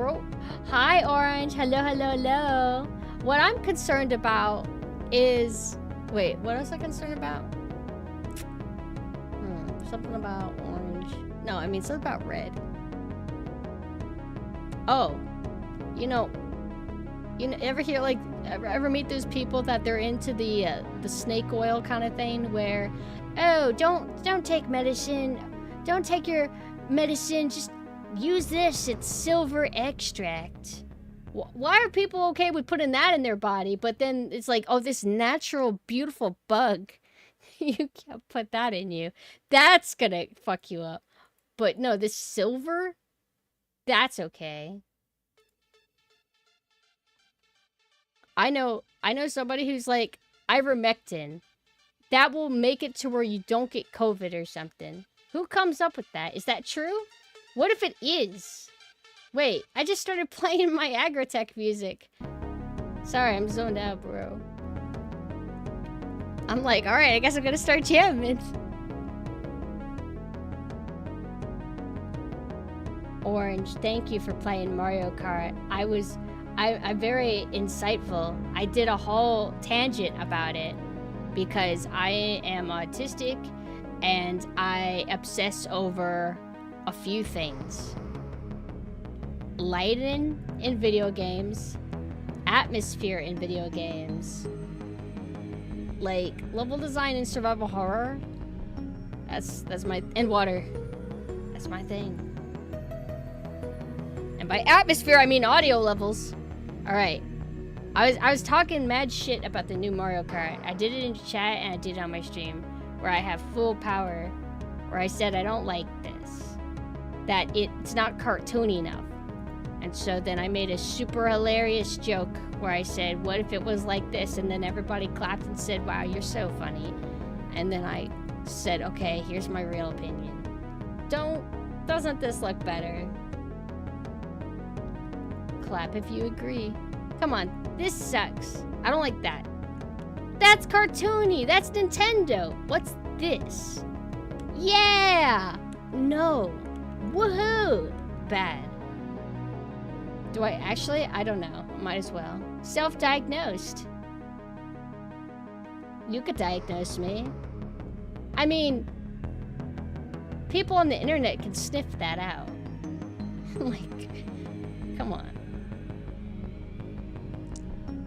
hi, Orange. Hello, hello, hello. What I'm concerned about is... Wait, what was I concerned about? Something about orange. No, I mean, something about red. Oh. You know, ever hear, like, ever meet those people that they're into the snake oil kind of thing where... Oh, don't take medicine. Don't take your medicine. Just use this, it's silver extract. Why are people okay with putting that in their body, but then it's like, oh, this natural, beautiful bug, you can't put that in you. That's gonna fuck you up. But no, this silver, that's okay. I know somebody who's like, ivermectin. That will make it to where you don't get COVID or something. Who comes up with that? Is that true? What if it is? Wait, I just started playing my agrotech music. Sorry, I'm zoned out, bro. I'm like, alright, I guess I'm gonna start jamming. Orange, thank you for playing Mario Kart. I'm very insightful. I did a whole tangent about it because I am autistic and I obsess over a few things. Lighting in video games, atmosphere in video games, like level design in survival horror. That's my, and water. That's my thing. And by atmosphere I mean audio levels. All right. I was talking mad shit about the new Mario Kart. I did it in chat and I did it on my stream where I have full power, where I said I don't like this, that it's not cartoony enough. And so then I made a super hilarious joke where I said, what if it was like this? And then everybody clapped and said, wow, you're so funny. And then I said, okay, here's my real opinion. Doesn't this look better? Clap if you agree. Come on, this sucks. I don't like that. That's cartoony, that's Nintendo. What's this? Yeah! No. Woohoo! Bad. Do I actually? I don't know. Might as well. Self-diagnosed. You could diagnose me. I mean, people on the internet can sniff that out. Like, come on.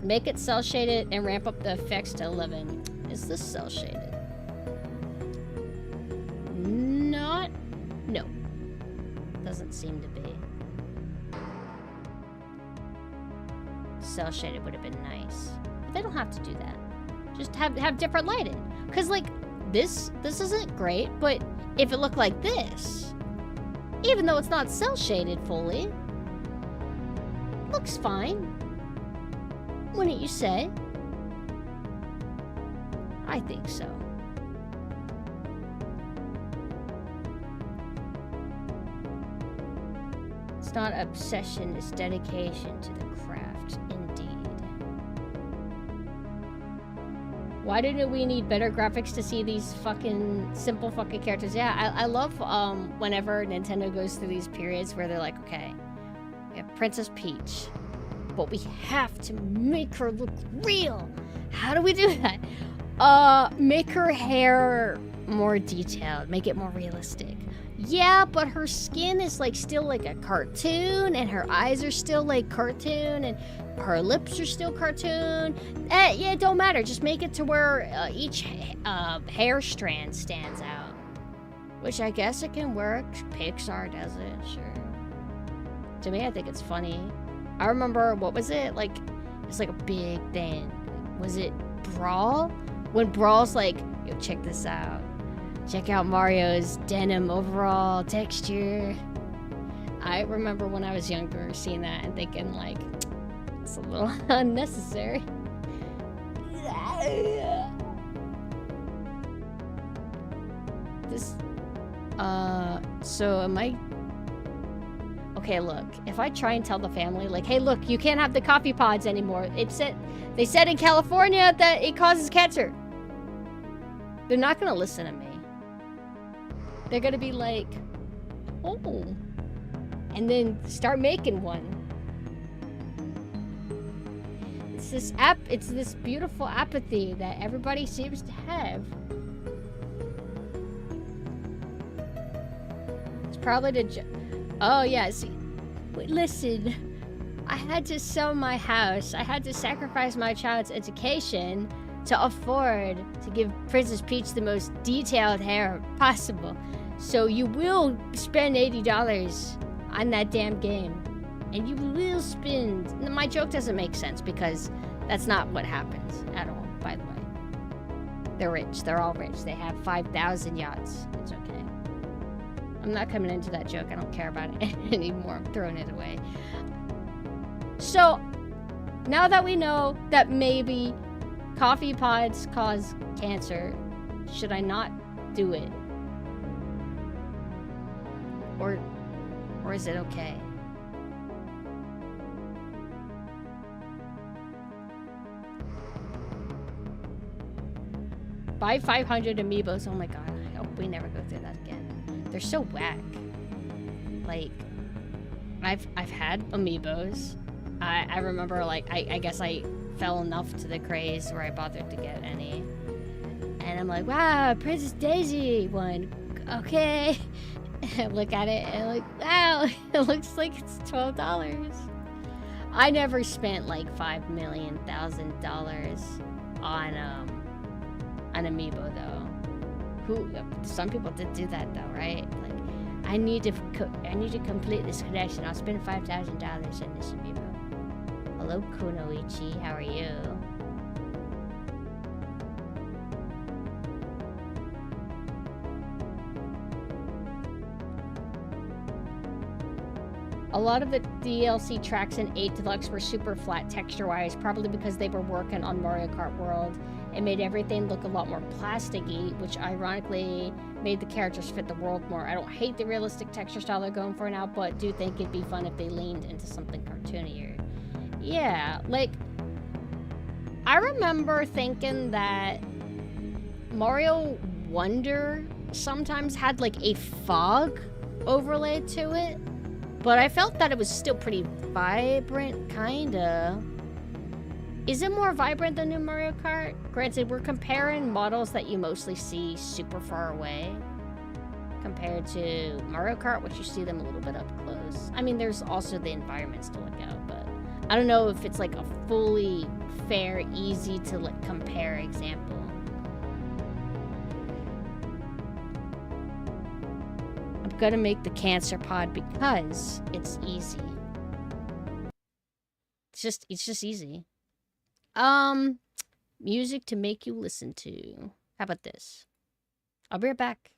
Make it cel-shaded and ramp up the effects to 11. Is this cel-shaded? Not. No. Doesn't seem to be. Cel-shaded would have been nice. But they don't have to do that. Just have different lighting. Cause like this isn't great, but if it looked like this, even though it's not cel-shaded fully, looks fine. Wouldn't you say? I think so. It's not obsession, it's dedication to the craft, indeed. Why didn't we need better graphics to see these fucking simple fucking characters? Yeah, I love whenever Nintendo goes through these periods where they're like, okay, we have Princess Peach, but we have to make her look real. How do we do that? Make her hair more detailed, make it more realistic. Yeah, but her skin is like still like a cartoon, and her eyes are still like cartoon, and her lips are still cartoon. Yeah, it don't matter. Just make it to where each hair strand stands out. Which I guess it can work. Pixar does it, sure. To me, I think it's funny. I remember, what was it? Like, it's like a big thing. Was it Brawl? When Brawl's like, yo, check this out. Check out Mario's denim overall texture. I remember when I was younger seeing that and thinking like, it's a little unnecessary. This, so am I... Okay, look, if I try and tell the family, like, hey, look, you can't have the coffee pods anymore. They said in California that it causes cancer. They're not gonna listen to me. They're gonna be like, oh, and then start making one. It's this beautiful apathy that everybody seems to have. It's probably to oh yeah, see, wait, listen, I had to sell my house. I had to sacrifice my child's education to afford to give Princess Peach the most detailed hair possible. So you will spend $80 on that damn game. And you will spend... My joke doesn't make sense because that's not what happens at all, by the way. They're rich. They're all rich. They have 5,000 yachts. It's okay. I'm not coming into that joke. I don't care about it anymore. I'm throwing it away. So, now that we know that maybe coffee pods cause cancer, should I not do it? Or is it okay? Buy 500 amiibos. Oh my god, I hope we never go through that again. They're so whack. Like, I've had amiibos. I remember, like, I guess I fell enough to the craze where I bothered to get any. And I'm like, wow, Princess Daisy one. Okay. I look at it and I'm like, wow, it looks like it's $12. I never spent like $5,000,000 on an amiibo though. Some people did do that though, right? Like, I need to complete this collection. I'll spend $5,000 in this amiibo. Hello, Kunoichi. How are you? A lot of the DLC tracks in 8 Deluxe were super flat texture-wise, probably because they were working on Mario Kart World. It made everything look a lot more plasticky, which ironically made the characters fit the world more. I don't hate the realistic texture style they're going for now, but do think it'd be fun if they leaned into something cartoonier. Yeah, like, I remember thinking that Mario Wonder sometimes had like a fog overlay to it. But I felt that it was still pretty vibrant, kinda. Is it more vibrant than New Mario Kart? Granted, we're comparing models that you mostly see super far away compared to Mario Kart, which you see them a little bit up close. I mean, there's also the environments to look at, but I don't know if it's like a fully fair, easy to like compare example. Gonna make the cancer pod because it's easy. It's just easy. Music to make you listen to. How about this? I'll be right back.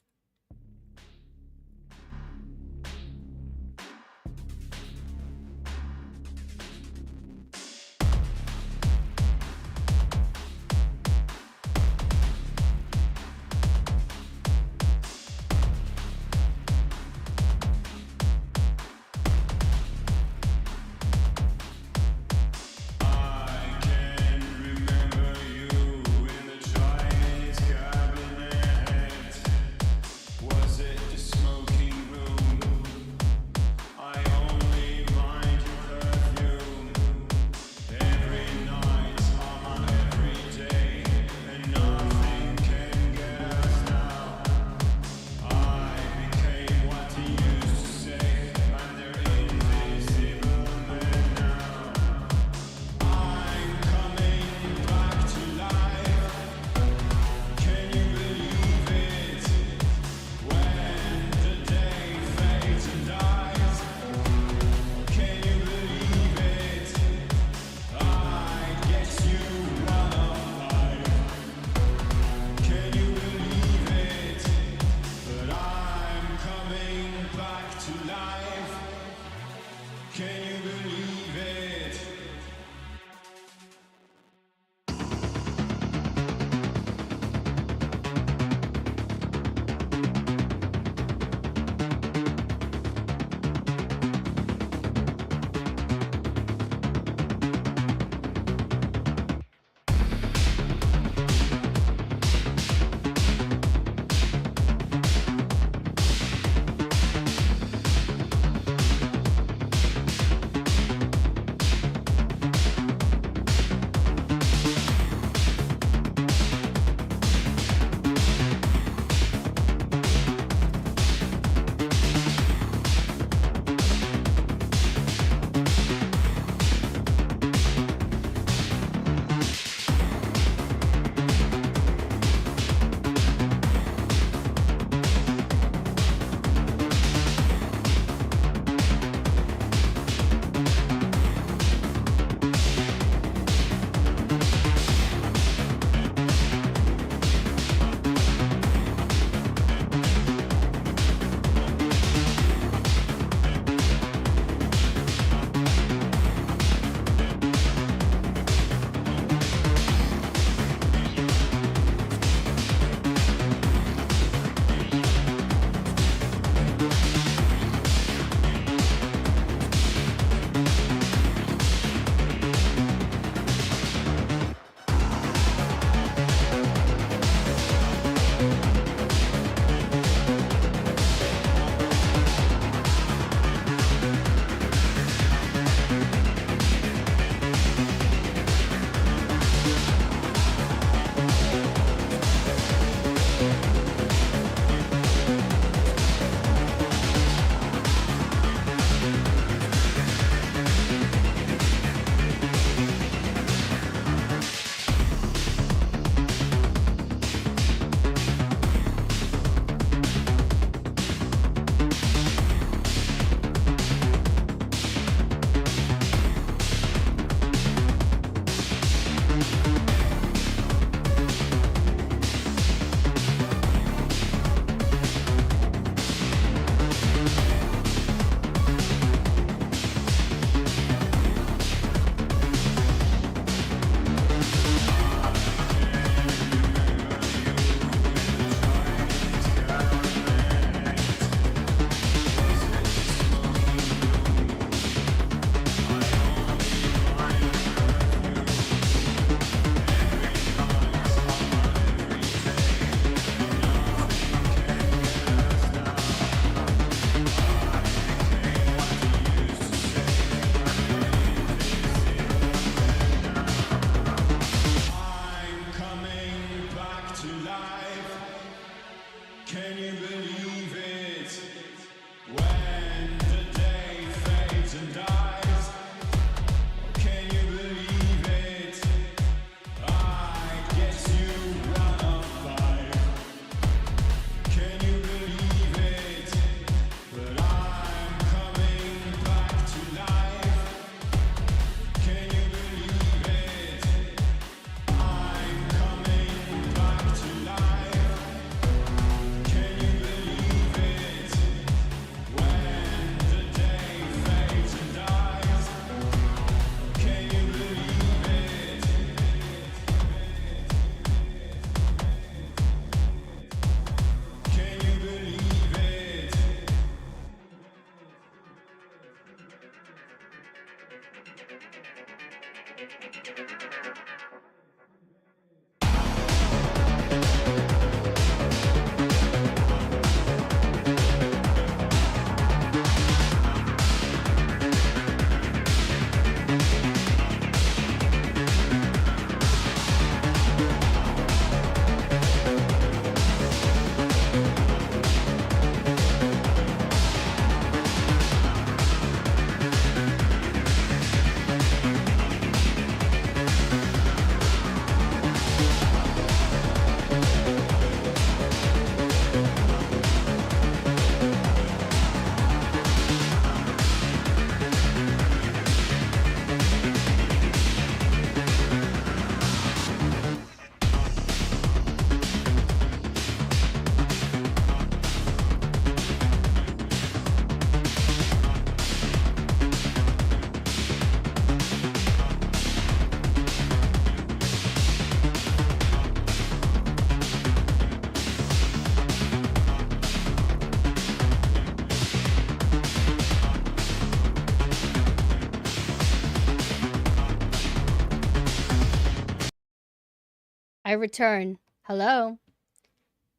I return. Hello?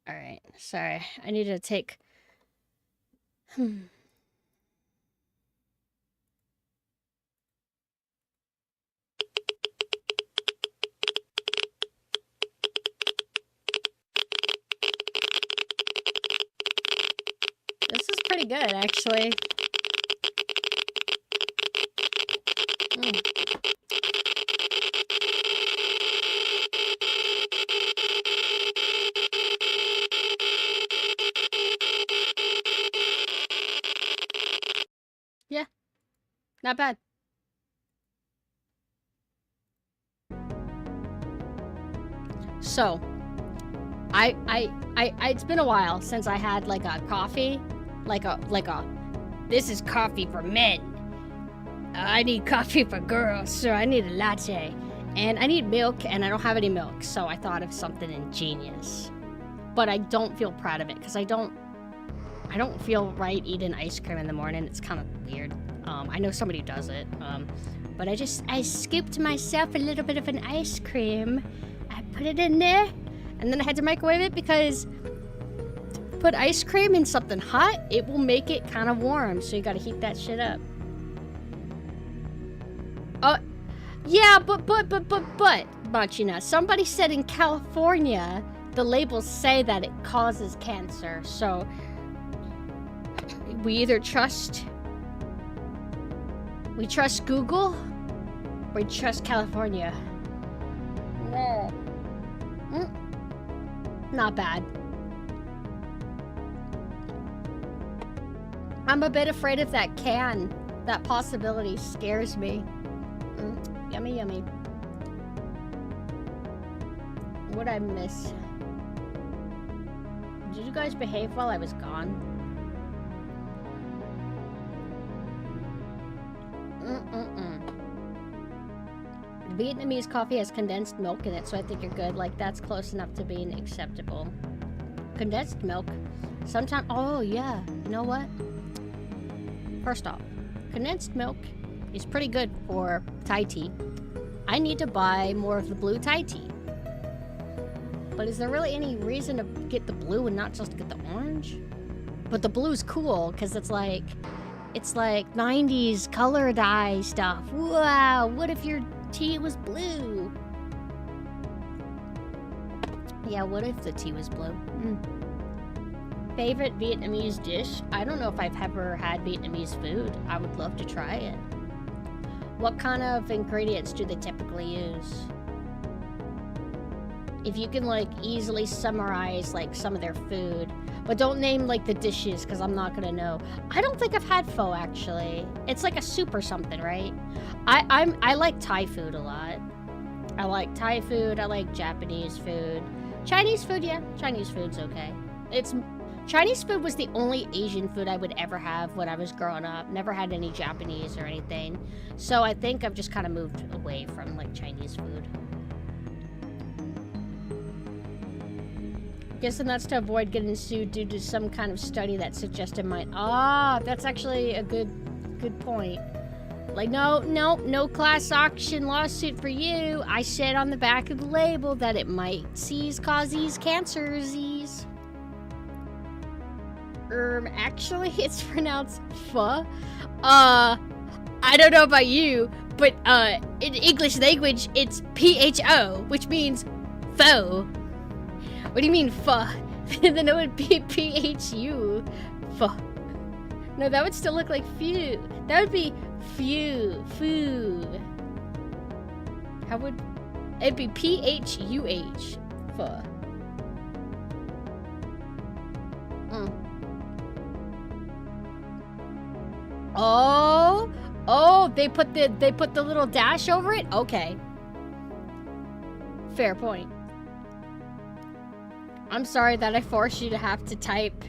Alright, sorry. I need to take... This is pretty good, actually. Yeah, not bad. So, it's been a while since I had like a coffee, this is coffee for men. I need coffee for girls, so I need a latte. And I need milk, and I don't have any milk, so I thought of something ingenious. But I don't feel proud of it, because I don't feel right eating ice cream in the morning. It's kind of weird. I know somebody who does it. But I scooped myself a little bit of an ice cream. I put it in there, and then I had to microwave it because put ice cream in something hot, it will make it kind of warm, so you gotta heat that shit up. Yeah, but, Machina, somebody said in California, the labels say that it causes cancer, so we either trust Google, or we trust California. Not bad. I'm a bit afraid of that can. That possibility scares me. Yummy, yummy. What'd I miss? Did you guys behave while I was gone? Vietnamese coffee has condensed milk in it, so I think you're good. Like, that's close enough to being acceptable. Condensed milk. Sometimes, oh yeah, you know what? First off, condensed milk is pretty good for Thai tea. I need to buy more of the blue Thai tea. But is there really any reason to get the blue and not just get the orange? But the blue's cool, because it's like 90s color dye stuff. Wow, what if your tea was blue? Yeah, what if the tea was blue? Favorite Vietnamese dish? I don't know if I've ever had Vietnamese food. I would love to try it. What kind of ingredients do they typically use? If you can like easily summarize like some of their food, but don't name like the dishes because I'm not gonna know. I don't think I've had pho actually. It's like a soup or something, right? I like Thai food a lot. I like Thai food. I like Japanese food. Chinese food, yeah. Chinese food's okay. Chinese food was the only Asian food I would ever have when I was growing up. Never had any Japanese or anything. So I think I've just kind of moved away from like Chinese food. Guessing that's to avoid getting sued due to some kind of study that suggested might. Ah, that's actually a good point. Like, no class action lawsuit for you. I said on the back of the label that it might cause these cancers. Actually, it's pronounced pho. I don't know about you, but in English language, it's PHO, which means pho. What do you mean pho? Then it would be PHU. Pho. No, that would still look like few. That would be foo. How would it'd be PHUH? Pho. Oh, they put the little dash over it? Okay. Fair point. I'm sorry that I forced you to have to type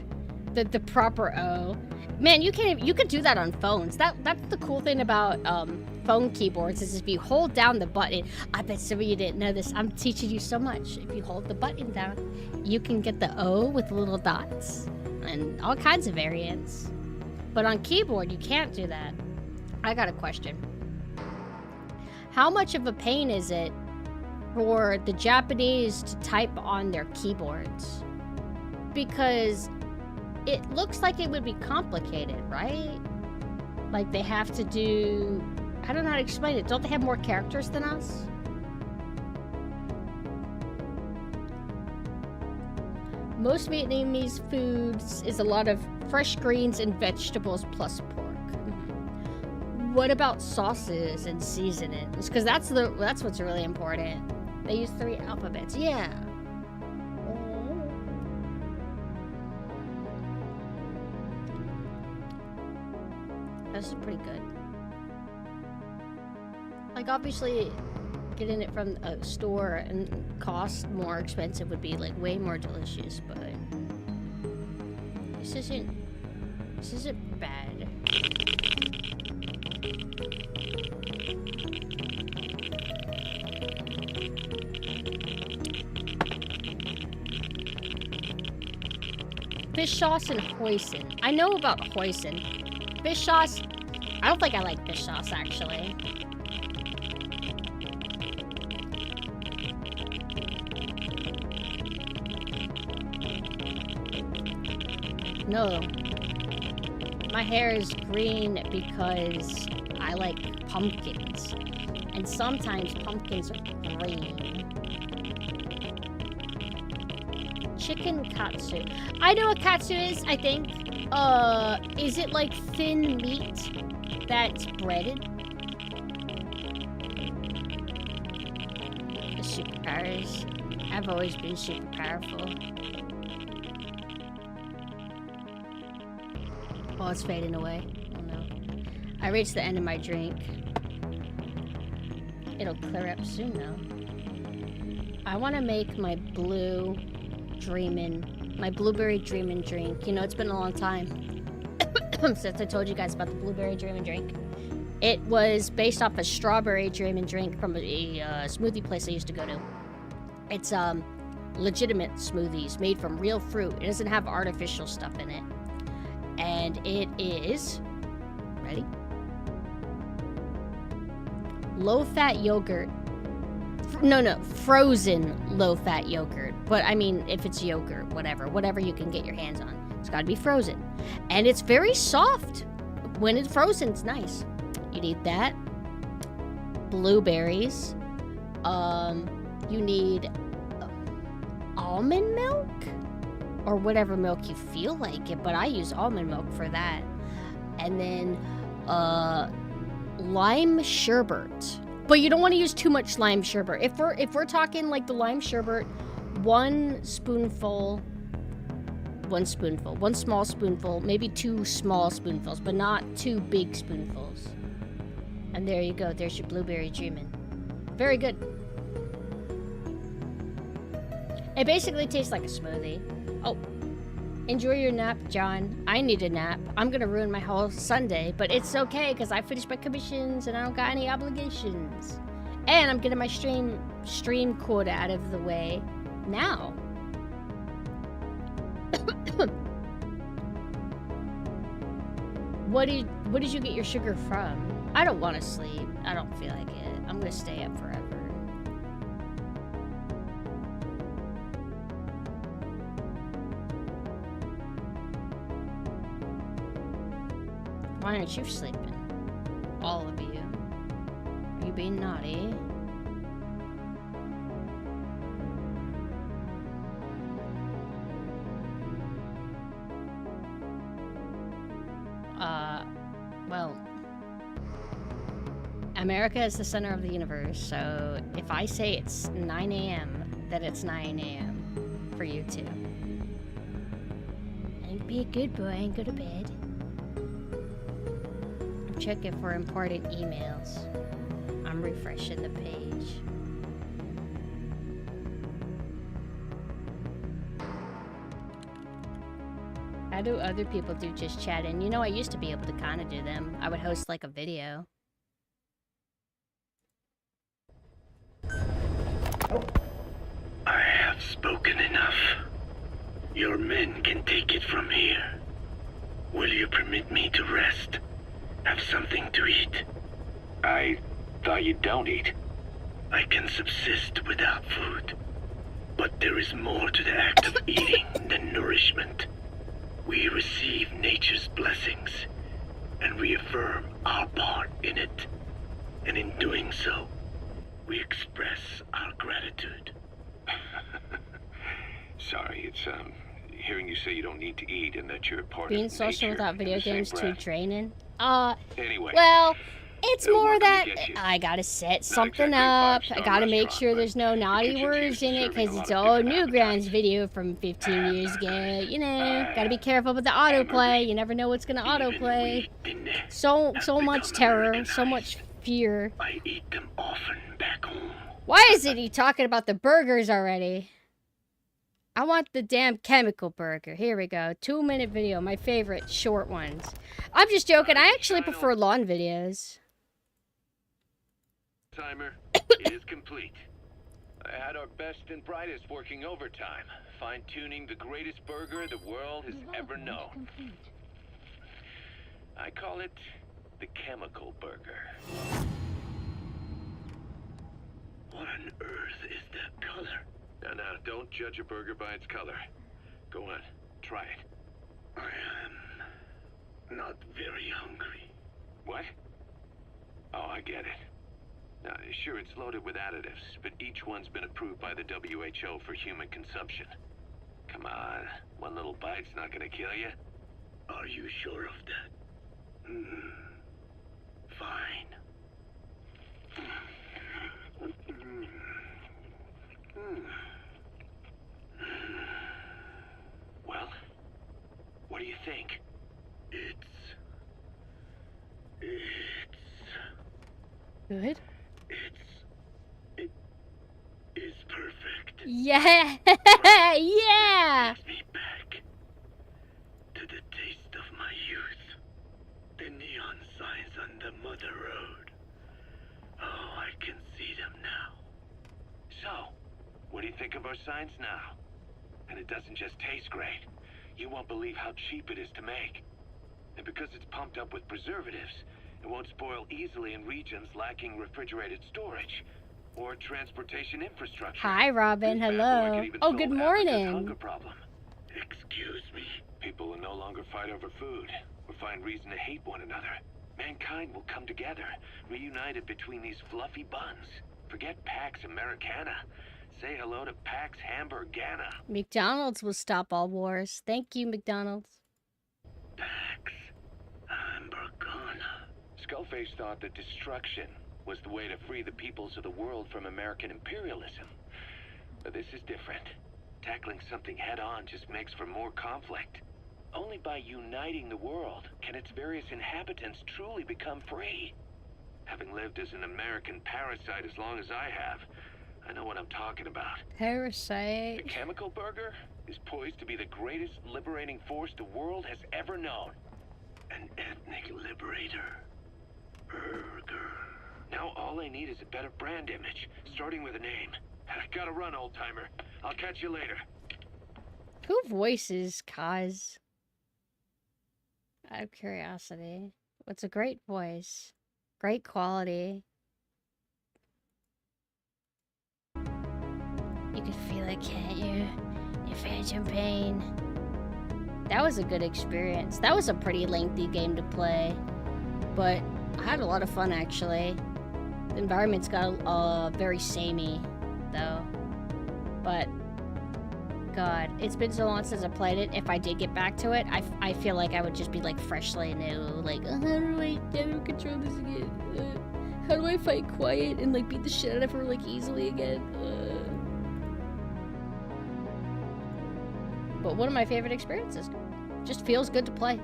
the proper O. Man, you could do that on phones. That's the cool thing about phone keyboards is if you hold down the button. I bet some of you didn't know this. I'm teaching you so much. If you hold the button down, you can get the O with little dots and all kinds of variants. But on keyboard, you can't do that. I got a question. How much of a pain is it for the Japanese to type on their keyboards? Because it looks like it would be complicated, right? Like they have to do... I don't know how to explain it. Don't they have more characters than us? Most Vietnamese foods is a lot of fresh greens and vegetables plus pork. What about sauces and seasonings? Because that's what's really important. They use 3 alphabets. Yeah. This is pretty good. Like obviously, getting it from a store and cost more expensive would be like way more delicious, but this isn't bad. Fish sauce and hoisin. I know about hoisin. Fish sauce, I don't think I like fish sauce actually. No. My hair is green because I like pumpkins. And sometimes pumpkins are green. Chicken katsu. I know what katsu is, I think. Is it like thin meat that's breaded? The superpowers. I've always been super powerful. Oh, it's fading away. Oh no. I reached the end of my drink. It'll clear up soon though. I want to make my blueberry dreamin' drink. You know, it's been a long time since I told you guys about the blueberry dreamin' drink. It was based off a strawberry dreamin' drink from a smoothie place I used to go to. It's legitimate smoothies made from real fruit. It doesn't have artificial stuff in it. And it is, ready? Low-fat yogurt. Frozen low-fat yogurt. But I mean, if it's yogurt, whatever you can get your hands on. It's gotta be frozen. And it's very soft. When it's frozen, it's nice. You need that. Blueberries. You need almond milk? Or whatever milk you feel like it, but I use almond milk for that. And then, lime sherbet. But you don't want to use too much lime sherbet. If we're talking like the lime sherbet, one small spoonful, maybe 2 small spoonfuls, but not 2 big spoonfuls. And there you go. There's your blueberry dreamin'. Very good. It basically tastes like a smoothie. Oh, enjoy your nap, John. I need a nap. I'm gonna ruin my whole Sunday, but it's okay because I finished my commissions and I don't got any obligations. And I'm getting my stream quota out of the way now. What did you get your sugar from? I don't want to sleep. I don't feel like it. I'm gonna stay up forever. Why aren't you sleeping? All of you. Are you being naughty? Well, America is the center of the universe, so if I say it's 9 a.m., then it's 9 a.m. for you too. And be a good boy and go to bed. I'm checking for important emails. I'm refreshing the page. How do other people do just chatting? You know, I used to be able to kind of do them. I would host like a video. I have spoken enough. Your men can take it from here. Will you permit me to rest? Have something to eat? I thought you don't eat. I can subsist without food. But there is more to the act of eating than nourishment. We receive nature's blessings and reaffirm our part in it. And in doing so, we express our gratitude. Sorry, it's, hearing you say you don't need to eat and that you're part Being of social nature without in video the same games too breath. draining. Anyway. Well, it's more what can that we get you? I gotta set Not something exactly a up. I five-star gotta make restaurant, sure but there's no the naughty kitchen's words used to in it serving because a it's lot of old different Newgrounds appetites. video from 15 years ago. You know, gotta be careful with the autoplay. You never know what's gonna autoplay. So much terror, so much fear. I eat them often back home. Why isn't he talking about the burgers already? I want the damn chemical burger. Here we go. 2-minute video. My favorite short ones. I'm just joking. I actually prefer long videos. Timer is complete. I had our best and brightest working overtime, fine-tuning the greatest burger the world has ever known. I call it the chemical burger. What on earth is that color? Now, don't judge a burger by its color. Go on, try it. I am not very hungry. What? Oh, I get it. Now, sure, it's loaded with additives, but each one's been approved by the WHO for human consumption. Come on, one little bite's not gonna kill you. Are you sure of that? Fine. Well, what do you think? Good. It is perfect. Yeah. Yeah. Takes me back to the taste of my youth. The neon signs on the Mother Road. Oh, I can see them now. So, what do you think of our signs now? And it doesn't just taste great. You won't believe how cheap it is to make. And because it's pumped up with preservatives, it won't spoil easily in regions lacking refrigerated storage or transportation infrastructure. Hi, Robin. This bad boy Hello. could even Oh, solve good Africa's morning. hunger problem. Excuse me. People will no longer fight over food or find reason to hate one another. Mankind will come together, reunited between these fluffy buns. Forget Pax Americana. Say hello to Pax Hamburgana. McDonald's will stop all wars. Thank you, McDonald's. Pax Hamburgana. Skullface thought that destruction was the way to free the peoples of the world from American imperialism. But this is different. Tackling something head-on just makes for more conflict. Only by uniting the world can its various inhabitants truly become free. Having lived as an American parasite as long as I have, I know what I'm talking about. The Parasite. chemical burger is poised to be the greatest liberating force the world has ever known. An ethnic liberator. Burger. Now all I need is a better brand image, starting with a name. I gotta run, old-timer. I'll catch you later. Who voices Kaz? Out of curiosity. What's a great voice? Great quality. You can feel it, can't you? You phantom pain. That was a good experience. That was a pretty lengthy game to play, but I had a lot of fun actually. The environment's got very samey though, but God, it's been so long since I played it. If I did get back to it, I feel like I would just be like freshly new. Like, how do I control this again? How do I fight quiet and like beat the shit out of her like easily again? But one of my favorite experiences. Just feels good to play.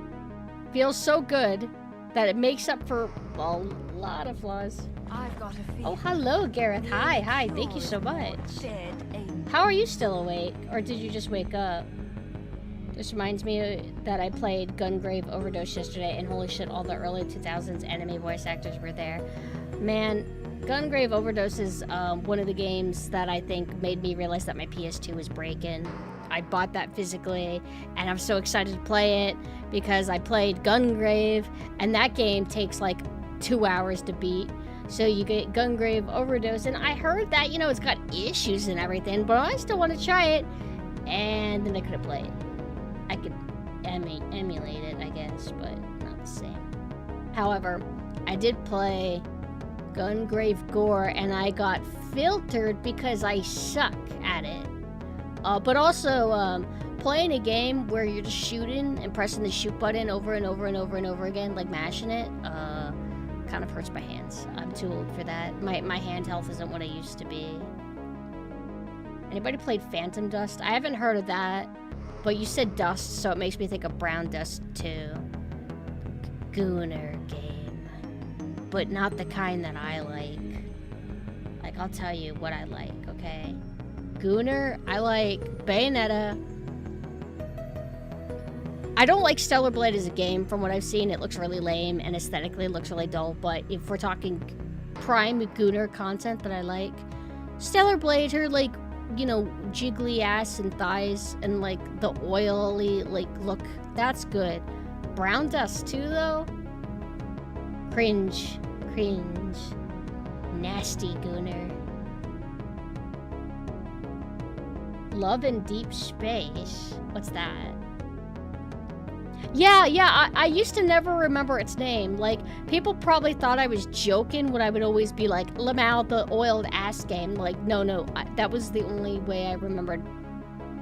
Feels so good that it makes up for a lot of flaws. I've got a feeling. Oh, hello, Gareth. Hi. Thank you so much. How are you still awake? Or did you just wake up? This reminds me that I played Gungrave Overdose yesterday, and holy shit, all the early 2000s anime voice actors were there. Man, Gungrave Overdose is one of the games that I think made me realize that my PS2 was breaking. I bought that physically, and I'm so excited to play it because I played Gungrave, and that game takes like 2 hours to beat. So you get Gungrave Overdose, and I heard that, you know, it's got issues and everything, but I still want to try it, and then I couldn't play it. I could emulate it, I guess, but not the same. However, I did play Gungrave Gore, and I got filtered because I suck at it. But also, playing a game where you're just shooting and pressing the shoot button over and over and over and over again, like mashing it, kind of hurts my hands. I'm too old for that. My hand health isn't what it used to be. Anybody played Phantom Dust? I haven't heard of that, but you said Dust, so it makes me think of Brown Dust too. Gooner game, but not the kind that I like. Like, I'll tell you what I like, okay? Gooner, I like Bayonetta. I don't like Stellar Blade as a game. From what I've seen, it looks really lame and aesthetically it looks really dull, but if we're talking prime Gooner content that I like, Stellar Blade, her like, you know, jiggly ass and thighs and like the oily like look, that's good. Brown Dust too though? Cringe. Nasty Gooner. Love in Deep Space. What's that? Yeah, I used to never remember its name. Like, people probably thought I was joking when I would always be like, Lamau, the oiled ass game. Like, no, that was the only way I remembered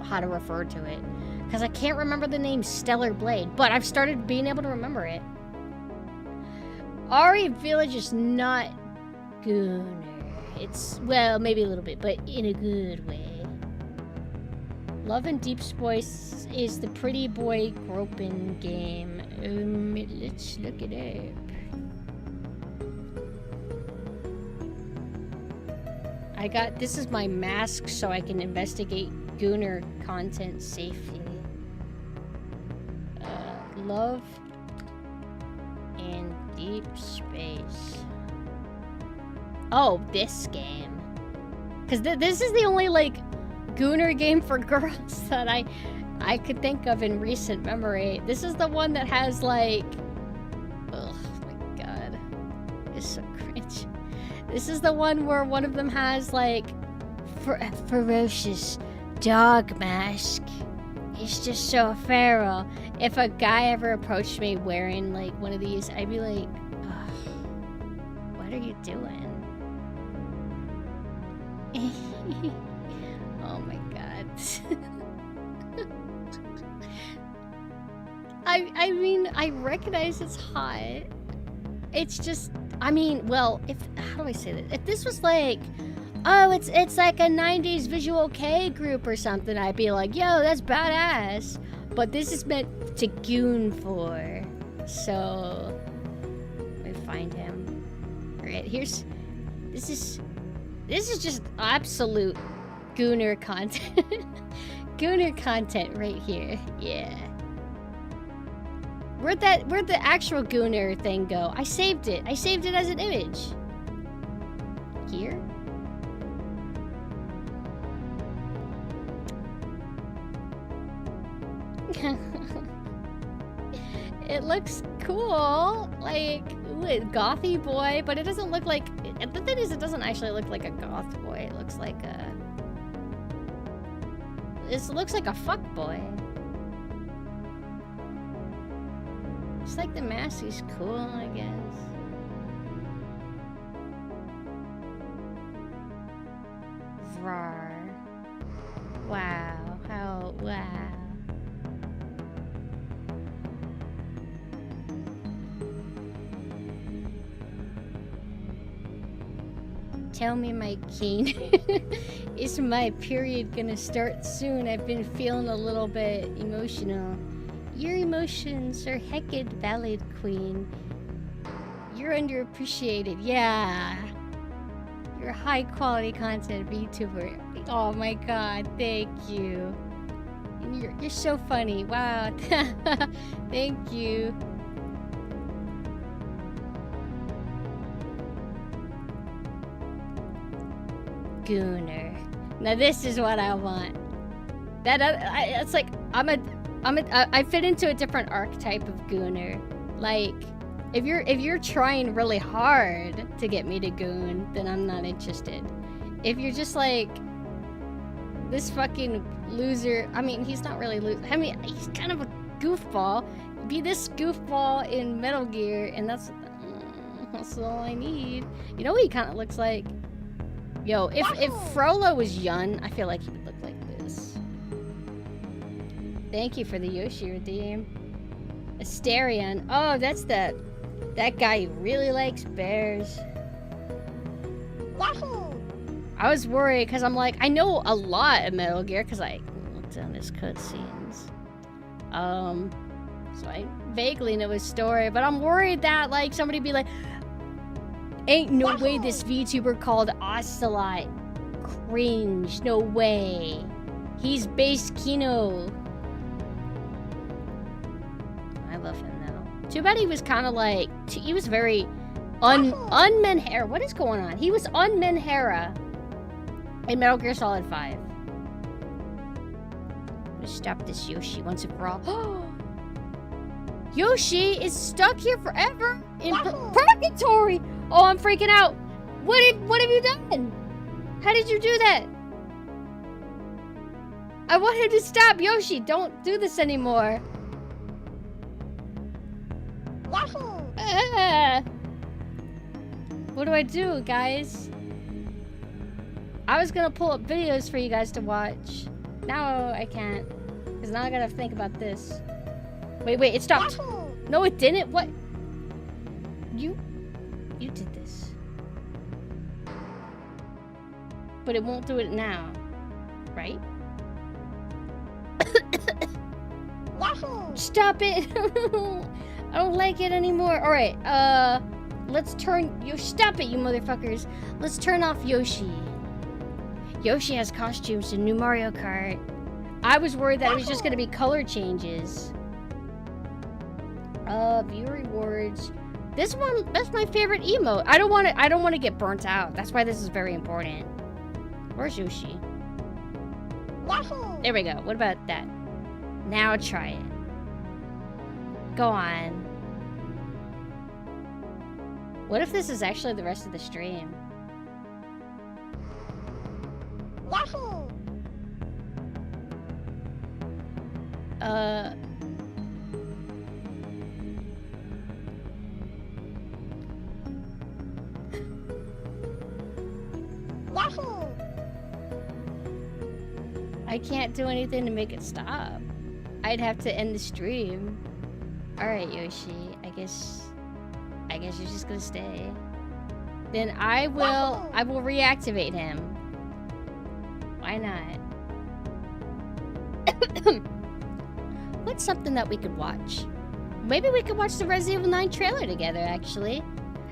how to refer to it. Because I can't remember the name Stellar Blade, but I've started being able to remember it. Ari Village is not Gooner. It's, well, maybe a little bit, but in a good way. Love and Deep Space is the pretty boy groping game. Let's look it up. This is my mask so I can investigate Gooner content safely. Love and Deep Space. Oh, this game. Because this is the only, like, Gooner game for girls that I could think of in recent memory. This is the one that has like, oh my god, it's so cringe. This is the one where one of them has like ferocious dog mask. He's just so feral. If a guy ever approached me wearing like one of these, I'd be like, what are you doing? Oh my god. I mean, I recognize it's hot. It's just, I mean, well, how do I say this? If this was like, oh, it's like a 90s visual K group or something, I'd be like, yo, that's badass. But this is meant to goon for. So, let me find him. Alright, this is just absolute Gooner content. Gooner content right here. Yeah. Where'd the actual Gooner thing go? I saved it. I saved it as an image. Here? It looks cool. Like, gothy boy, but it doesn't look like... The thing is, it doesn't actually look like a goth boy. It looks like a... It looks like a fuck boy. It's like the mask is cool, I guess. Rawr. Wow. How... Wow. Tell me, my king. Is my period gonna start soon? I've been feeling a little bit emotional. Your emotions are heckin' valid, queen. You're underappreciated. Yeah. You're high quality content VTuber. Oh my god, thank you. And you're so funny. Wow. Thank you. Gooner. Now this is what I want. It's like I fit into a different archetype of Gooner. Like, if you're trying really hard to get me to goon, then I'm not interested. If you're just like this fucking loser, I mean, he's not really loser. I mean, he's kind of a goofball. Be this goofball in Metal Gear, and that's all I need. You know what he kind of looks like? Yo, if Frollo was young, I feel like he would look like this. Thank you for the Yoshi redeem. Asterion. Oh, that's that guy who really likes bears. I was worried because I'm like, I know a lot of Metal Gear because I looked on his cutscenes. So I vaguely know his story, but I'm worried that like somebody be like, ain't no way this VTuber called Ocelot cringe. No way. He's base Kino. I love him though. Too bad he was kind of like, he was very unmenhera. What is going on? He was unmenhera in Metal Gear Solid 5. Let's stop this Yoshi once and for all. Yoshi is stuck here forever in purgatory. Oh, I'm freaking out. What have you done? How did you do that? I wanted to stop Yoshi. Don't do this anymore. What do I do, guys? I was gonna pull up videos for you guys to watch. Now I can't. Because now I gotta think about this. Wait, it stopped. No, it didn't. What? You did this. But it won't do it now. Right? Stop it! I don't like it anymore. Alright, let's turn... Stop it, you motherfuckers. Let's turn off Yoshi. Yoshi has costumes in new Mario Kart. I was worried that it was just gonna be color changes. View rewards. This one, that's my favorite emote. I don't want to get burnt out. That's why this is very important. Where's Yoshi? There we go. What about that? Now try it. Go on. What if this is actually the rest of the stream? I can't do anything to make it stop. I'd have to end the stream. Alright, Yoshi. I guess you're just gonna stay. Then I will reactivate him. Why not? What's something that we could watch? Maybe we could watch the Resident Evil 9 trailer together, actually.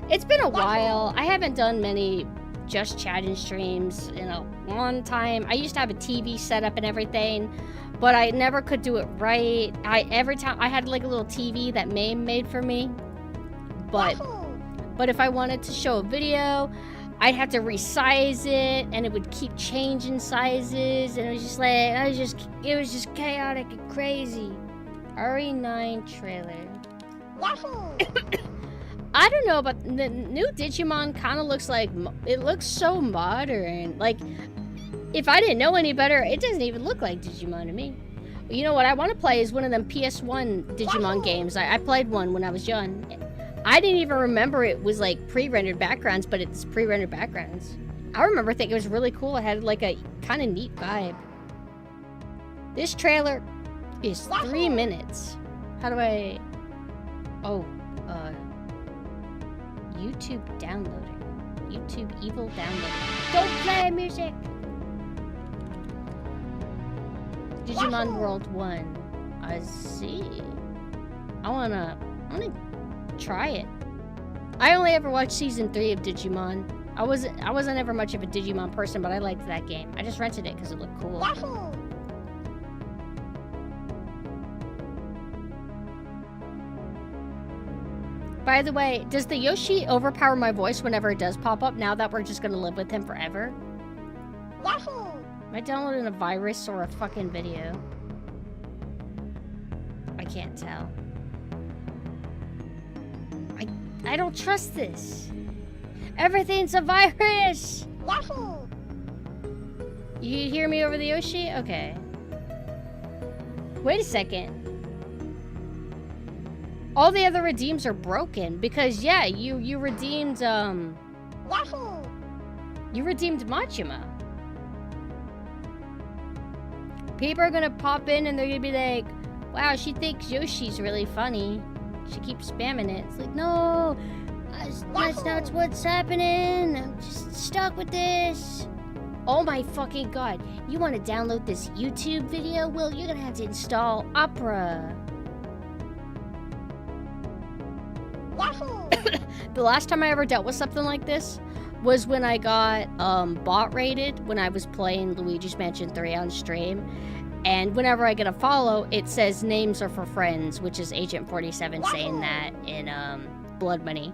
It's been a while. I haven't done many just chatting streams in a long time. I used to have a TV set up and everything, but I never could do it right. Every time I had like a little TV that Mame made for me, but if I wanted to show a video, I'd have to resize it, and it would keep changing sizes, and it was just like it was just chaotic and crazy. RE9 trailer. I don't know, but the new Digimon kind of looks like, it looks so modern. Like, if I didn't know any better, it doesn't even look like Digimon to me. You know what I want to play is one of them PS1 Digimon games. I played one when I was young. I didn't even remember it was like pre-rendered backgrounds, but it's pre-rendered backgrounds. I remember thinking it was really cool. It had like a kind of neat vibe. This trailer is 3 minutes. How do I... Oh, YouTube downloading. YouTube evil downloading. Don't play music! Digimon World 1. I see. I wanna try it. I only ever watched season 3 of Digimon. I wasn't ever much of a Digimon person, but I liked that game. I just rented it because it looked cool. By the way, does the Yoshi overpower my voice whenever it does pop up now that we're just gonna live with him forever? Am I downloading a virus or a fucking video? I can't tell. I don't trust this. Everything's a virus! You hear me over the Yoshi? Okay. Wait a second. All the other redeems are broken because, yeah, you redeemed, you redeemed Machima. People are gonna pop in and they're gonna be like, wow, she thinks Yoshi's really funny. She keeps spamming it. It's like, no, that's not what's happening. I'm just stuck with this. Oh my fucking god. You want to download this YouTube video? Well, you're gonna have to install Opera. The last time I ever dealt with something like this was when I got bot raided when I was playing Luigi's Mansion 3 on stream. And whenever I get a follow, it says names are for friends, which is Agent 47 saying that in Blood Money.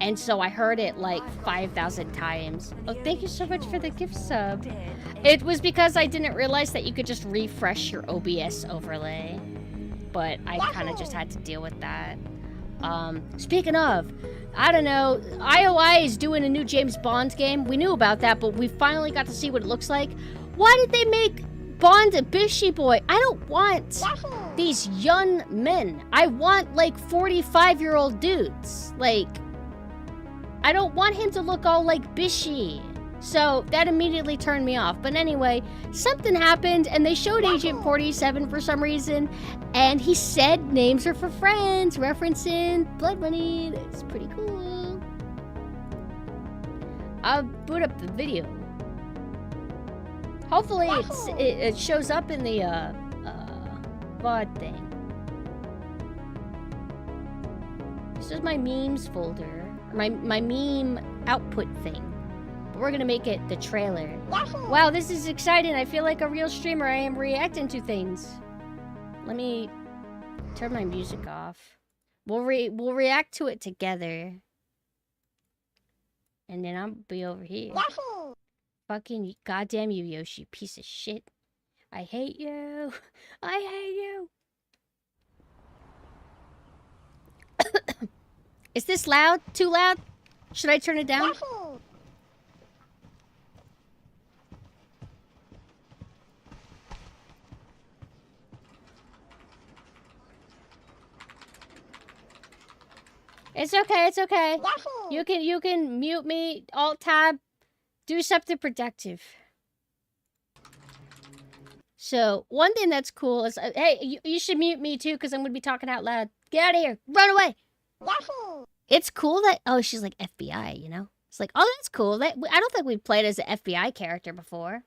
And so I heard it like 5,000 times. Oh, thank you so much for the gift sub. It was because I didn't realize that you could just refresh your OBS overlay. But I kind of just had to deal with that. Speaking of, I don't know, IOI is doing a new James Bond game. We knew about that, but we finally got to see what it looks like. Why did they make Bond a bishy boy? I don't want these young men. I want, like, 45-year-old dudes. Like, I don't want him to look all, like, bishy. So, that immediately turned me off. But anyway, something happened, and they showed Agent 47 for some reason, and he said names are for friends, referencing Blood Money. That's pretty cool. I'll boot up the video. Hopefully it shows up in the VOD thing. This is my memes folder, my meme output thing. But we're gonna make it the trailer. Wow, this is exciting. I feel like a real streamer. I am reacting to things. Let me turn my music off. We'll react to it together. And then I'll be over here. Fucking goddamn you, Yoshi, piece of shit. I hate you. I hate you. Is this loud? Too loud? Should I turn it down? It's okay, it's okay. You can mute me, alt tab, do something productive. So, one thing that's cool is, hey, you should mute me too, because I'm going to be talking out loud. Get out of here. Run away. It's cool that, oh, she's like FBI, you know? It's like, oh, that's cool. I don't think we've played as an FBI character before.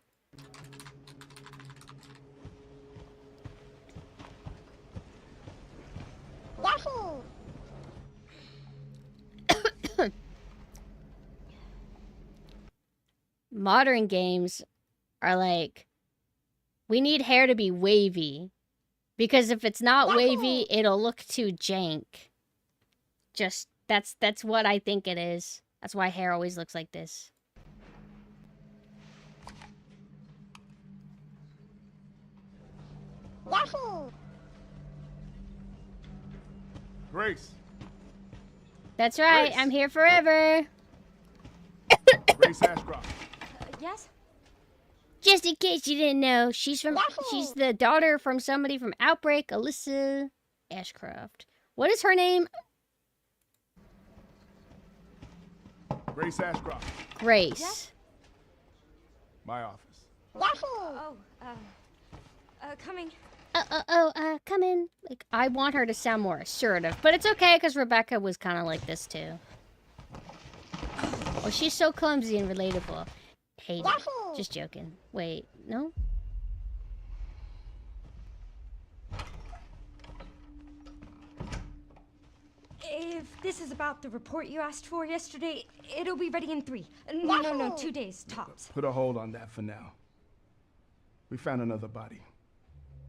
Modern games are like, we need hair to be wavy. Because if it's not wavy, it'll look too jank. Just, that's what I think it is. That's why hair always looks like this. Grace. That's right. Grace. I'm here forever. Grace Ashcroft. Yes? Just in case you didn't know, she's the daughter from somebody from Outbreak, Alyssa Ashcroft. What is her name? Grace Ashcroft. Grace. Yes? My office. Oh, coming. Come in. Like, I want her to sound more assertive, but it's okay because Rebecca was kind of like this too. Oh, she's so clumsy and relatable. Hate it. Just joking. Wait, no? If this is about the report you asked for yesterday, it'll be ready in 3. No, 2 days, tops. Put a hold on that for now. We found another body.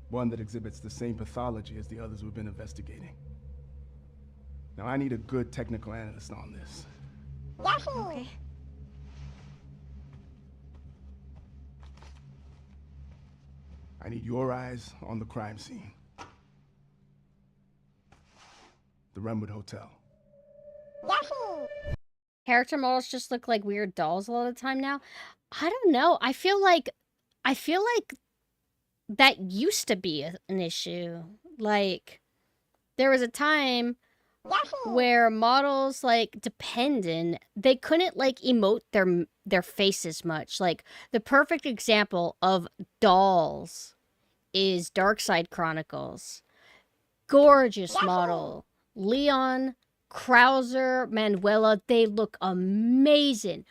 One that exhibits the same pathology as the others we've been investigating. Now I need a good technical analyst on this. Okay. I need your eyes on the crime scene. The Renwood Hotel. Character models just look like weird dolls a lot of the time now. I don't know. I feel like that used to be an issue. Like, there was a time where models, like, dependent, they couldn't, like, emote their faces much. Like, the perfect example of dolls is Darkside Chronicles. Gorgeous model. Leon, Krauser, Manuela, they look amazing.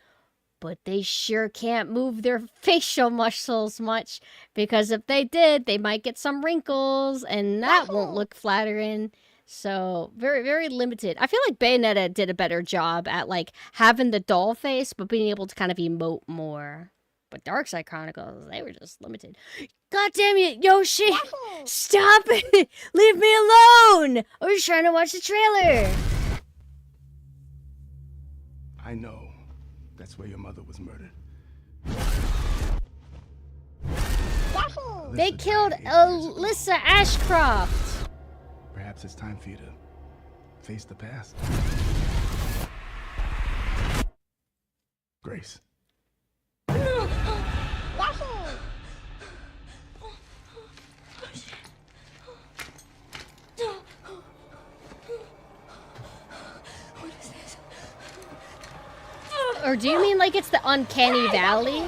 But they sure can't move their facial muscles much, because if they did, they might get some wrinkles, and that won't look flattering. So, very, very limited. I feel like Bayonetta did a better job at, like, having the doll face, but being able to kind of emote more. But Darkside Chronicles, they were just limited. God damn it, Yoshi! Stop it! Leave me alone! I was trying to watch the trailer! I know. That's where your mother was murdered. They Alyssa killed died 8 years ago. Alyssa Ashcroft! Perhaps it's time for you to face the past. Grace. Or do you mean like it's the Uncanny Valley?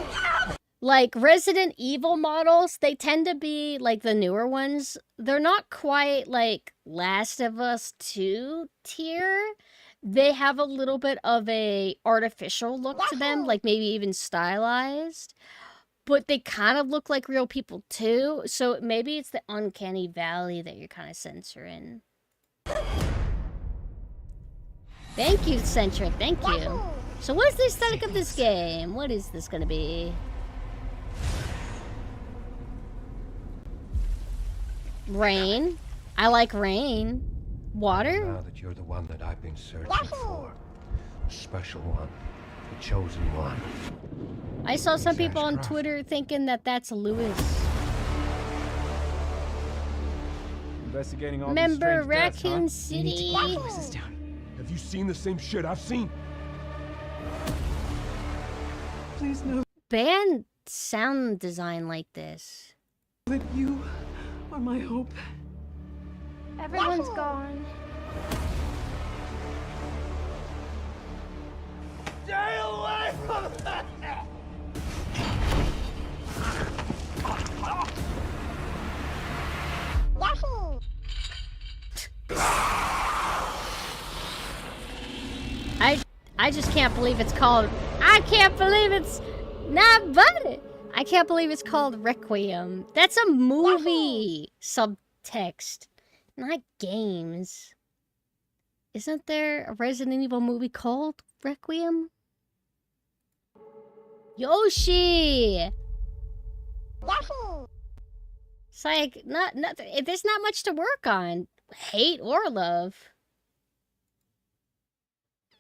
Like, Resident Evil models, they tend to be, like, the newer ones. They're not quite, like, Last of Us 2 tier. They have a little bit of a artificial look to them, like maybe even stylized. But they kind of look like real people, too. So maybe it's the Uncanny Valley that you're kind of censoring. Thank you, Centric. Thank you. So what's the aesthetic of this game? What is this going to be? Rain. I like rain. Water? Now that you're the one that I've been searching for. The special one. The chosen one. I saw some people on Ashcroft. Twitter thinking that that's Lewis. Investigating all Remember these strange deaths, huh? Raccoon City? Have you seen the same shit I've seen? Please know Band sound design like this. that you are my hope. Everyone's gone. Stay away from that! I just can't believe it's called. I can't believe it's not funny. I can't believe it's called Requiem. That's a movie subtext, not games. Isn't there a Resident Evil movie called Requiem? Yoshi! It's like, there's not much to work on. Hate or love.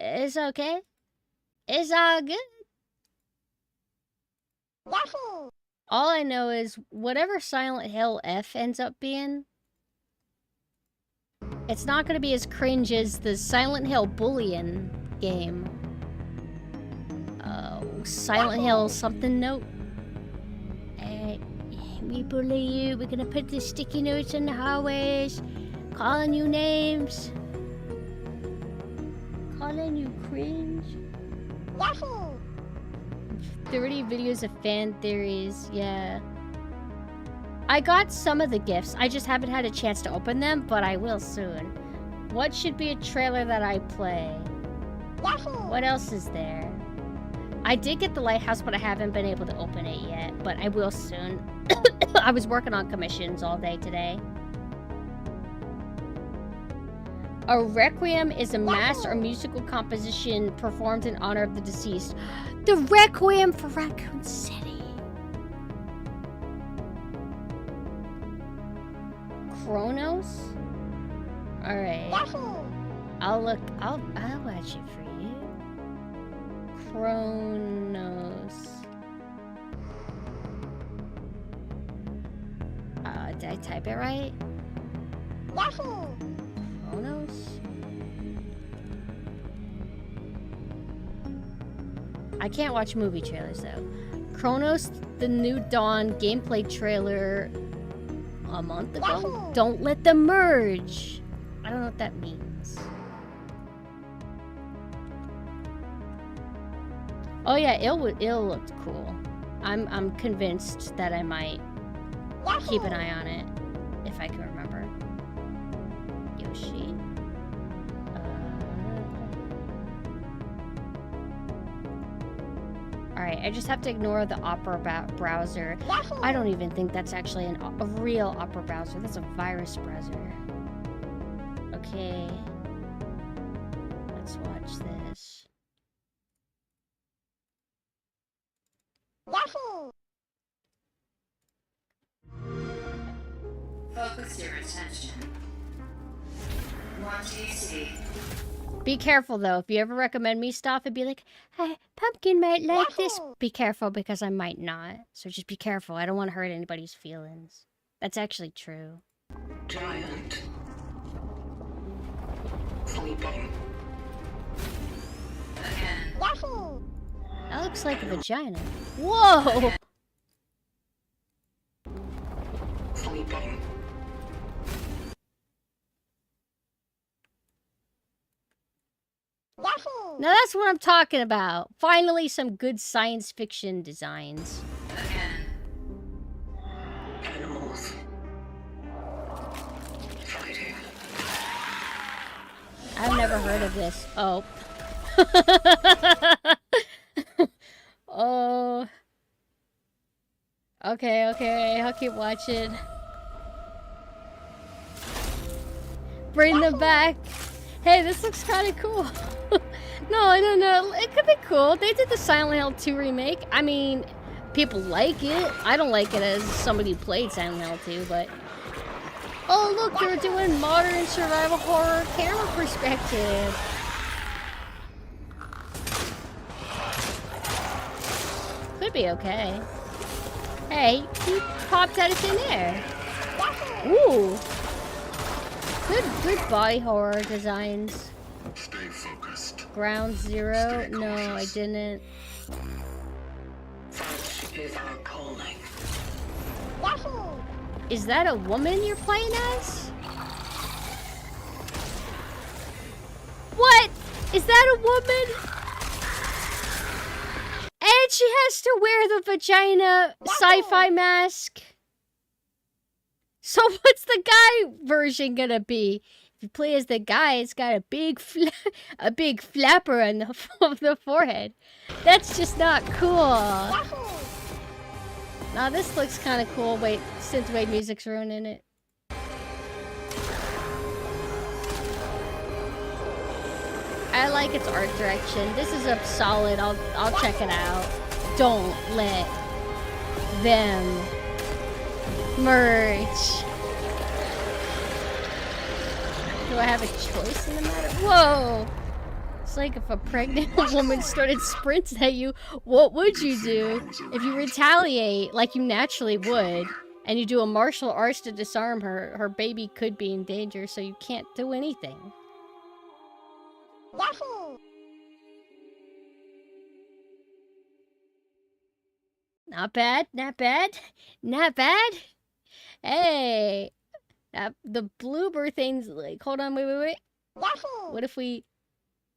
It's okay. It's all good. All I know is whatever Silent Hill F ends up being, It's not gonna be as cringe as the Silent Hill Bullion game. Silent Hill something note. We bully you. We're gonna put the sticky notes in the hallways. Calling you names. Calling you cringe. 30 videos of fan theories, yeah. I got some of the gifts. I just haven't had a chance to open them, but I will soon. What should be a trailer that I play? What else is there? I did get the lighthouse, but I haven't been able to open it yet, but I will soon. I was working on commissions all day today. A requiem is a mass or musical composition performed in honor of the deceased. The Requiem for Raccoon City. Kronos? Alright. I'll watch it for you. Kronos. Did I type it right? Kronos? I can't watch movie trailers though. Kronos, the New Dawn gameplay trailer a month ago? Don't let them merge! I don't know what that means. Oh yeah, it looked cool. I'm convinced that I might keep an eye on it if I can remember. Yoshi. Alright, I just have to ignore the Opera browser. I don't even think that's actually a real Opera browser. That's a virus browser. Okay. Let's watch this. Focus your attention. What do you see? Be careful though. If you ever recommend me stuff and be like, hey, Pumpkin might like this. Be careful because I might not. So just be careful. I don't want to hurt anybody's feelings. That's actually true. Giant. Sleeping. Again. That looks like a vagina. Whoa! Sleeping. Now that's what I'm talking about. Finally, some good science fiction designs. Again. Animals. Fighting. I've never heard of this. Oh. Oh. Okay, I'll keep watching. Bring them back. Hey, this looks kind of cool. No, I don't know. It could be cool. They did the Silent Hill 2 remake. I mean, people like it. I don't like it as somebody who played Silent Hill 2, but... Oh, look, they're doing modern survival horror camera perspective. Could be okay. Hey, he popped out of thin air. Ooh. Good body horror designs. Stay focused. Ground Zero? No, I didn't. Such is our calling. Is that a woman you're playing as? What? Is that a woman? And she has to wear the vagina sci-fi mask. So what's the guy version gonna be? If you play as the guy, it's got a big flapper on the forehead. That's just not cool. Now this looks kind of cool. Wait, synthwave music's ruining it. I like its art direction. This is a solid. I'll check it out. Don't let them merge. Do I have a choice in the matter? Whoa! It's like if a pregnant woman started sprinting at you, what would you do? If you retaliate like you naturally would, and you do a martial arts to disarm her, her baby could be in danger, so you can't do anything. Not bad, not bad, not bad. Hey, the bloober thing's like, hold on, wait. What if we...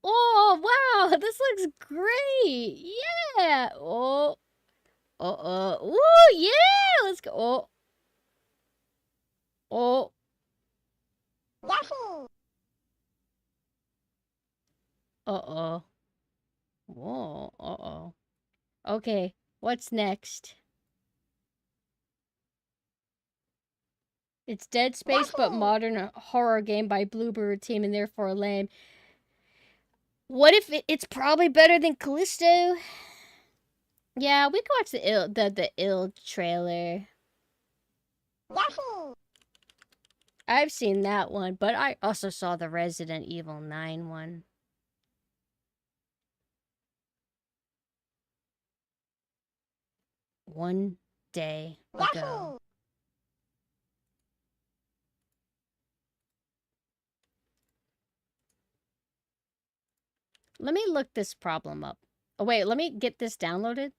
Oh, wow, this looks great. Yeah. Oh. Ooh, yeah, let's go. Oh. Uh-oh. Whoa, uh-oh. Okay, what's next? It's Dead Space, but modern horror game by Bluebird team and therefore lame. What if it's probably better than Callisto? Yeah, we can watch the ill trailer. I've seen that one, but I also saw the Resident Evil 9 one. One day ago. Let me look this problem up. Oh wait, let me get this downloaded.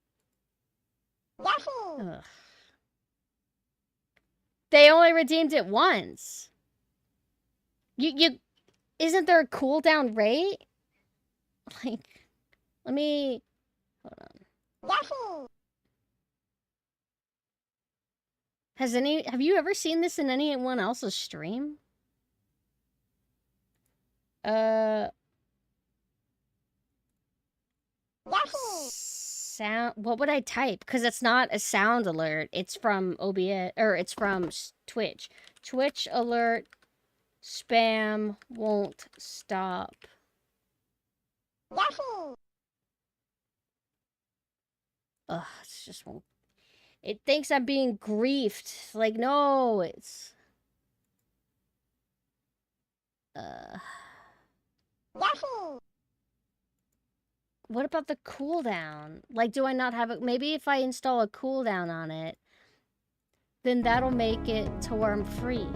Ugh. They only redeemed it once. You isn't there a cooldown rate? Like, let me hold on. Have you ever seen this in anyone else's stream? Sound, what would I type? Because it's not a sound alert. It's from OBS, or it's from Twitch. Twitch alert, spam won't stop. Ugh, it's just won't. It thinks I'm being griefed. Like, no, it's... What about the cooldown? Like, do I not have it? Maybe if I install a cooldown on it, then that'll make it to where I'm free.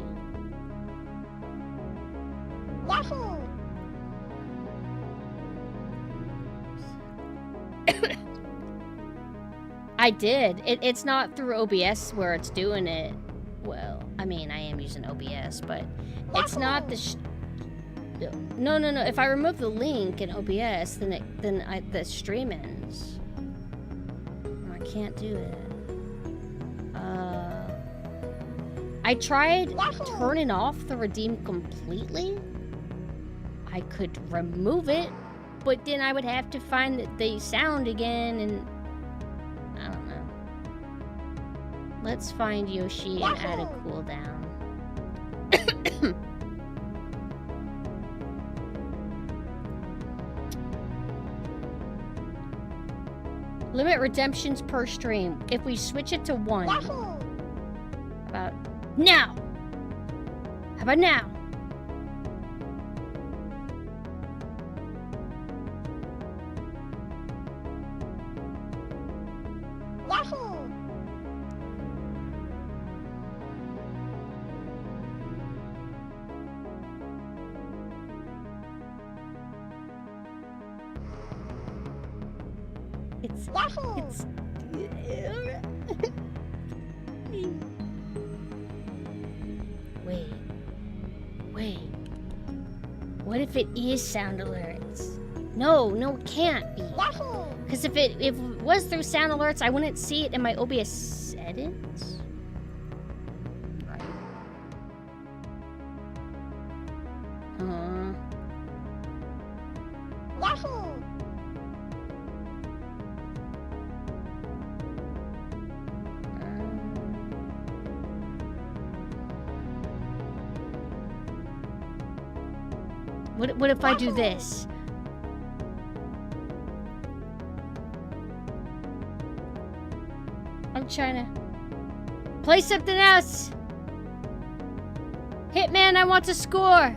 I did. It's not through OBS where it's doing it. Well, I mean, I am using OBS, but it's not the... No. If I remove the link in OBS, then the stream ends. I can't do it. I tried turning off the redeem completely. I could remove it, but then I would have to find the sound again, and I don't know. Let's find Yoshi and add a cooldown. Limit redemptions per stream. If we switch it to 1. About now. How about now? It's Wait. What if it is sound alerts? No, it can't be. Because if it was through sound alerts, I wouldn't see it in my OBS settings. Right. What if I do this? I'm trying to play something else. Hitman, I want to score.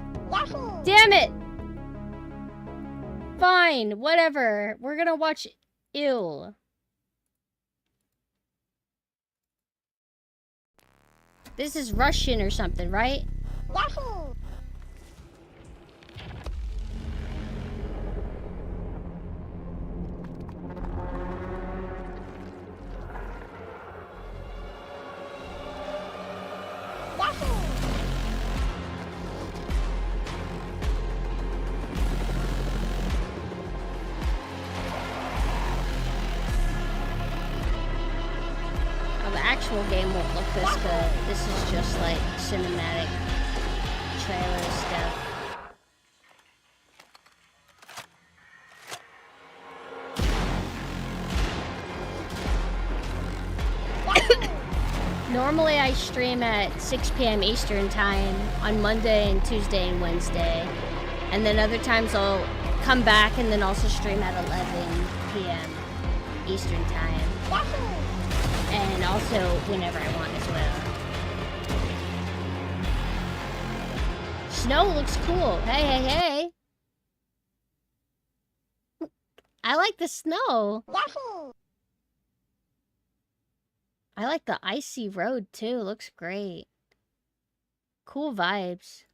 Damn it. Fine, whatever. We're gonna watch Ill. This is Russian or something, right? Oh, the actual game won't look this good. This is just like cinematic trailer stuff. Normally I stream at 6 p.m. Eastern time on Monday and Tuesday and Wednesday. And then other times I'll come back and then also stream at 11 p.m. Eastern time. And also whenever I want as well. Snow looks cool. Hey, hey, hey. I like the snow. I like the icy road too. Looks great. Cool vibes.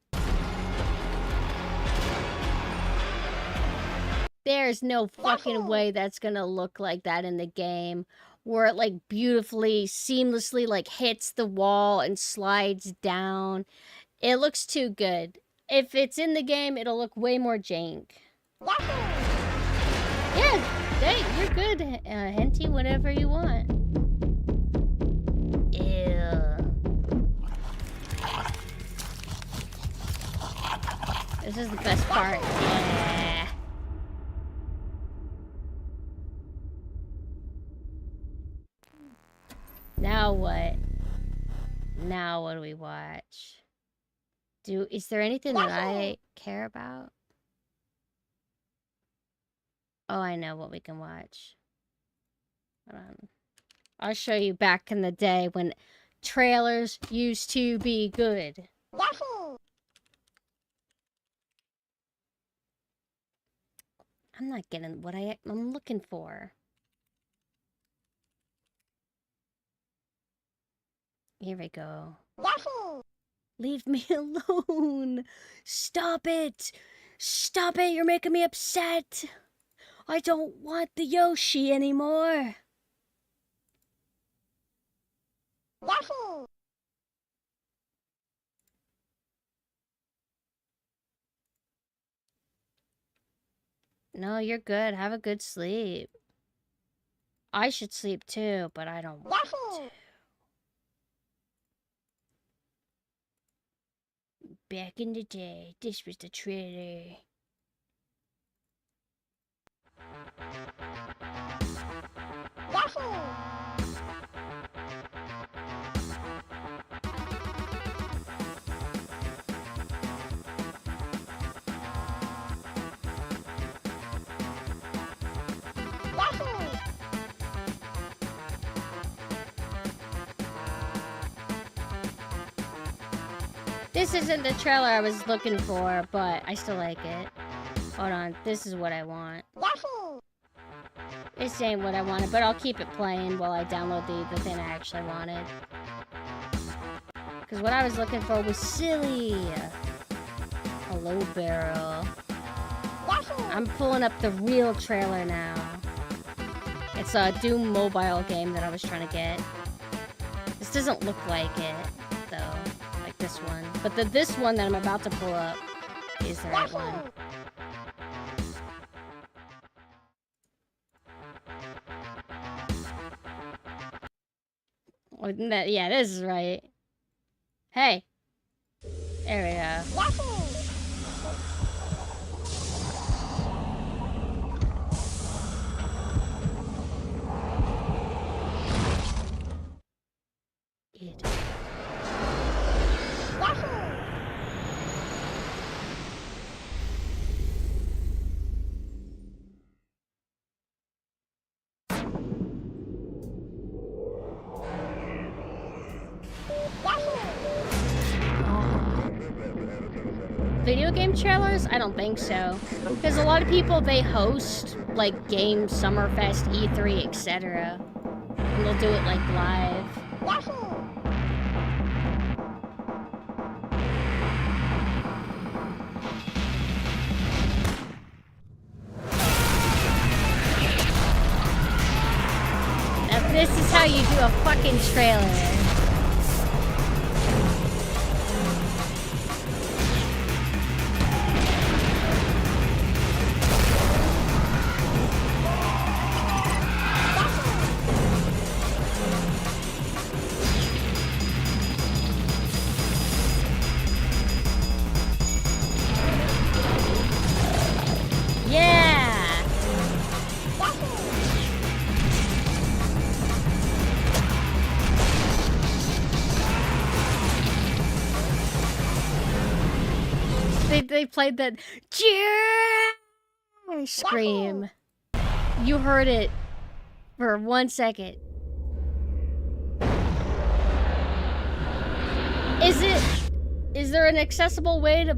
There's no fucking way that's gonna look like that in the game. Where it like beautifully, seamlessly like hits the wall and slides down. It looks too good. If it's in the game, it'll look way more jank. Yeah, hey, you're good, Henty, whatever you want. Ew. This is the best part. Yeah. Now what? Now what do we watch? Is there anything that I care about? Oh, I know what we can watch. Hold on. I'll show you back in the day when trailers used to be good. I'm not getting what I'm looking for. Here we go. Leave me alone. Stop it. Stop it. You're making me upset. I don't want the Yoshi anymore. No, you're good. Have a good sleep. I should sleep too, but I don't want to. Back in the day, this was the trailer. This isn't the trailer I was looking for, but I still like it. Hold on, this is what I want. This ain't what I wanted, but I'll keep it playing while I download the thing I actually wanted. Because what I was looking for was silly. Hello, Barrel. I'm pulling up the real trailer now. It's a Doom mobile game that I was trying to get. This doesn't look like it, though. Like this one. But this one that I'm about to pull up is the right one. Yeah, this is right. Hey. There we go. Video game trailers? I don't think so. Because a lot of people, they host, like, Game Summerfest, E3, etc. And they'll do it, like, live. This is how you do a fucking trailer. Yeah! They played that scream. You heard it for 1 second. Is there an accessible way to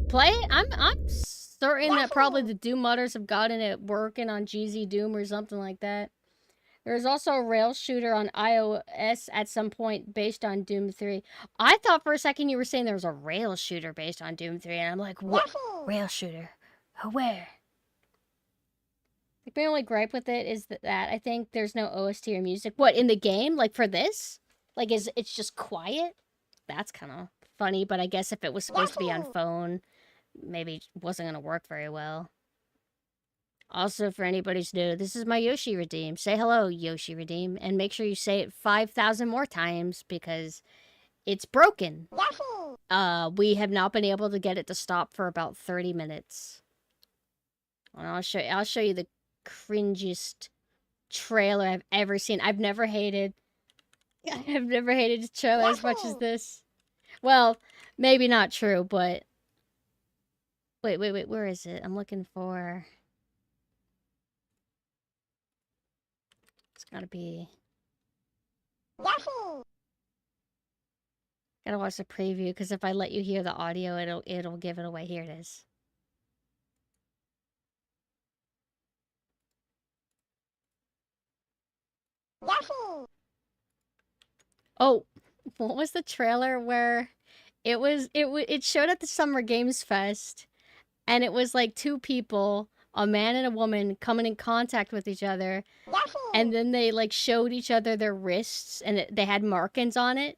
play it? I'm certain that probably the Doom modders have gotten it working on GZ Doom or something like that. There's also a rail shooter on iOS at some point based on Doom 3. I thought for a second you were saying there was a rail shooter based on Doom 3, and I'm like, what? Rail shooter? Where? Like, my only gripe with it is that I think there's no OST or music. What, in the game? Like, for this? Like, it's just quiet? That's kind of funny, but I guess if it was supposed to be on phone, maybe it wasn't going to work very well. Also, for anybody who's new, this is my Yoshi Redeem. Say hello, Yoshi Redeem, and make sure you say it 5,000 more times because it's broken. We have not been able to get it to stop for about 30 minutes. And I'll show you the cringiest trailer I've ever seen. I've never hated a trailer as much as this. Well, maybe not true, but wait, where is it? I'm looking for. It's gotta be. Gotta watch the preview because if I let you hear the audio, it'll give it away. Here it is. Oh, what was the trailer where it showed at the Summer Games Fest, and it was like two people, a man and a woman, coming in contact with each other, and then they like showed each other their wrists, and they had markings on it,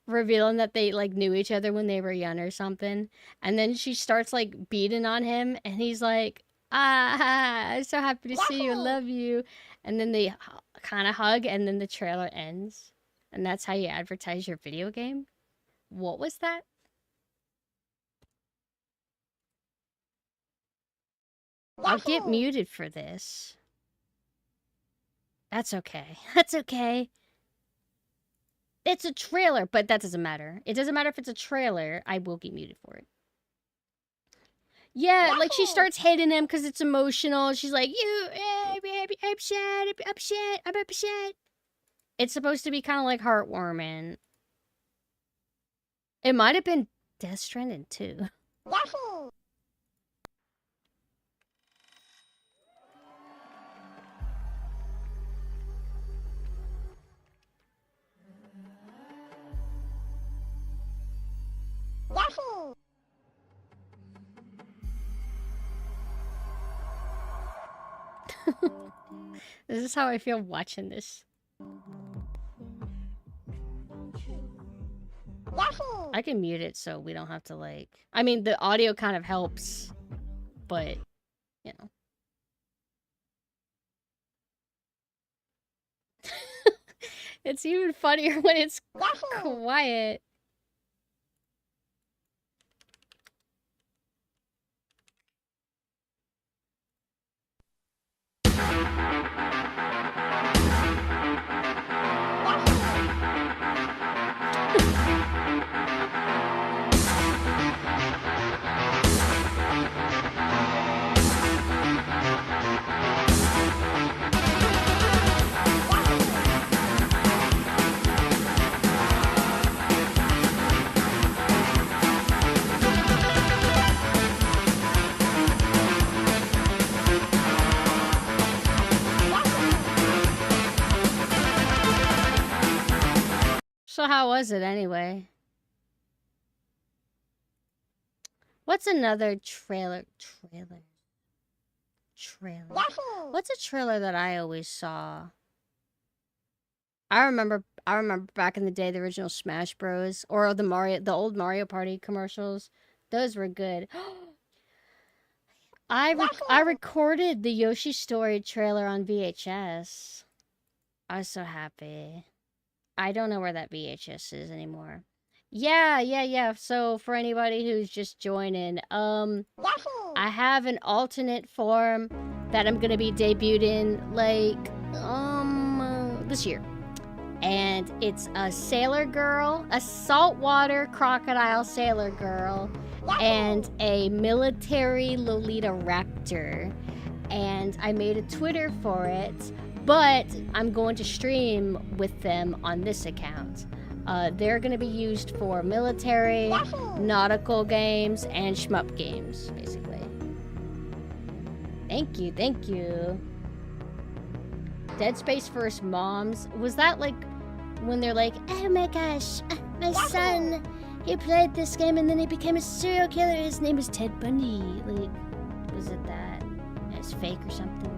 revealing that they like knew each other when they were young or something. And then she starts like beating on him, and he's like, I'm so happy to see you, love you. And then they kind of hug, and then the trailer ends. And that's how you advertise your video game? What was that? I'll get muted for this. That's okay. That's okay. It's a trailer, but that doesn't matter. It doesn't matter if it's a trailer. I will get muted for it. Yeah, like she starts hitting him because it's emotional. She's like, I'm upset. It's supposed to be kind of like heartwarming. It might have been Death Stranding too. This is how I feel watching this. I can mute it so we don't have to like... I mean, the audio kind of helps, but, you know. It's even funnier when it's quiet. So how was it anyway? What's another trailer? What's a trailer that I always saw? I remember back in the day, the original Smash Bros. Or the old Mario Party commercials. Those were good. I recorded the Yoshi Story trailer on VHS. I was so happy. I don't know where that VHS is anymore. Yeah. So for anybody who's just joining, I have an alternate form that I'm gonna be debuting like this year. And it's a sailor girl, a saltwater crocodile sailor girl, and a military Lolita raptor. And I made a Twitter for it, but I'm going to stream with them on this account. They're going to be used for military, nautical games, and shmup games, basically. Thank you. Dead Space First Moms, was that like when they're like, oh my gosh, my son, he played this game and then he became a serial killer, his name is Ted Bundy. Like, was it that? It's fake or something?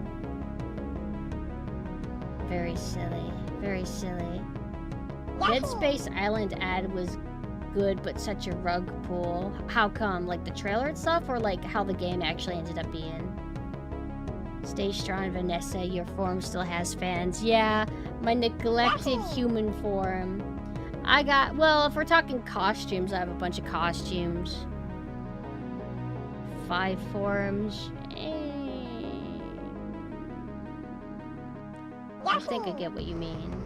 Very silly. Dead Space Island ad was good, but such a rug pull. How come? Like the trailer itself, or like how the game actually ended up being? Stay strong, Vanessa. Your form still has fans. Yeah, my neglected human form. Well, if we're talking costumes, I have a bunch of costumes. 5 forms. I think I get what you mean.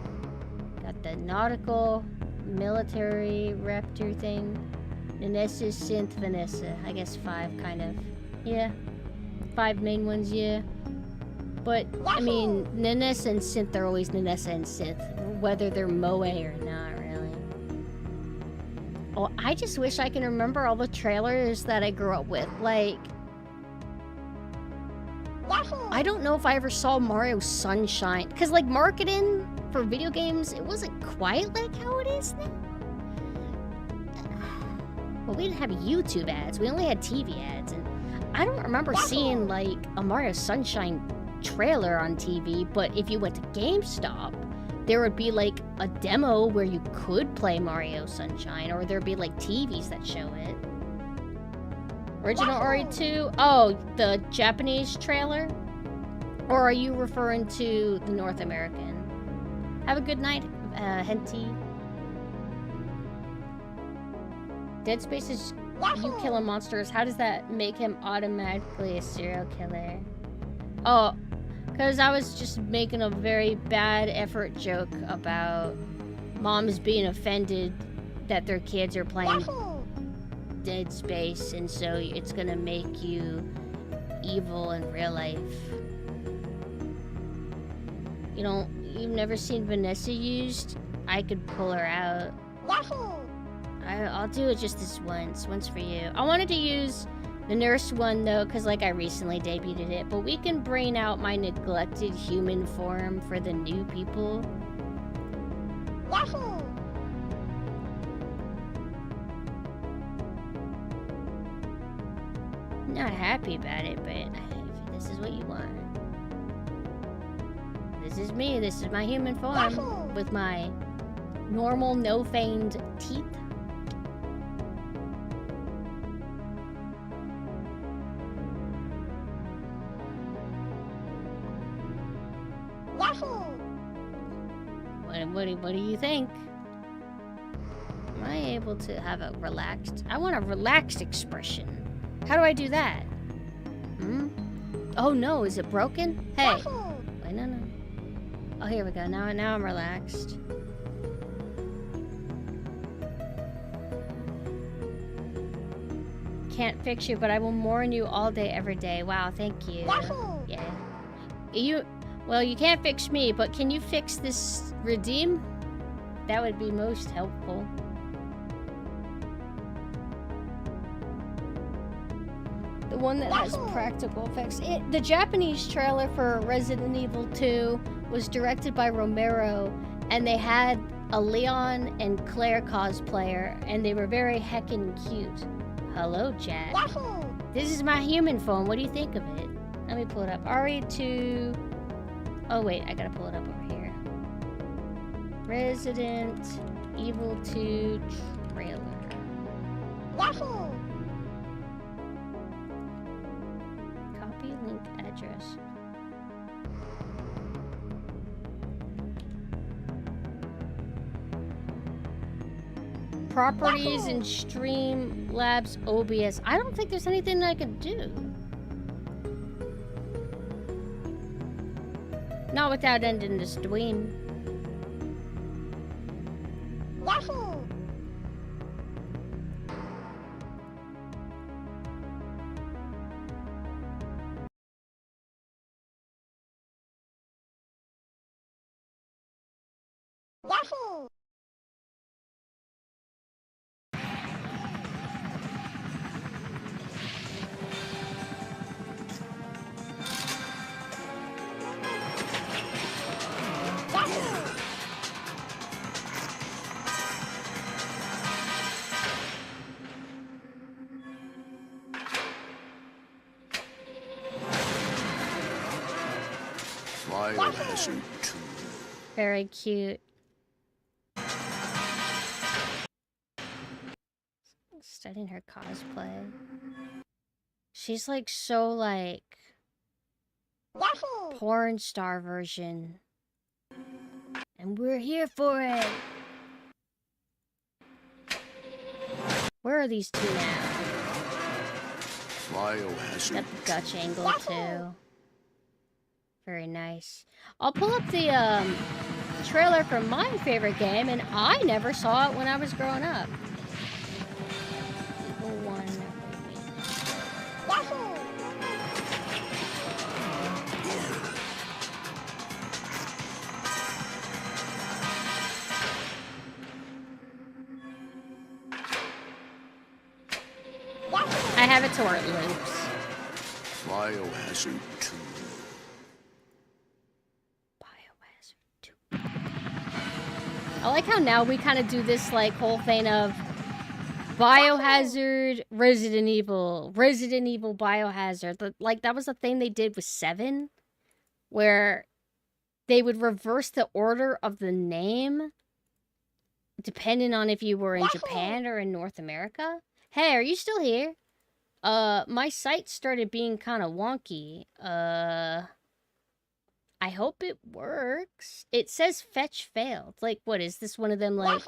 Got the nautical, military, raptor thing. Vanessa, synth, Vanessa. I guess 5, kind of. Yeah. 5 main ones, yeah. But, I mean, Nanessa and synth are always Nanessa and synth. Whether they're moe or not, really. Oh, I just wish I can remember all the trailers that I grew up with. Like, I don't know if I ever saw Mario Sunshine. Because, like, marketing for video games, it wasn't quite like how it is now. Well, we didn't have YouTube ads. We only had TV ads. And I don't remember seeing, like, a Mario Sunshine trailer on TV. But if you went to GameStop, there would be, like, a demo where you could play Mario Sunshine. Or there'd be, like, TVs that show it. Original RE2? Oh, the Japanese trailer? Or are you referring to the North American? Have a good night, Henty. Dead Space is you killing monsters. How does that make him automatically a serial killer? Oh, because I was just making a very bad effort joke about moms being offended that their kids are playing Dead Space, and so it's gonna make you evil in real life. You know, you've never seen Vanessa used? I could pull her out. I'll do it just this once for you. I wanted to use the nurse one though, because like I recently debuted it, but we can bring out my neglected human form for the new people. Not happy about it, but if this is what you want. This is me. This is my human form with my normal, no-feigned teeth. What do you think? Am I able to have a relaxed... I want a relaxed expression. How do I do that? Oh no, is it broken? Hey. Wait, no. Oh, here we go. Now I'm relaxed. Can't fix you, but I will mourn you all day, every day. Wow, thank you. Yeah. Well, you can't fix me, but can you fix this redeem? That would be most helpful. The one that has practical effects. The Japanese trailer for Resident Evil 2 was directed by Romero, and they had a Leon and Claire cosplayer, and they were very heckin' cute. Hello, Jack. This is my human phone. What do you think of it? Let me pull it up. RE2. Oh, wait. I gotta pull it up over here. Resident Evil 2 trailer. Copy link address. Properties and Streamlabs OBS. I don't think there's anything I can do. Not without ending the stream. Biohazard 2. Very cute. Studying her cosplay. She's like so like porn star version. And we're here for it. Where are these two now? Biohazard. Got the Dutch angle too. Very nice. I'll pull up the trailer for my favorite game, and I never saw it when I was growing up. Evil 1. I have it to where it loops. Biohazard 2. I like how now we kind of do this like whole thing of Biohazard, Resident Evil, Biohazard. Like that was the thing they did with 7, where they would reverse the order of the name depending on if you were in Japan or in North America. Hey, are you still here? My site started being kind of wonky. I hope it works. It says fetch failed. Like, what is this one of them like,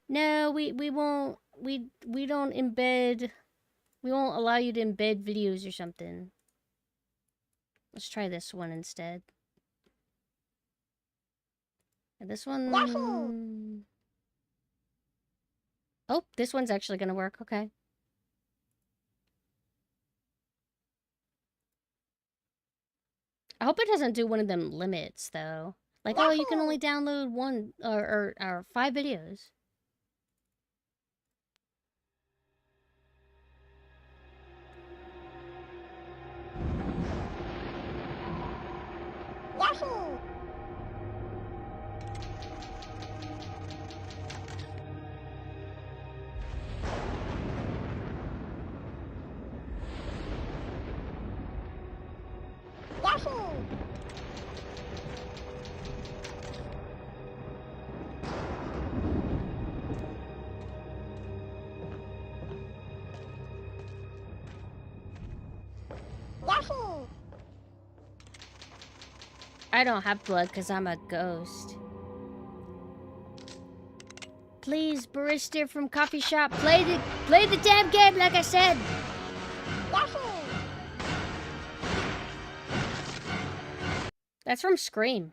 no, we won't, we don't embed, we won't allow you to embed videos or something. Let's try this one instead. And this one, oh, this one's actually gonna work, okay. I hope it doesn't do one of them limits, though. Like, oh, you can only download 1 or 5 videos. I don't have blood because I'm a ghost. Please, barista from coffee shop, play the damn game like I said. That's from Scream.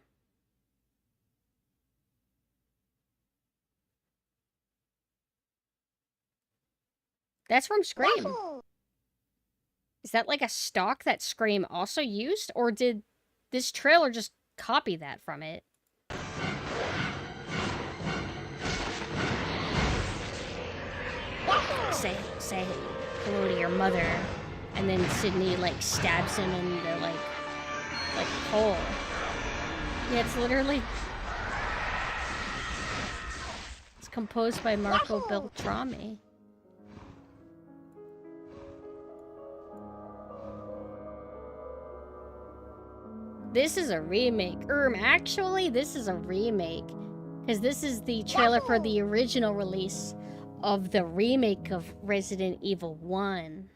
That's from Scream. Is that like a stock that Scream also used? Or did this trailer just copy that from it? Say hello to your mother. And then Sydney like stabs him in the like hole. Yeah, it's literally... It's composed by Marco Beltrami. This is a remake. Actually, this is a remake. Because this is the trailer for the original release of the remake of Resident Evil 1.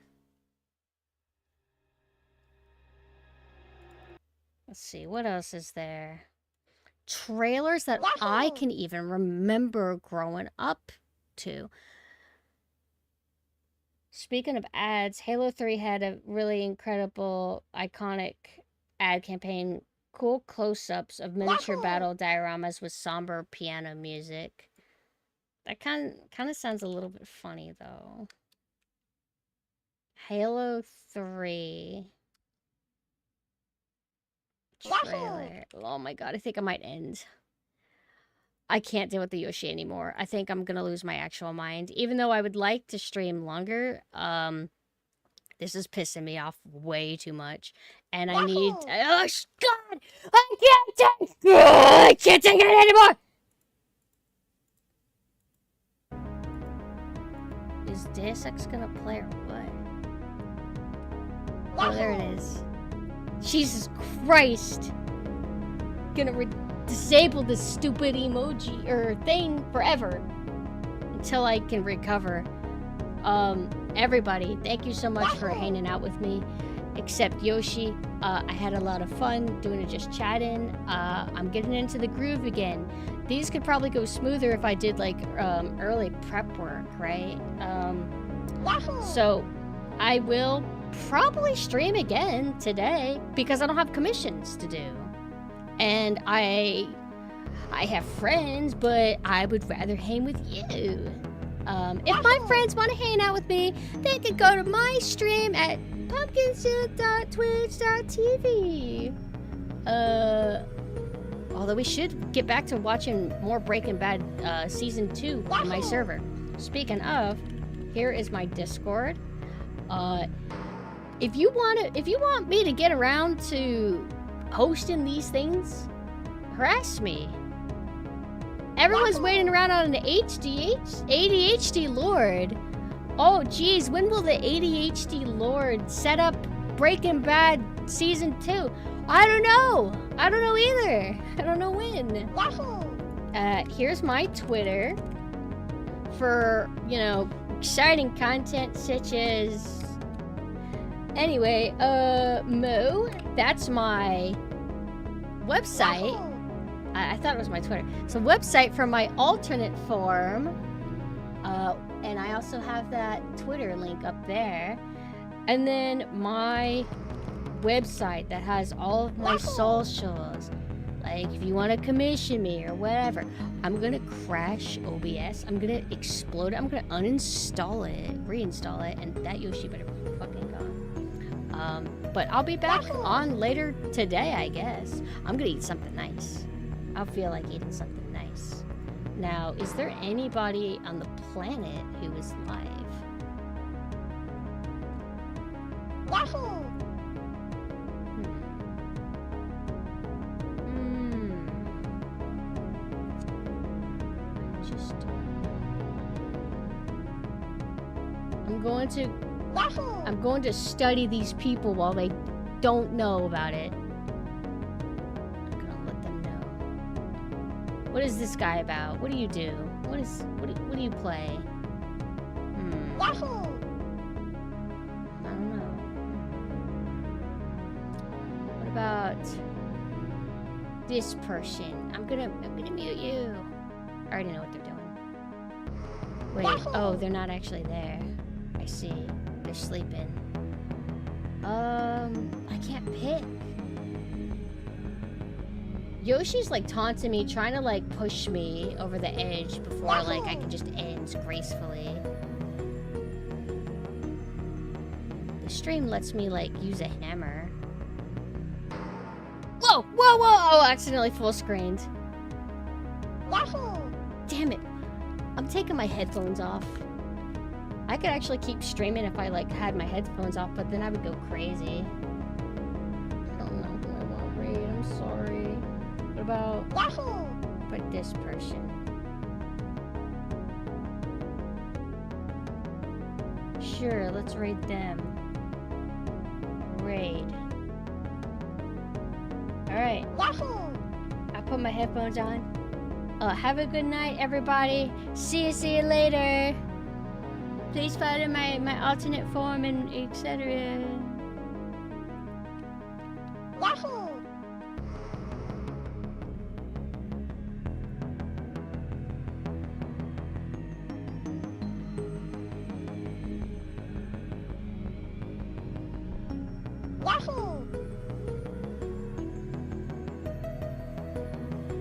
Let's see, what else is there? Trailers that I can even remember growing up to. Speaking of ads, Halo 3 had a really incredible, iconic ad campaign. Cool close-ups of miniature battle dioramas with somber piano music. That kind of sounds a little bit funny, though. Halo 3 trailer. Oh my god, I think I might end. I can't deal with the Yoshi anymore. I think I'm gonna lose my actual mind. Even though I would like to stream longer, this is pissing me off way too much. And I need... Oh, God! I can't take it anymore! Is Deus Ex gonna play or what? Oh, there it is. Jesus Christ! Gonna disable this stupid emoji or thing forever until I can recover. Everybody, thank you so much for hanging out with me. Except Yoshi, I had a lot of fun doing it, just chatting. I'm getting into the groove again. These could probably go smoother if I did like early prep work, right? So I will probably stream again today because I don't have commissions to do. And I have friends, but I would rather hang with you. If my friends want to hang out with me, they can go to my stream at PumpkinSynth.twitch.tv. Although we should get back to watching more Breaking Bad Season 2 on my server. Speaking of, here is my Discord. If you want me to get around to hosting these things, harass me. Everyone's waiting around on an ADHD Lord. Oh, geez, when will the ADHD Lord set up Breaking Bad Season 2? I don't know. I don't know either. I don't know when. Here's my Twitter for, you know, exciting content such as... Anyway, Mo, that's my website. I thought it was my Twitter. It's a website for my alternate form. And I also have that Twitter link up there. And then my website that has all of my socials. Like, if you want to commission me or whatever. I'm going to crash OBS. I'm going to explode it. I'm going to uninstall it, reinstall it, and that Yoshi better be fucking gone. But I'll be back on later today, I guess. I'm going to eat something nice. I feel like eating something nice. Now, is there anybody on the planet who is live? I'm going to study these people while they don't know about it. I'm gonna let them know. What is this guy about? What do you do? What do you play? I don't know. What about this person? I'm gonna mute you. I already know what they're doing. Wait, oh, they're not actually there. I see. They're sleeping. I can't pick. Yoshi's like taunting me, trying to like push me over the edge before like I can just end gracefully. The stream lets me like use a hammer. Whoa! Whoa! Whoa! Oh, accidentally full screened. Damn it! I'm taking my headphones off. I could actually keep streaming if I like had my headphones off, but then I would go crazy. I don't know who I want to read. I'm sorry. What about this person? Sure, let's raid them. Raid. All right. I put my headphones on. Have a good night, everybody. See you later. Please follow my alternate form and etc. Yahoo! Yahoo!